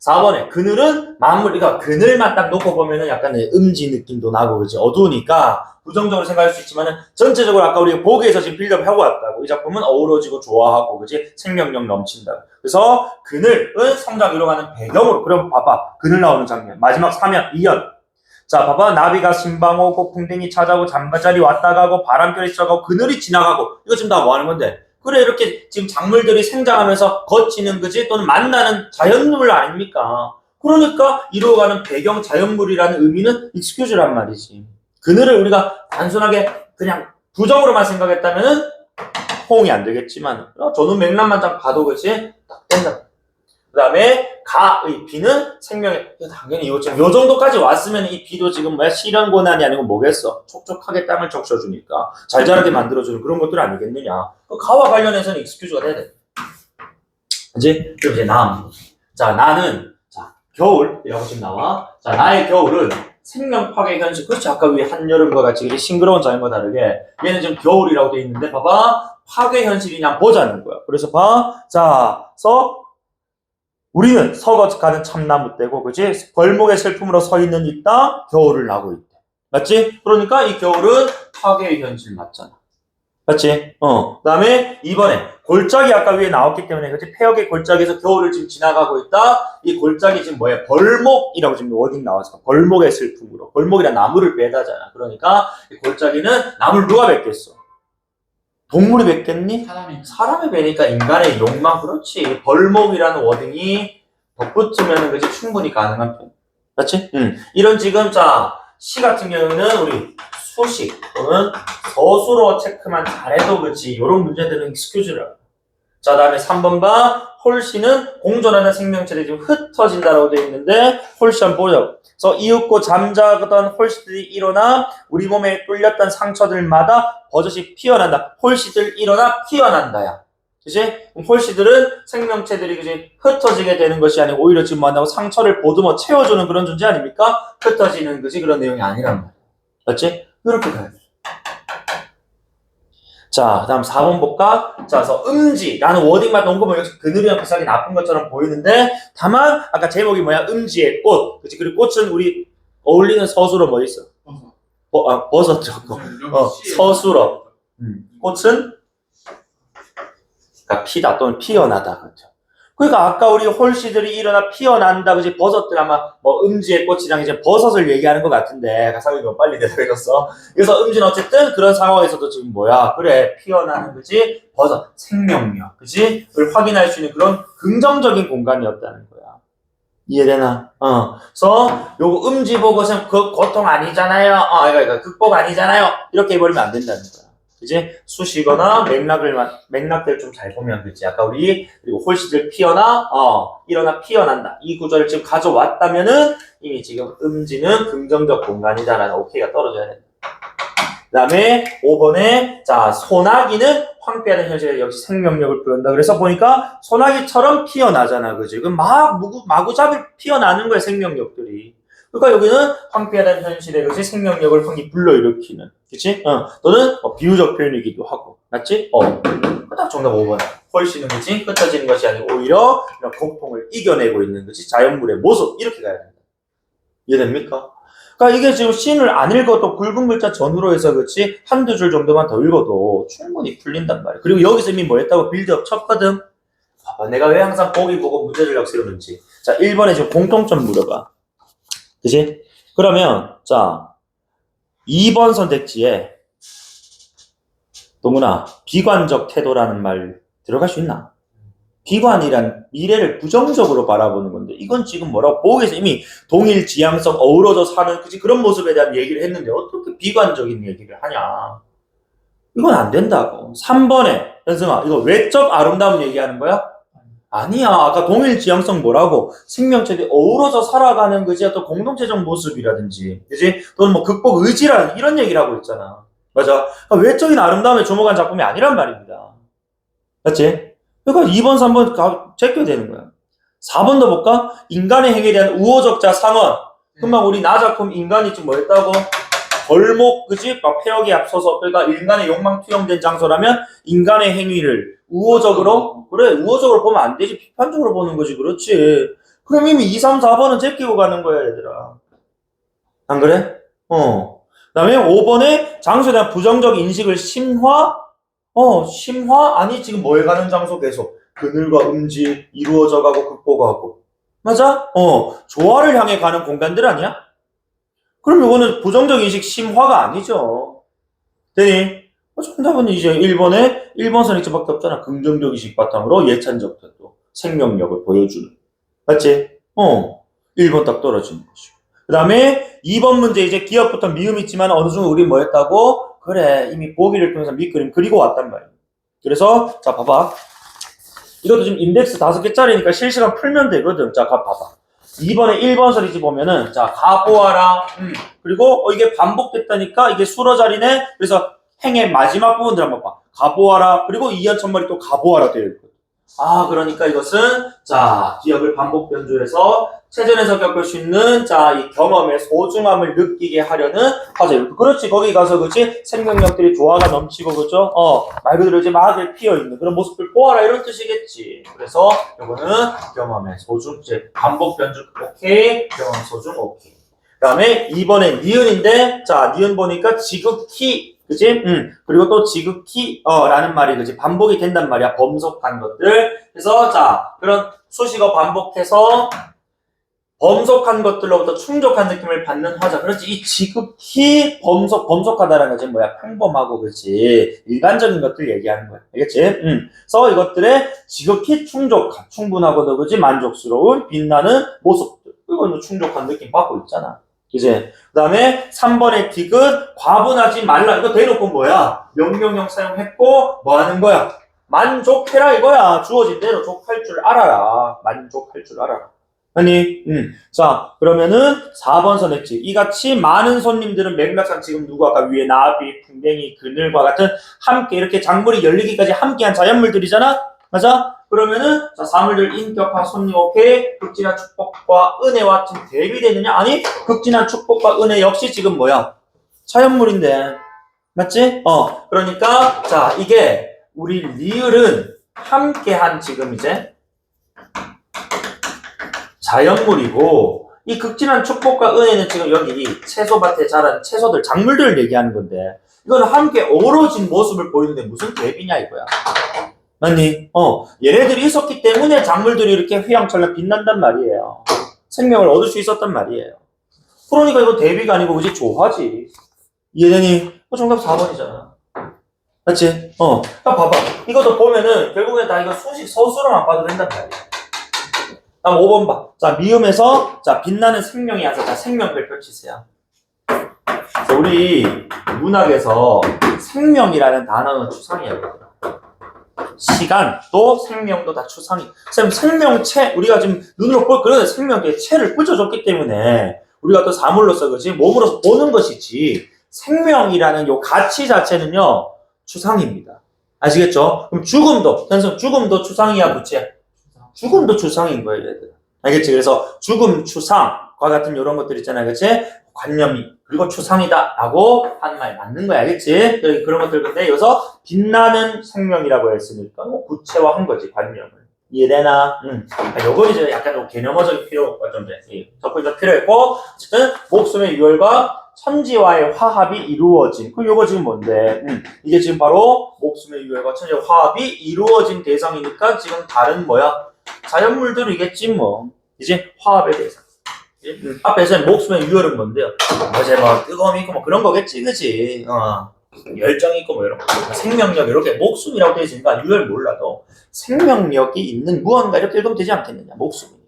4번에 그늘은 만물, 그러니까 그늘만 딱 놓고 보면은 약간 음지 느낌도 나고 그치? 어두우니까 부정적으로 생각할 수 있지만은 전체적으로 아까 우리가 보기에서 지금 빌드업 하고 왔다고. 이 작품은 어우러지고 좋아하고 그치? 생명력 넘친다. 그래서 그늘은 성장 이뤄가는 배경으로. 그럼 봐봐. 그늘 나오는 장면. 마지막 3연, 2연. 자, 봐봐. 나비가 신방 오고 풍뎅이 찾아오고 잠바자리 왔다 가고 바람결이 스쳐가고 그늘이 지나가고. 이거 지금 다 뭐 하는 건데? 그래 이렇게 지금 작물들이 생장하면서 거치는 그지? 또는 만나는 자연물 아닙니까? 그러니까 이루어가는 배경 자연물이라는 의미는 익스큐즈란 말이지. 그늘을 우리가 단순하게 그냥 부정으로만 생각했다면은 호응이 안 되겠지만 저는 맥락만 딱 봐도 그치? 딱 된다. 그 다음에 가의 비는 생명의 당연히 이거 지금 요 정도까지 왔으면 이 비도 지금 시련 고난이 아니고 뭐겠어? 촉촉하게 땅을 적셔주니까 잘 자라게 만들어주는 그런 것들 아니겠느냐. 그 가와 관련해서는 익스큐즈가 돼야 돼. 그치? 그럼 이제 자 나는 겨울이라고 지금 나와. 자 나의 겨울은 생명 파괴 현실. 그렇지. 아까 위에 한여름과 같이 싱그러운 자연과 다르게 얘는 지금 겨울이라고 돼 있는데 봐봐. 파괴 현실이냐 보자는 거야. 그래서 우리는 서거가는 참나무 떼고 그치? 벌목의 슬픔으로 서 있는 이 땅 겨울을 나고 있대. 맞지? 그러니까 이 겨울은 파괴의 현실 맞잖아. 맞지? 그 다음에 이번에 골짜기 아까 위에 나왔기 때문에 그치? 폐역의 골짜기에서 겨울을 지금 지나가고 있다. 이 골짜기 지금 뭐야? 벌목이라고 지금 워딩 나왔어. 벌목의 슬픔으로. 벌목이란 나무를 빼다잖아. 그러니까 이 골짜기는 나무를 누가 뱉겠어? 동물이 뱉겠니? 사람이 뵈니까 인간의 욕망. 그렇지. 벌목이라는 워딩이 덧붙으면 그지 충분히 가능한 편. 맞지? 이런 지금 시 같은 경우는 우리 수식 또는 서술어 체크만 잘해도 그렇지. 이런 문제들은 익스큐즈라. 자, 다음에 3번 봐. 홀씨는 공존하는 생명체들이 지금 흩어진다라고 되어 있는데 홀씨 한번 보죠. 그래서 이윽고 잠자던 홀씨들이 일어나 우리 몸에 뚫렸던 상처들마다 버젓이 피어난다. 홀씨들 일어나 피어난다야. 그치? 홀씨들은 생명체들이 그치? 흩어지게 되는 것이 아니고 오히려 지금 뭐한다고 상처를 보듬어 채워주는 그런 존재 아닙니까? 흩어지는 그치? 그런 내용이 아니란 말이야. 맞지? 이렇게 가야 돼. 자, 다음 4번 볼까? 자, 그래서 음지라는 워딩만 넘겨보면 역시 그늘이랑 비슷하게 나쁜 것처럼 보이는데 다만 아까 제목이 뭐야? 음지의 꽃. 그치? 그리고 꽃은 우리 어울리는 서술어 뭐 있어? 버섯 적고. 서술어. 꽃은 그러니까 피다 또는 피어나다. 그렇죠? 그러니까 아까 우리 홀씨들이 일어나 피어난다. 그지? 버섯들 아마 뭐 음지의 꽃이랑 이제 버섯을 얘기하는 것 같은데 가사가 좀 빨리 대답해줬어. 그래서 음지는 어쨌든 그런 상황에서도 지금 뭐야? 그래 피어나는 그지? 버섯 생명력 그지? 를 확인할 수 있는 그런 긍정적인 공간이었다는 거야. 이해되나? 그래서 요거 음지 보고 그 고통 아니잖아요. 그러니까 극복 아니잖아요. 이렇게 해버리면 안 된다는 거야. 그지? 수식어나 맥락들 좀 잘 보면, 그지? 아까 그리고 홀씨들 일어나 피어난다. 이 구조를 지금 가져왔다면은, 이미 지금 음지는 긍정적 공간이다라는 오케이가 떨어져야 된다. 그 다음에 5번에, 자, 소나기는 황폐하는 현실에 역시 생명력을 표현한다. 그래서 보니까 소나기처럼 피어나잖아. 그지? 그럼 마구잡이 피어나는 거야, 생명력들이. 그러니까 여기는 황폐하다는 현실에 그지? 생명력을 황이 불러일으키는. 그치? 또는 비유적 표현이기도 하고. 맞지? 딱 정답 5번. 훨씬은 그지? 흩어지는 것이 아니고 오히려 이런 고통을 이겨내고 있는 거지. 자연물의 모습. 이렇게 가야 된다. 이해됩니까? 그러니까 이게 지금 씬을 안 읽어도 굵은 글자 전후로 해서 그렇지 한두 줄 정도만 더 읽어도 충분히 풀린단 말이야. 그리고 여기서 이미 뭐 했다고 빌드업 쳤거든. 봐봐, 내가 왜 항상 보기 보고 문제를 역세우는지. 자, 1번에 지금 공통점 물어봐. 그지? 그러면 자 2번 선택지에 동훈아 비관적 태도라는 말 들어갈 수 있나? 비관이란 미래를 부정적으로 바라보는 건데 이건 지금 뭐라고 보기에서 이미 동일 지향성 어우러져 사는 그런 모습에 대한 얘기를 했는데 어떻게 비관적인 얘기를 하냐. 이건 안 된다고. 3번에 현승아 이거 외적 아름다움 얘기하는 거야? 아니야. 아까 동일 지향성 뭐라고? 생명체들이 어우러져 살아가는 그지 어떤 공동체적 모습이라든지 그지? 또는 뭐 극복 의지라는 이런 얘기를 하고 있잖아. 맞아. 그러니까 외적인 아름다움에 주목한 작품이 아니란 말입니다. 맞지? 그러니까 2번, 3번 제껴야 되는 거야. 4번도 볼까? 인간의 행위에 대한 우호적자 상언. 금방 우리 나 작품 인간이 지금 뭐 했다고? 벌목, 그지? 막 폐역에 앞서서, 그러니까 인간의 욕망 투영된 장소라면 인간의 행위를 우호적으로? 그래, 우호적으로 보면 안 되지. 비판적으로 보는 거지. 그렇지. 그럼 이미 2, 3, 4번은 제끼고 가는 거야, 얘들아. 안 그래? 그 다음에 5번에 장소에 대한 부정적 인식을 심화? 심화? 아니, 지금 뭐에 가는 장소 계속. 그늘과 음지, 이루어져가고 극복하고. 맞아? 조화를 향해 가는 공간들 아니야? 그럼 이거는 부정적 인식 심화가 아니죠. 되니? 정답은 이제 1번에 1번 선택지밖에 없잖아. 긍정적 인식 바탕으로 예찬적 태도, 생명력을 보여주는. 맞지? 1번 딱 떨어지는 것이고. 그 다음에 2번 문제 이제 기억부터 미음 있지만 어느 정도 우리 뭐 했다고? 그래, 이미 보기를 통해서 밑그림 그리고 왔단 말이야. 그래서, 자, 봐봐. 이것도 지금 인덱스 5개짜리니까 실시간 풀면 되거든. 자, 봐봐. 2번에 1번 서리지 보면은, 자, 가보아라. 그리고, 이게 반복됐다니까, 이게 수러 자리네. 그래서, 행의 마지막 부분들 한번 봐. 가보아라. 그리고 이연 첫머리 또 가보아라 되어 있거든. 그러니까 이것은, 자, 기억을 반복 변조해서, 체전에서 겪을 수 있는, 자, 이 경험의 소중함을 느끼게 하려는 화제. 그렇지, 거기 가서, 그렇지, 생명력들이 조화가 넘치고, 그죠? 말 그대로 이제 막을 피어있는 그런 모습을 보아라, 이런 뜻이겠지. 그래서, 요거는 경험의 소중, 이제, 반복 변조, 오케이. 경험 소중, 오케이. 그 다음에 2번에 니은인데, 자, 니은 보니까 지극히, 그치? 그리고 또 지극히, 라는 말이, 그치? 반복이 된단 말이야. 범속한 것들. 그래서, 자, 그런 수식어 반복해서, 범속한 것들로부터 충족한 느낌을 받는 화자. 그렇지. 이 지극히 범속하다라는 거지. 뭐야. 평범하고, 그렇지. 일반적인 것들 얘기하는 거야. 알겠지? 그래서 이것들의 지극히 충분하고도, 그렇지. 만족스러운, 빛나는 모습들. 이거는 충족한 느낌 받고 있잖아. 그지? 그 다음에 3번의 디귿, 과분하지 말라. 이거 대놓고 뭐야? 명령형 사용했고, 뭐 하는 거야? 만족해라 이거야. 주어진 대로 족할 줄 알아라. 만족할 줄 알아라. 아니, 자, 그러면은 4번 선택지. 이같이 많은 손님들은 맥락상 지금 누구 아까 위에 나비, 풍뎅이, 그늘과 같은 함께 이렇게 작물이 열리기까지 함께한 자연물들이잖아? 맞아? 그러면은, 자, 사물들 인격화 손님 오케이. 극진한 축복과 은혜와 지금 대비되느냐? 아니, 극진한 축복과 은혜 역시 지금 뭐야? 자연물인데. 맞지? 그러니까, 자, 이게 우리 리을은 함께한 지금 이제 자연물이고 이 극진한 축복과 은혜는 지금 여기 채소밭에 자란 채소들, 작물들을 얘기하는 건데 이거는 함께 어우러진 모습을 보이는데 무슨 대비냐 이거야. 맞니? 얘네들이 있었기 때문에 작물들이 이렇게 휘황찬란 빛난단 말이에요. 생명을 얻을 수 있었단 말이에요. 그러니까 이거 대비가 아니고 그지 조화지. 이해되니? 정답 4번이잖아. 맞지? 봐봐. 이것도 보면은 결국엔 다 이거 수식 서술어만 봐도 된단 말이야. 다음 5번 봐. 자, 미음에서, 자, 빛나는 생명이 와서, 자, 생명별표 치세요. 자, 우리 문학에서 생명이라는 단어는 추상이에요. 시간, 또 생명도 다 추상이. 쌤, 생명체, 우리가 지금 눈으로 그런 생명의 체를 붙여줬기 때문에 우리가 또 사물로서, 그지? 몸으로서 보는 것이지. 생명이라는 요 가치 자체는요, 추상입니다. 아시겠죠? 그럼 죽음도, 현성 죽음도 추상이야, 부채야? 죽음도 추상인 거예요, 얘들. 알겠지? 그래서 죽음, 추상과 같은 이런 것들 있잖아요, 그치? 관념이, 그리고 추상이다, 라고 하는 말이 맞는 거야, 알겠지? 그런 것들, 근데 여기서 빛나는 생명이라고 했으니까, 구체화한 거지, 관념을. 이해되나? 요거 이제 약간 개념어적인 필요가 좀 돼. 접근이 필요했고, 어쨌든, 목숨의 유혈과 천지와의 화합이 이루어진. 그럼 요거 지금 뭔데? 이게 지금 바로 목숨의 유혈과 천지와의 화합이 이루어진 대상이니까 지금 다른 뭐야? 자연물들이겠지 뭐. 이제 화합의 대상. 앞에서 목숨의 유혈은 뭔데요? 어제 뭐 뜨거움이 있고 뭐 그런 거겠지, 그치? 열정이 있고 뭐 이런 거. 생명력 이렇게 목숨이라고 되어 있으니까 유혈 몰라도 생명력이 있는 무언가 이렇게 읽으면 되지 않겠느냐? 목숨이니까.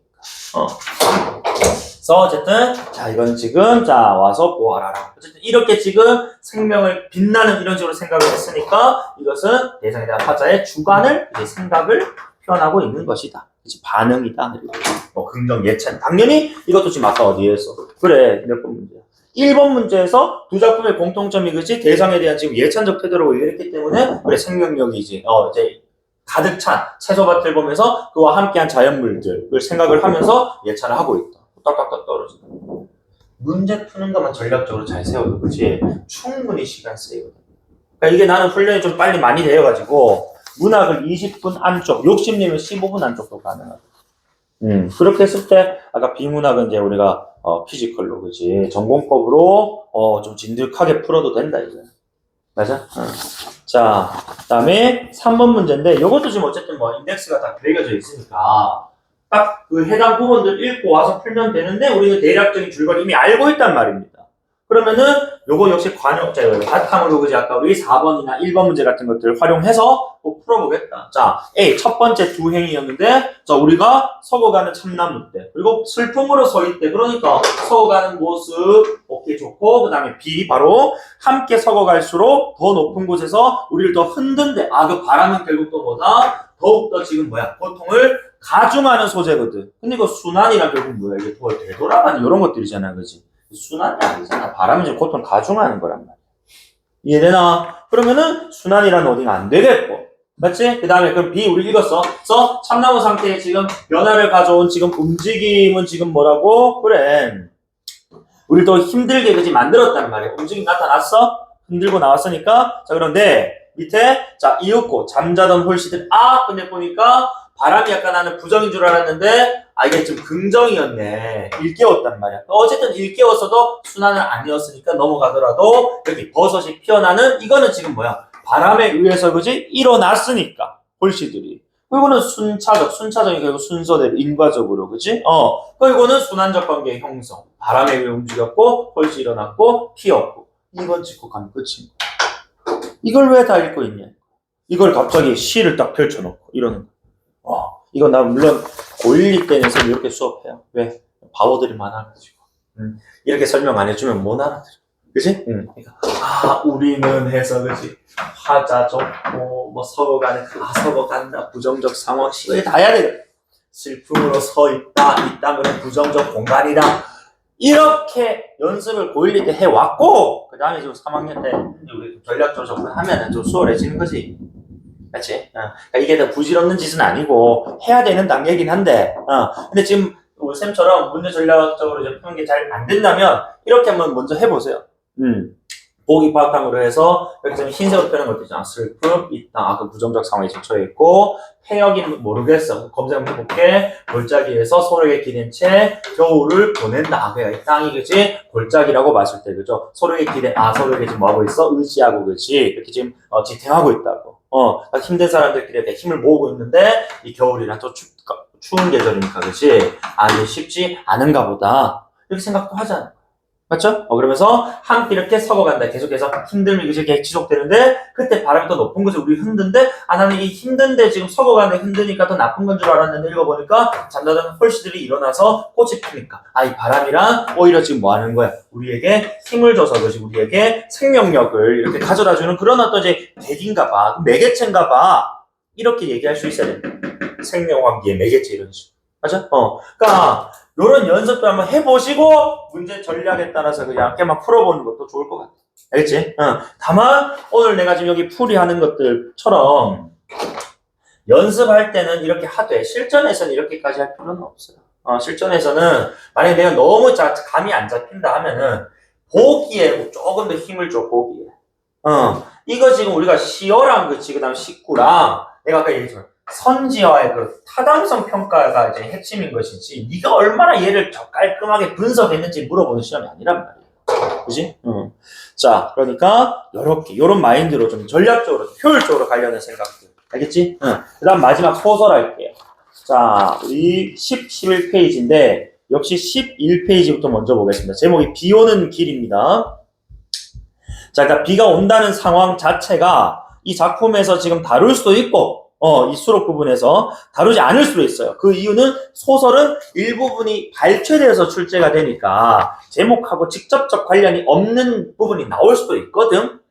그래서 어쨌든 자 이건 지금 자 와서 보아라라. 어쨌든 이렇게 지금 생명을 빛나는 이런 식으로 생각을 했으니까 이것은 대상에 대한 화자의 주관을 이제 생각을 표현하고 있는 것이다. 이제 반응이다. 뭐 긍정 예찬. 당연히 이것도 지금 아까 어디에서 그래 몇 번 문제야. 1번 문제에서 두 작품의 공통점이 그치 대상에 대한 지금 예찬적 태도로 얘기했기 때문에 그래 생명력이지. 이제 가득 찬 채소밭을 보면서 그와 함께한 자연물들을 생각을 하면서 예찬을 하고 있다. 딱딱딱 떨어진다. 문제 푸는 것만 전략적으로 잘 세워도 그렇지 충분히 시간 쓰이거든. 그러니까 이게 나는 훈련이 좀 빨리 많이 되어가지고 문학을 20분 안쪽, 욕심내면 15분 안쪽도 가능하다. 그렇게 했을 때 아까 비문학은 이제 우리가 피지컬로 그렇지 전공법으로 좀 진득하게 풀어도 된다 이제. 맞아? 자, 그다음에 3번 문제인데 이것도 지금 어쨌든 뭐 인덱스가 다 매겨져 있으니까. 딱 그 해당 부분들 읽고 와서 풀면 되는데 우리는 대략적인 줄거리 이미 알고 있단 말입니다. 그러면은 요거 역시 관용자예요. 바탕으로 그지 아까 우리 4번이나 1번 문제 같은 것들을 활용해서 꼭 풀어보겠다. 자, A 첫 번째 두 행위였는데 자 우리가 서거가는 참나무 때 그리고 슬픔으로 서일 때 그러니까 서거가는 모습 오케이 좋고 그 다음에 B 바로 함께 서거갈수록 더 높은 곳에서 우리를 더 흔든데 그 바람은 결국 또 뭐다? 더욱더 지금 뭐야 고통을 가중하는 소재거든. 근데 이거 순환이랑 결국 뭐야? 이게 되돌아가는 이런 것들이잖아, 그지? 순환이 아니잖아. 바람이 지금 고통을 가중하는 거란 말이야. 이해되나? 그러면은 순환이라는 어딩 안 되겠고, 맞지? 그 다음에 그럼 B 우리 읽었어. 그래서 참나무 상태에 지금 변화를 가져온 지금 움직임은 지금 뭐라고? 그래. 우리 또 힘들게 그지 만들었단 말이야. 움직임 나타났어? 흔들고 나왔으니까. 자 그런데 밑에 자 이윽고 잠자던 홀씨들 근데 보니까 바람이 약간 나는 부정인 줄 알았는데 이게 좀 긍정이었네. 일깨웠단 말이야. 어쨌든 일깨웠어도 순환은 아니었으니까 넘어가더라도 여기 버섯이 피어나는 이거는 지금 뭐야? 바람에 의해서 그지? 일어났으니까 홀씨들이. 그리고는 순차적인 결국 순서대로 인과적으로 그지? 그리고는 순환적 관계의 형성. 바람에 의해 움직였고 홀씨 일어났고 피었고. 이건 짚고 가면 끝인 거야. 이걸 왜 다 읽고 있냐? 이걸 갑자기 시를 딱 펼쳐놓고 이러는 거야. 이거 나 물론 고1 때는 이렇게 수업해요. 왜? 바보들이 많아가지고. 이렇게 설명 안 해주면 못 알아들어. 그지? 우리는 해서 그지? 화자 좋고 뭐 서거가는 서거간다 부정적 상황 시에 다 해야 돼. 슬픔으로 서 있다 이 땅은 부정적 공간이다. 이렇게 연습을 고1 때 해왔고 그 다음에 지금 3학년 때 우리 전략적으로 접근하면은 좀 수월해지는 거지. 그렇지? 그러니까 이게 더 부질없는 짓은 아니고 해야 되는 단계이긴 한데 근데 지금 우리 쌤처럼 문제 전략적으로 이제 푸는 게 잘 안 된다면 이렇게 한번 먼저 해보세요. 보기 바탕으로 해서 여기 지금 흰색으로 표현한 것도 있잖아. 슬픔, 있다. 그 부정적 상황에 처해 있고 폐역인 모르겠어. 검색 한번 해볼게. 골짜기에서 소력에 기댄 채 겨울을 보낸다. 그래, 이 땅이 그지? 골짜기라고 봤을 때 그죠? 소력에 기댄 소력에 지금 뭐하고 있어? 의지하고 그지? 이렇게 지금 지탱하고 있다고. 힘든 사람들끼리 이렇게 힘을 모으고 있는데 이 겨울이라 또 추운 계절이니까 그지? 이게 쉽지 않은가 보다. 이렇게 생각도 하잖아. 맞죠? 그러면서 함께 이렇게 서거간다. 계속해서 힘듦이 이렇게 지속되는데 그때 바람이 더 높은 곳에 우리 흔든데 나는 이 힘든데 지금 서거가는데 힘드니까 더 나쁜 건 줄 알았는데 읽어보니까 잠자던 홀씨들이 일어나서 꽃이 피니까 이 바람이랑 오히려 지금 뭐 하는 거야? 우리에게 힘을 줘서 그것이 우리에게 생명력을 이렇게 가져다주는 그런 어떤 이제 계기인가 봐. 매개체인가 봐. 이렇게 얘기할 수 있어야 된다. 생명환기의 매개체 이런 식으로. 맞아? 그러니까 요런 연습도 한번 해보시고 문제 전략에 따라서 그냥 이렇게만 풀어보는 것도 좋을 것 같아. 알겠지? 다만 오늘 내가 지금 여기 풀이하는 것들처럼 연습할 때는 이렇게 하되 실전에서는 이렇게까지 할 필요는 없어요. 실전에서는 만약에 내가 너무 감이 안 잡힌다 하면은 보기에 조금 더 힘을 줘, 보기에. 이거 지금 우리가 시어랑 그치, 그 다음 식구랑 내가 아까 얘기했지만 선지어의 그 타당성 평가가 이제 핵심인 것이지 네가 얼마나 얘를 더 깔끔하게 분석했는지 물어보는 시험이 아니란 말이에요. 그지? 자, 그러니까 요런 마인드로 좀 전략적으로, 효율적으로 가려는 생각들. 알겠지? 그 다음 마지막 소설 할게요. 자, 우리 11페이지인데 역시 11페이지부터 먼저 보겠습니다. 제목이 비 오는 길입니다. 자, 그러니까 비가 온다는 상황 자체가 이 작품에서 지금 다룰 수도 있고 이 수록 부분에서 다루지 않을 수도 있어요. 그 이유는 소설은 일부분이 발췌되어서 출제가 되니까 제목하고 직접적 관련이 없는 부분이 나올 수도 있거든.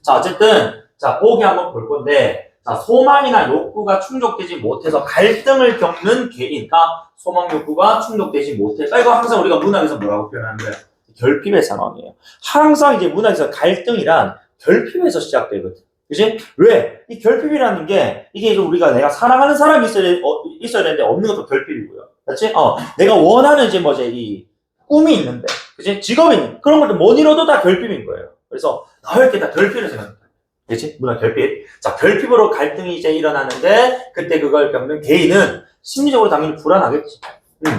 자, 어쨌든 자, 보기 한번 볼 건데 자, 소망이나 욕구가 충족되지 못해서 갈등을 겪는 개인. 그러니까 소망 욕구가 충족되지 못해서 이거 항상 우리가 문학에서 뭐라고 표현하는 거예요? 결핍의 상황이에요. 항상 이제 문학에서 갈등이란 결핍에서 시작되거든. 그치? 왜? 이 결핍이라는 게, 이게 우리가 내가 사랑하는 사람이 있어야 되는데 없는 것도 결핍이고요. 그치? 내가 원하는 이제 이 꿈이 있는데, 그치? 직업이 있는, 그런 것들 못 이뤄도 다 결핍인 거예요. 그래서, 나 이렇게 다 결핍을 생각합니다. 그치? 문화 결핍. 자, 결핍으로 갈등이 이제 일어나는데, 그때 그걸 겪는 개인은 심리적으로 당연히 불안하겠지.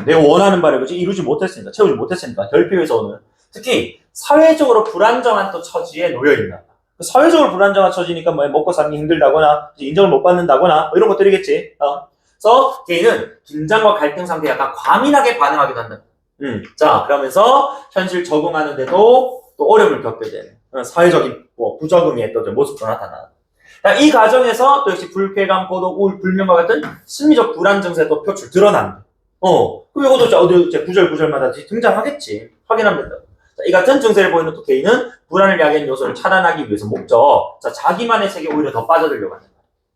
내가 원하는 바를 그치? 이루지 못했으니까, 채우지 못했으니까, 결핍에서 오는. 특히, 사회적으로 불안정한 또 처지에 놓여있나. 사회적으로 불안정한 처지니까 뭐 먹고 살기 힘들다거나 인정을 못 받는다거나 뭐 이런 것들이겠지. 그래서 개인은 긴장과 갈등 상태에 약간 과민하게 반응하기도 한다. 자, 그러면서 현실 적응하는데도 또 어려움을 겪게 되는 사회적인 부적응의 또 모습도 나타나. 이 과정에서 또 역시 불쾌감, 고독, 우울, 불면과 같은 심리적 불안 증세도 표출 드러난다. 그럼 이것도 어디 구절마다 등장하겠지. 확인하면 된다. 이 같은 증세를 보이는 또 개인은 불안을 야기하는 요소를 차단하기 위해서 목적, 자, 자기만의 세계에 오히려 더 빠져들려고 한다.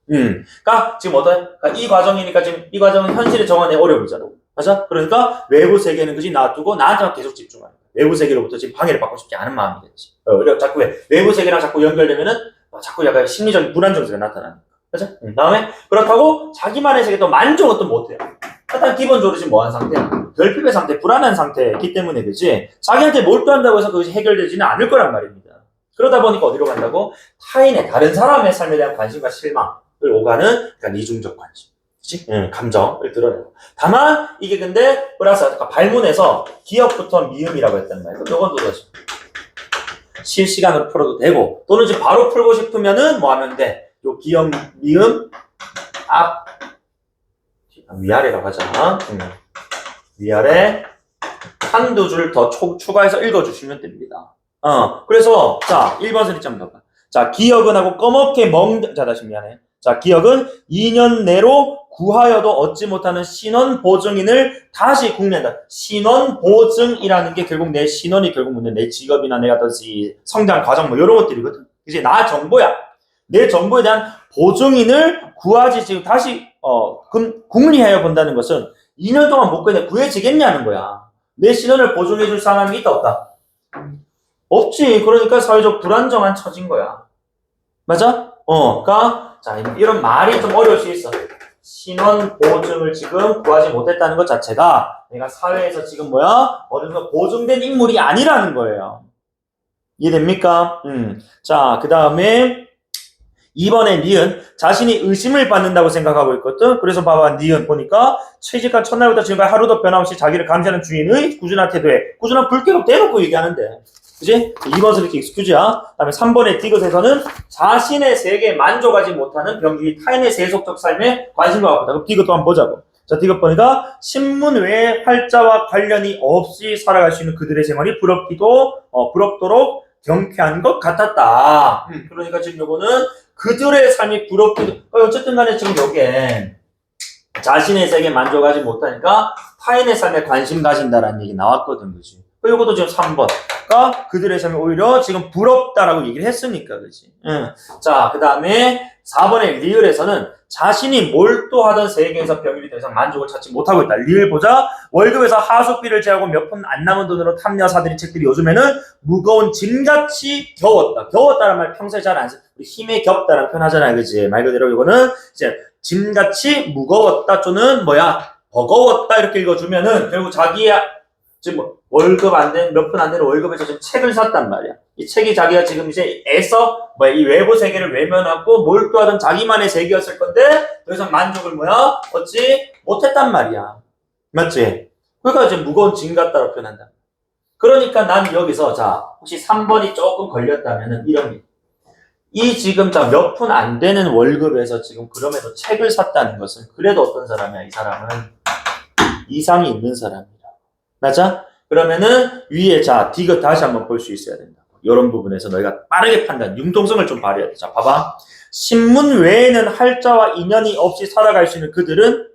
그러니까 지금 그러니까 이 과정이니까 지금 이 과정은 현실에 정한의 어려움이잖아. 맞아? 그러니까 외부 세계는 그지 놔두고 나한테만 계속 집중하는 거야. 외부 세계로부터 지금 방해를 받고 싶지 않은 마음이겠지. 그래서 자꾸 외부 세계랑 자꾸 연결되면은 자꾸 약간 심리적인 불안 증세가 나타나는 거야. 그죠? 다음에 그렇다고 자기만의 세계 또 만족은 또 못해요. 일단 기본적으로 지금 뭐한 상태야? 결핍의 상태, 불안한 상태이기 때문에 그지 자기한테 몰두한다고 해서 그것이 해결되지는 않을 거란 말입니다. 그러다 보니까 어디로 간다고? 타인의 다른 사람의 삶에 대한 관심과 실망을 오가는 그러니까 이중적 관심, 그치? 감정을 드러내고. 다만 이게 근데 플러스 아까 발문에서 기억부터 미음이라고 했단 말이에요. 요건 또 다시 실시간으로 풀어도 되고 또는 지금 바로 풀고 싶으면은 뭐 하면 돼? 요 기억, 미음, 앞, 위아래라고 하자. 위아래 한두 줄 더 추가해서 읽어주시면 됩니다. 그래서, 자, 1번 소리점 봐봐. 자, 기억은 하고 꺼멓게 자, 다시 미안해. 자, 기억은 2년 내로 구하여도 얻지 못하는 신원 보증인을 다시 국내다. 신원 보증이라는 게 결국 내 신원이 결국 내 직업이나 내가 어떤 성장 과정 뭐 이런 것들이거든. 이제 나 정보야. 내 정보에 대한 보증인을 구하지 지금 다시 궁리하여 본다는 것은 2년 동안 못 구해지겠냐는 거야. 내 신원을 보증해줄 사람이 있다 없다? 없지. 그러니까 사회적 불안정한 처진 거야. 맞아? 그러니까 자 이런 말이 좀 어려울 수 있어. 신원 보증을 지금 구하지 못했다는 것 자체가 내가 사회에서 지금 어느 정도 보증된 인물이 아니라는 거예요. 이해됩니까? 자, 그 다음에 2번에 니은 자신이 의심을 받는다고 생각하고 있거든. 그래서 봐봐 니은 보니까 취직한 첫날부터 지금까지 하루도 변함없이 자기를 감시하는 주인의 꾸준한 태도에 꾸준한 불쾌로 대놓고 얘기하는데 그치? 2번은 이렇게 익스큐즈야. 그 다음에 3번의 디귿에서는 자신의 세계에 만족하지 못하는 병기 타인의 세속적 삶에 관심을 갖고 있다. 그럼 디귿도 한번 보자고. 자, 디귿 보니까 신문 외에 활자와 관련이 없이 살아갈 수 있는 그들의 생활이 부럽도록 경쾌한 것 같았다. 그러니까 지금 요거는 그들의 삶이 부럽기도, 어쨌든 간에 지금 요게 자신의 세계에 만족하지 못하니까 타인의 삶에 관심 가진다라는 얘기 나왔거든, 그지? 이것도 지금 3번가 그들의 삶이 오히려 지금 부럽다라고 얘기를 했으니까, 그지? 자, 그 다음에 4번의 리을에서는 자신이 몰두하던 세계에서 병일이 더 이상 만족을 찾지 못하고 있다. 리을 보자. 월급에서 하숙비를 제하고 몇 푼 안 남은 돈으로 탐녀 사들인 책들이 요즘에는 무거운 짐같이 겨웠다. 겨웠다는 말 평소에 잘 안 써. 우리 힘에 겹다라는 표현 하잖아요, 그지? 말 그대로 이거는 이제 짐같이 무거웠다 또는 버거웠다 이렇게 읽어주면은 결국 자기야 지금 월급 안 되는 몇 푼 안 되는 월급에서 지금 책을 샀단 말이야. 이 책이 자기가 지금 이제 애써 이 외부 세계를 외면하고 몰두하던 자기만의 세계였을 건데 더 이상 만족을 얻지 못했단 말이야. 맞지? 그러니까 이제 무거운 짐 같다고 표현한다. 그러니까 난 여기서 자 혹시 3번이 조금 걸렸다면은 이런 이 지금 자 몇 푼 안 되는 월급에서 지금 그럼에도 책을 샀다는 것은 그래도 어떤 사람이야? 이 사람은 이상이 있는 사람이라. 맞아? 그러면은 위에 자 디귿 다시 한번 볼 수 있어야 된다. 이런 부분에서 너희가 빠르게 판단, 융통성을 좀 발휘해야 돼. 자, 봐봐. 신문 외에는 할자와 인연이 없이 살아갈 수 있는 그들은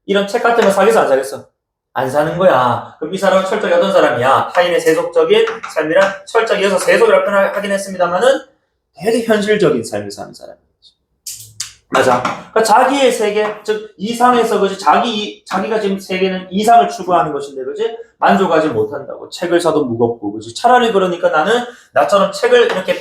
이런 책 같은 거 사겠어, 안 사겠어? 안 사는 거야. 그럼 이 사람은 철저히 어떤 사람이야? 타인의 세속적인 삶이랑 철저히 이어서 세속이라고 표현하긴 했습니다만은 되게 현실적인 삶을 사는 사람이지. 맞아. 그러니까 자기의 세계, 즉 이상에서 그지 자기가 지금 세계는 이상을 추구하는 것인데 그지 만족하지 못한다고. 책을 사도 무겁고 그지. 차라리 그러니까 나는 나처럼 책을 이렇게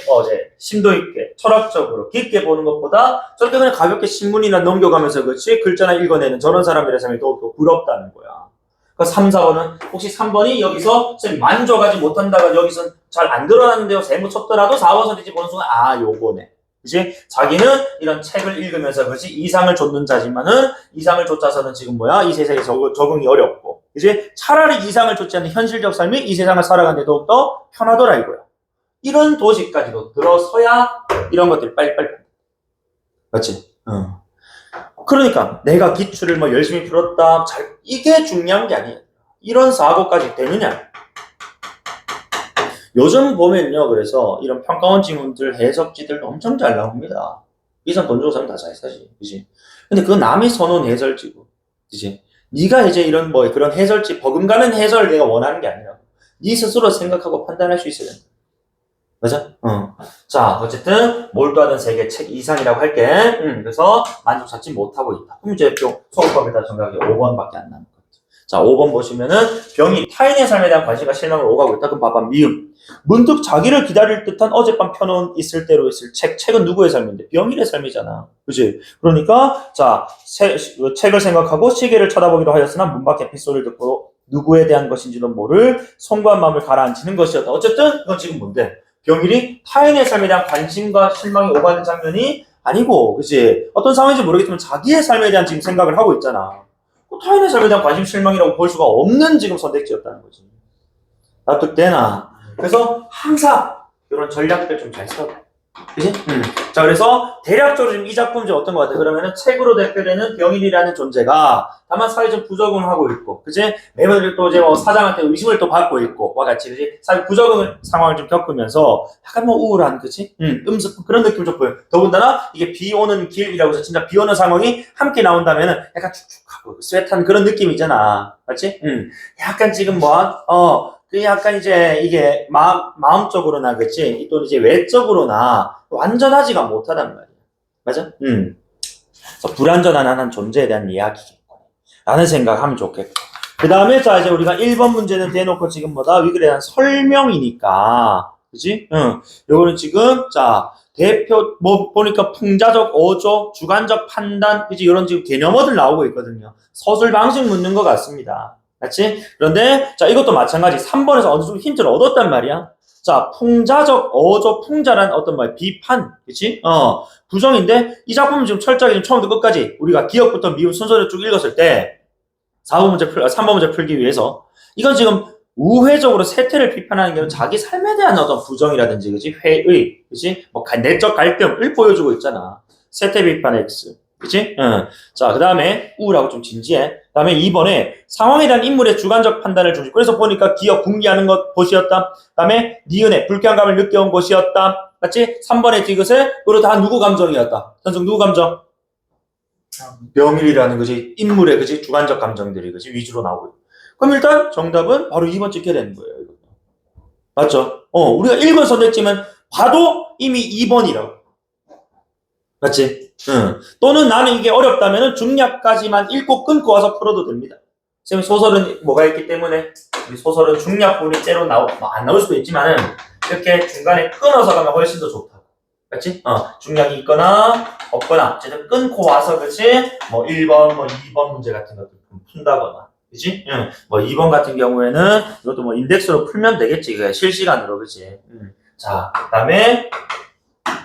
심도 있게 철학적으로 깊게 보는 것보다 저렇게 그냥 가볍게 신문이나 넘겨가면서 그지 글자나 읽어내는 저런 사람들의 삶이 더욱더 부럽다는 거야. 그러니까 3, 4번은 혹시 3번이 여기서 만족하지 못한다가 여기서 잘 안 드러났는데요. 세모 쳤더라도 4번 선택지 보는 순간 요거네. 그치? 자기는 이런 책을 읽으면서 그치? 이상을 좇는 자지만은 이상을 좇아서는 지금 이 세상에 적응이 어렵고 그치? 차라리 이상을 좇지 않는 현실적 삶이 이 세상을 살아가는데 더욱더 편하더라 이거야. 이런 도시까지도 들어서야 이런 것들이 빨리빨리 맞지? 그러니까 내가 기출을 열심히 풀었다 이게 중요한 게 아니에요. 이런 사고까지 되느냐. 요즘 보면요, 그래서 이런 평가원 지문들, 해석지들 엄청 잘 나옵니다. 이상 돈 주고 사면 다 잘 사지, 그지? 근데 그건 남이 써놓은 해설지고, 그지? 네가 이제 이런 그런 해설지, 버금가는 해설을 내가 원하는 게 아니라, 네 스스로 생각하고 판단할 수 있어야 된다. 맞아? 자, 어쨌든 몰두하던 세계 책 이상이라고 할게. 그래서 만족 찾지 못하고 있다. 그럼 이제 소급법에다 정답이 5번밖에 안 남은 것 같아. 자, 5번 보시면은 병이 타인의 삶에 대한 관심과 실망을 오가고 있다. 그럼 봐봐, 미음. 문득 자기를 기다릴 듯한 어젯밤 펴놓은 있을 대로 있을 책은 누구의 삶인데? 병일의 삶이잖아. 그치? 그러니까, 자, 책을 생각하고 시계를 쳐다보기로 하였으나 문 밖에 빗소리를 듣고 누구에 대한 것인지도 모를 송구한 마음을 가라앉히는 것이었다. 어쨌든, 이건 지금 뭔데? 병일이 타인의 삶에 대한 관심과 실망이 오가는 장면이 아니고, 그치? 어떤 상황인지 모르겠지만 자기의 삶에 대한 지금 생각을 하고 있잖아. 타인의 삶에 대한 관심, 실망이라고 볼 수가 없는 지금 선택지였다는 거지. 납득되나? 그래서 항상 이런 전략들 좀 잘 써. 그치? 자, 그래서 대략적으로 지금 이 작품 이제 어떤 것 같아? 그러면은 책으로 대표되는 병인이라는 존재가 다만 사회적 부적응을 하고 있고, 그치? 매번 또 이제 사장한테 의심을 또 받고 있고, 와 같이, 그치? 사회 부적응 상황을 좀 겪으면서 약간 우울한, 그치? 음습, 그런 느낌 좀 보여. 더군다나 이게 비 오는 길이라고 해서 진짜 비 오는 상황이 함께 나온다면은 약간 축축하고 스웨트한 그런 느낌이잖아. 맞지? 약간 지금 그 약간 이제 이게 마음적으로나 그치? 또 이제 외적으로나 완전하지가 못하단 말이야. 맞아? 그래서 불완전한 한 존재에 대한 이야기겠고. 라는 생각하면 좋겠고. 그 다음에 자 이제 우리가 1번 문제는 대놓고 지금 위글에 대한 설명이니까. 그치? 요거는 지금 자 대표 보니까 풍자적 어조, 주관적 판단, 그치? 이런 지금 개념어들 나오고 있거든요. 서술 방식 묻는 것 같습니다. 맞지? 그런데 자 이것도 마찬가지 3번에서 어느 정도 힌트를 얻었단 말이야. 자 풍자적 어조, 풍자란 어떤 비판, 그치? 부정인데 이 작품은 지금 철저하게 처음부터 끝까지 우리가 기억부터 미음 순서를 쭉 읽었을 때 3번 문제 풀기 위해서 이건 지금 우회적으로 세태를 비판하는 게 자기 삶에 대한 어떤 부정이라든지, 그치? 회의, 그치? 내적 갈등을 보여주고 있잖아. 세태 비판 X. 그치? 자, 그 다음에 우라고 좀 진지해. 그 다음에 2번에 상황에 대한 인물의 주관적 판단을 중심. 그래서 보니까 기억 궁리하는 곳이었다. 그 다음에 니은의 불쾌함을 느껴온 곳이었다. 맞지? 3번의 디귿에 그리고 다 누구 감정이었다. 현승 누구 감정? 병일이라는 거지. 인물의 그지 주관적 감정들이 그지 위주로 나오고. 그럼 일단 정답은 바로 2번 찍게 되는 거예요. 맞죠? 우리가 1번 선택지면 봐도 이미 2번이라고. 맞지? 응. 또는 나는 이게 어렵다면 중략까지만 읽고 끊고 와서 풀어도 됩니다. 지금 소설은 뭐가 있기 때문에 우리 소설은 중략분이 때로 안 나올 수도 있지만은 이렇게 중간에 끊어서 가면 훨씬 더 좋다. 맞지? 중략이 있거나 없거나 어쨌든 끊고 와서 그치? 뭐 1번, 뭐 2번 문제 같은 것도 푼다거나 그치? 응. 뭐 2번 같은 경우에는 이것도 뭐 인덱스로 풀면 되겠지. 이게 실시간으로 그치? 자, 그 다음에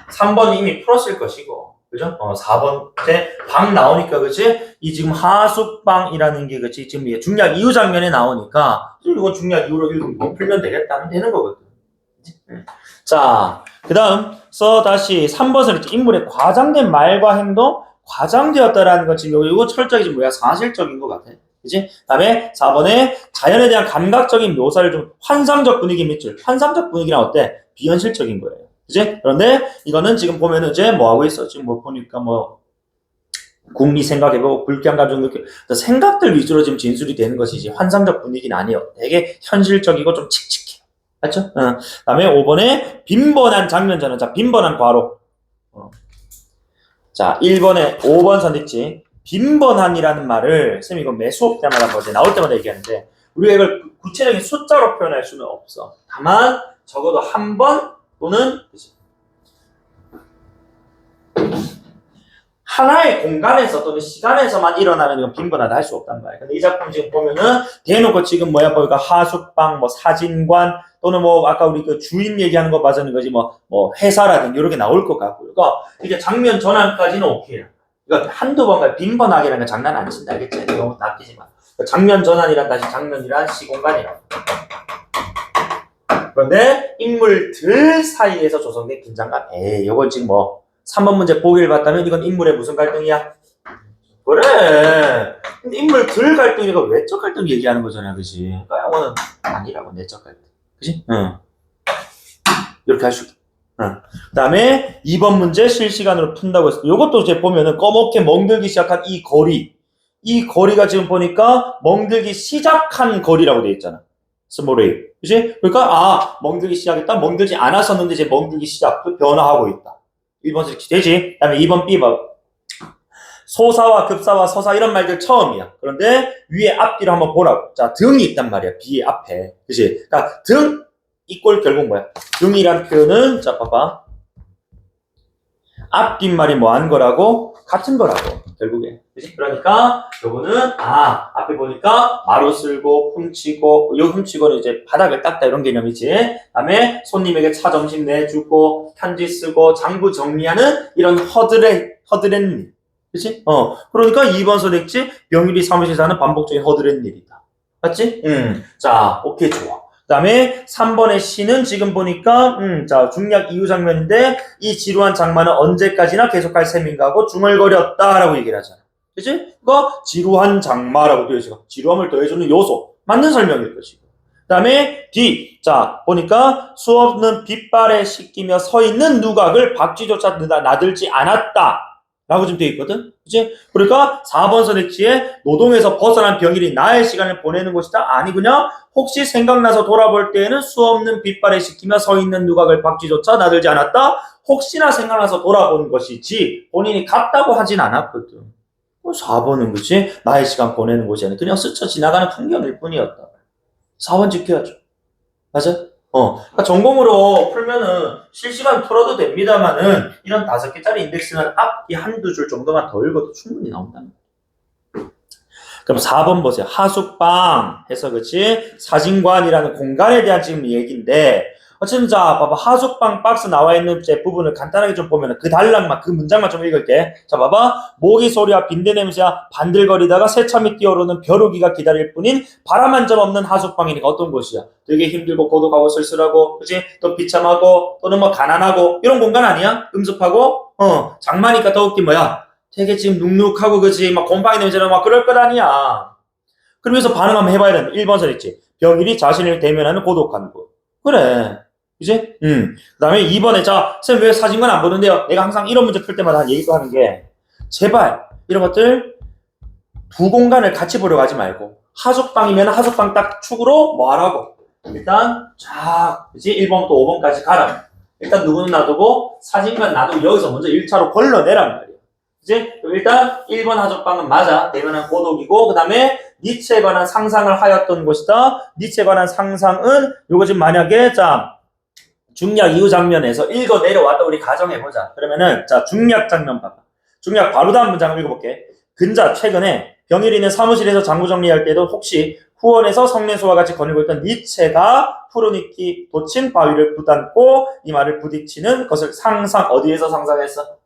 3번 이미 풀었을 것이고 그죠? 4번째 방 나오니까 그치? 이 지금 하숙방이라는 게 그치? 지금 이게 중략 이후 장면에 나오니까 이건 중략 이후로 읽으면 풀면 되겠다 하면 되는 거거든. 그치? 자, 그 다음 다시 3번은 인물의 과장된 말과 행동 과장되었다라는 건 지금 이거 철저히 지금 뭐야? 사실적인 것 같아. 그치? 그 다음에 4번에 자연에 대한 감각적인 묘사를 좀 환상적 분위기 밑줄. 환상적 분위기란 어때? 비현실적인 거예요. 그치? 그런데 이거는 지금 보면은 이제 뭐 하고 있어? 지금 뭐 보니까 뭐 궁리 생각해보고 불쾌한 감정 느끼고 생각들 위주로 지금 진술이 되는 것이지 환상적 분위기는 아니에요. 되게 현실적이고 좀 칙칙해. 맞죠? 그 다음에 5번에 빈번한 장면 전환. 자, 빈번한 과로. 자, 1번에 5번 선택지. 빈번한이라는 말을 쌤 이거 매 수업 때마다 뭐 나올 때마다 얘기하는데 우리가 이걸 구체적인 숫자로 표현할 수는 없어. 다만 적어도 한 번 또는 하나의 공간에서 또는 시간에서만 일어나는 이건 빈번하다 할 수 없단 말이야. 근데 이 작품 지금 보면은 대놓고 지금 뭐야 보니까 하숙방, 뭐 사진관 또는 뭐 아까 우리 그 주인 얘기하는 거 봐서는 거지 뭐 회사라든지 이런 게 나올 것 같고요. 그러니까 이게 장면 전환까지는 오케이야. 그러니까 한두 번가 빈번하게라는 건 장난 안 친다. 알겠지? 너무 낚이지 마. 그러니까 장면 전환이란 다시 장면이란 시공간이라고. 그런데 인물들 사이에서 조성된 긴장감. 이건 지금 뭐 3번 문제 보기를 봤다면 이건 인물의 무슨 갈등이야? 그래. 근데 인물들 갈등이니까 외적 갈등 얘기하는 거잖아, 그지? 그러니까 이거는 아니라고 내적 갈등, 그지? 응. 이렇게 할 수 있게. 응. 그다음에 2번 문제 실시간으로 푼다고 했어. 이것도 이제 보면은 꺼멓게 멍들기 시작한 이 거리가 지금 보니까 멍들기 시작한 거리라고 돼 있잖아. 스몰레이, 그지? 그러니까 멍들기 시작했다. 멍들지 않았었는데 이제 멍들기 시작, 변화하고 있다. 1번 이렇게 되지. 그다음에 2번 B번 소사와 급사와 서사 이런 말들 처음이야. 그런데 위에 앞뒤로 한번 보라고. 자, 등이 있단 말이야. B의 앞에. 그치? 그러니까 등 이꼴 결국 뭐야? 등이란 표현은 자 봐봐. 앞뒷말이 뭐 한 거라고? 같은 거라고. 결국에. 그치? 그러니까 요거는 앞에 보니까 마루 쓸고 훔치고 요 훔치고는 이제 바닥을 닦다 이런 개념이지. 그다음에 손님에게 차 점심 내주고 편지 쓰고 장부 정리하는 이런 허드렛 일. 그치? 그러니까 2번 선택지 명일이 사무실에서 하는 반복적인 허드렛 일이다. 맞지? 자, 오케이, 좋아. 그 다음에 3번의 시는 지금 보니까 자, 중략 이후 장면인데 이 지루한 장마는 언제까지나 계속할 셈인가 하고 중얼거렸다라고 얘기를 하잖아. 그치? 그러니까 지루한 장마라고 되어있어. 지루함을 더해주는 요소. 맞는 설명일 것이고. 그 다음에 D. 자, 보니까 수없는 빗발에 씻기며 서 있는 누각을 박쥐조차 나들지 않았다. 라고 지금 되어 있거든? 그치? 그러니까 4번 선택지에 노동에서 벗어난 병일이 나의 시간을 보내는 곳이다? 아니구나? 혹시 생각나서 돌아볼 때에는 수없는 빗발에 씻기며 서 있는 누각을 박쥐조차 나들지 않았다? 혹시나 생각나서 돌아보는 것이지 본인이 갔다고 하진 않았거든. 4번은 그치? 나의 시간 보내는 곳이 아니라 그냥 스쳐 지나가는 풍경일 뿐이었다. 4번 지켜야죠. 맞아? 그러니까 전공으로 풀면은 실시간 풀어도 됩니다만은 이런 5개짜리 인덱스는 앞이 한두 줄 정도만 더 읽어도 충분히 나온답니다. 그럼 4번 보세요. 하숙방 해서 그치? 사진관이라는 공간에 대한 지금 얘기인데 어쨌든 자 봐봐 하숙방 박스 나와 있는 제 부분을 간단하게 좀 보면은 그 단락만 그 문장만 좀 읽을게. 자 봐봐 모기 소리와 빈대 냄새와 반들거리다가 새참이 뛰어오르는 벼루기가 기다릴 뿐인 바람 한 점 없는 하숙방이니까 어떤 곳이야? 되게 힘들고 고독하고 쓸쓸하고 그치? 또 비참하고 또는 뭐 가난하고 이런 공간 아니야? 음습하고 장마니까 더욱이 뭐야? 되게 지금 눅눅하고 그치? 막 곰팡이 냄새나 막 그럴 것 아니야. 그러면서 반응 한번 해봐야 된다. 1번 선택지 병일이 자신을 대면하는 고독한 곳. 그래. 그치? 그 다음에 2번에, 자, 쌤 왜 사진관 안 보는데요? 내가 항상 이런 문제 풀 때마다 얘기도 하는 게, 제발, 이런 것들, 두 공간을 같이 보려고 하지 말고, 하숙방이면 하숙방 딱 축으로 뭐 하라고? 일단 쫙 그치? 1번부터 5번까지 가라. 일단 누구는 놔두고 사진관 놔두고 여기서 먼저 1차로 걸러내란 말이야. 그치? 그럼 일단 1번 하적방은 맞아. 대면한 고독이고 그 다음에 니체에 관한 상상을 하였던 것이다. 니체에 관한 상상은 요거 지금 만약에 자 중략 이후 장면에서 읽어 내려왔다 우리 가정해보자. 그러면은 자 중략 장면 봐봐. 중략 바로 다음 문장을 읽어볼게. 근자 최근에 병일이는 사무실에서 장부 정리할 때도 혹시 후원에서 성례수와 같이 거닐고 있던 니체가 푸르니키 돋친 바위를 부담고 이 말을 부딪히는 것을 상상 어디에서 상상했어?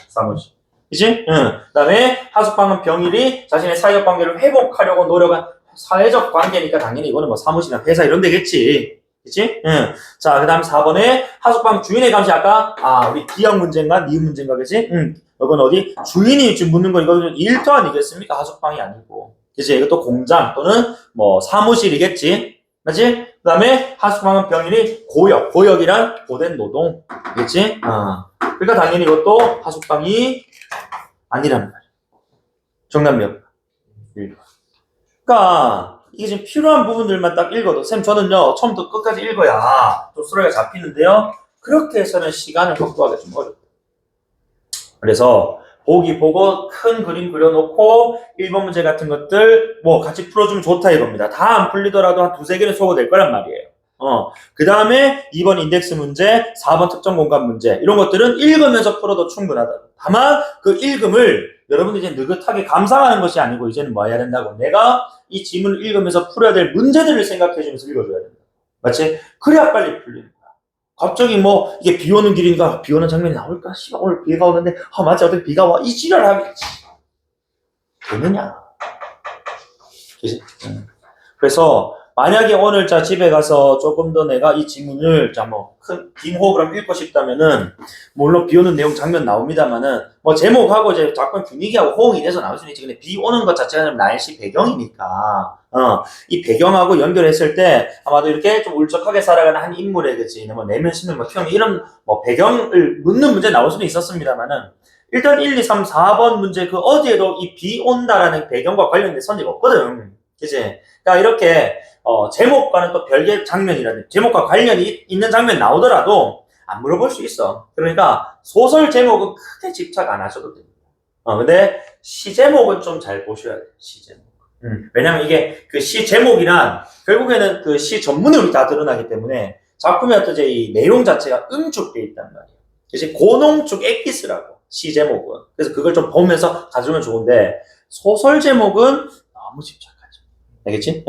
사무실. 그치? 응. 그 다음에 하숙방은 병일이 자신의 사회적 관계를 회복하려고 노력한 사회적 관계니까 당연히 이거는 뭐 사무실이나 회사 이런 데겠지. 그치? 응. 자, 그 다음 4번에 하숙방 주인의 감시 아까 우리 기억 문제인가? 니은 문제인가? 그치? 응. 이건 어디? 주인이 지금 묻는 거 이거는 일터 아니겠습니까? 하숙방이 아니고. 그치? 이것도 공장 또는 뭐 사무실이겠지? 맞지? 그 다음에 하숙방은 병일이 고역이란 고된 노동. 그치? 그러니까 당연히 이것도 하숙방이 아니란 말이야. 정답 몇 번? 1번. 그러니까 이게 지금 필요한 부분들만 딱 읽어도 쌤 저는요 처음부터 끝까지 읽어야 좀 수라가 잡히는데요. 그렇게 해서는 시간을 확보하기가 좀 어렵다. 그래서 보기 보고 큰 그림 그려놓고 1번 문제 같은 것들 뭐 같이 풀어주면 좋다 이겁니다. 다 안 풀리더라도 한 두세 개는 소거될 거란 말이에요. 그 다음에 2번 인덱스 문제, 4번 특정 공간 문제 이런 것들은 읽으면서 풀어도 충분하다. 다만 그 읽음을 여러분들이 이제 느긋하게 감상하는 것이 아니고 이제는 뭐 해야 된다고? 내가 이 지문을 읽으면서 풀어야 될 문제들을 생각해주면서 읽어줘야 된다. 맞지? 그래야 빨리 풀리는 거야. 갑자기 뭐 이게 비 오는 길인가? 비 오는 장면이 나올까? 씨발 오늘 비가 오는데 맞지? 어떻게 비가 와? 이 지랄하겠지. 되느냐? 그치? 그래서 만약에 오늘 자 집에 가서 조금 더 내가 이 지문을 자 뭐 큰 긴 호흡을 한번 읽고 싶다면은 물론 비 오는 내용 장면 나옵니다만은 뭐 제목하고 이제 작품 분위기하고 호응이 돼서 나올 수는 있지. 근데 비 오는 것 자체가 날씨 배경이니까 이 배경하고 연결했을 때 아마도 이렇게 좀 울적하게 살아가는 한 인물의 그치 뭐 내면 신명 뭐 투영 이런 뭐 배경을 묻는 문제 나올 수는 있었습니다만은 일단 1, 2, 3, 4번 문제 그 어디에도 이 비 온다라는 배경과 관련된 선지가 없거든. 그치? 그러니까 이렇게 제목과는 또 별개 장면이라든지 제목과 관련이 있는 장면 나오더라도 안 물어볼 수 있어. 그러니까 소설 제목은 크게 집착 안 하셔도 됩니다. 근데 시 제목은 좀 잘 보셔야 돼요. 시 제목. 왜냐면 이게 그 시 제목이란 결국에는 그 시 전문으로 다 드러나기 때문에 작품의 어떤 이제 이 내용 자체가 응축돼 있단 말이에요. 그래서 고농축 엑기스라고 시 제목은. 그래서 그걸 좀 보면서 가져오면 좋은데 소설 제목은 너무 집착. 알겠지?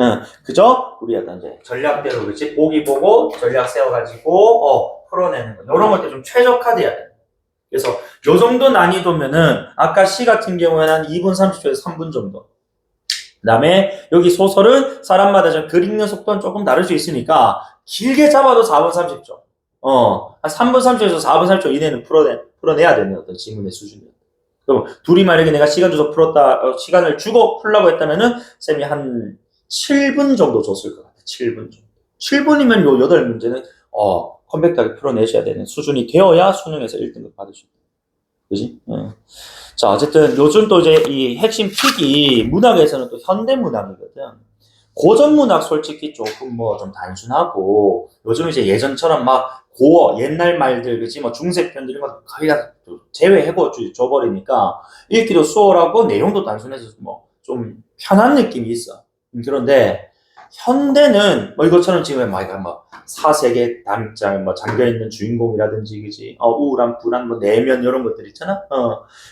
그죠? 우리 어떤 이제 전략대로 그렇지? 보기 보고 전략 세워가지고 풀어내는 거. 이런 것들 좀 최적화돼야 돼. 그래서 요 정도 난이도면은 아까 시 같은 경우에는 한 2분 30초에서 3분 정도. 그 다음에 여기 소설은 사람마다 좀 글 읽는 속도는 조금 다를 수 있으니까 길게 잡아도 4분 30초. 한 3분 30초에서 4분 30초 이내는 풀어내야 되는 어떤 지문의 수준이에요. 그럼 둘이 만약에 내가 시간 줘서 시간을 주고 풀라고 했다면은 쌤이 한 7분 정도 줬을 것 같아. 7분 정도. 7분이면 요 8문제는 컴팩트하게 풀어내셔야 되는 수준이 되어야 수능에서 1등급 받을 수 있다. 그지? 자, 어쨌든 요즘 또 이제 이 핵심 픽이 문학에서는 또 현대문학이거든. 고전문학 솔직히 조금 뭐 좀 단순하고 요즘 이제 예전처럼 막 고어 옛날 말들 그치 뭐 중세편들 이런 거 거의 다 제외해고 줘버리니까 읽기도 수월하고 내용도 단순해서 뭐 좀 편한 느낌이 있어. 그런데 현대는 뭐 이것처럼 지금 막 사색의 단장 뭐 잠겨있는 주인공이라든지 그지 우울한 불안 뭐 내면 이런 것들 있잖아.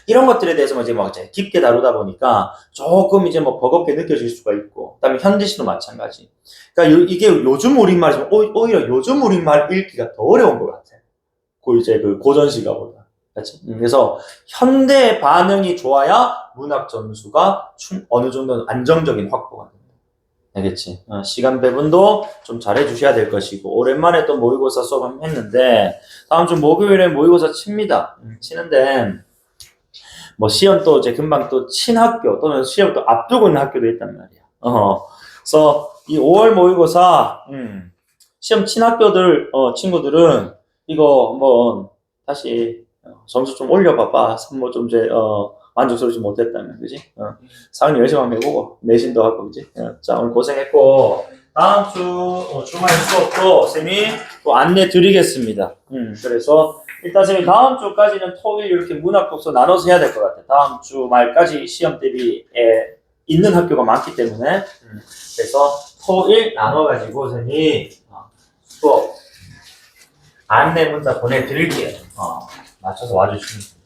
이런 것들에 대해서 이제 막 이제 깊게 다루다 보니까 조금 이제 뭐 버겁게 느껴질 수가 있고 그다음에 현대시도 마찬가지. 그러니까 이게 요즘 우리말이지만 오히려 요즘 우리말 읽기가 더 어려운 것 같아. 이제 그 고전시가보다. 그렇지? 그래서 현대 반응이 좋아야 문학 점수가 어느 정도 안정적인 확보가 됩니다. 알겠지? 시간 배분도 좀 잘해주셔야 될 것이고 오랜만에 또 모의고사 수업 한번 했는데 다음 주 목요일에 모의고사 칩니다. 치는데 뭐 시험 또 이제 금방 또 친 학교 또는 시험 또 앞두고 있는 학교도 있단 말이야. 그래서 이 5월 모의고사 시험 친 학교들 친구들은 이거 한번 다시 점수 좀 올려봐봐. 뭐 좀 이제 만족스럽지 못했다면 그지? 상위 열심히 한번 해보고 내신도 하고 그지? 자 오늘 고생했고 다음 주 주말 수업도 쌤이 또 안내 드리겠습니다. 그래서 일단 쌤이 다음 주까지는 토일 이렇게 문학 독서 나눠서 해야 될 것 같아요. 다음 주 말까지 시험 대비에 있는 학교가 많기 때문에 그래서 토일 나눠가지고 쌤이 수업 안내 문자 보내드릴게요. 맞춰서 와주시면 됩니다.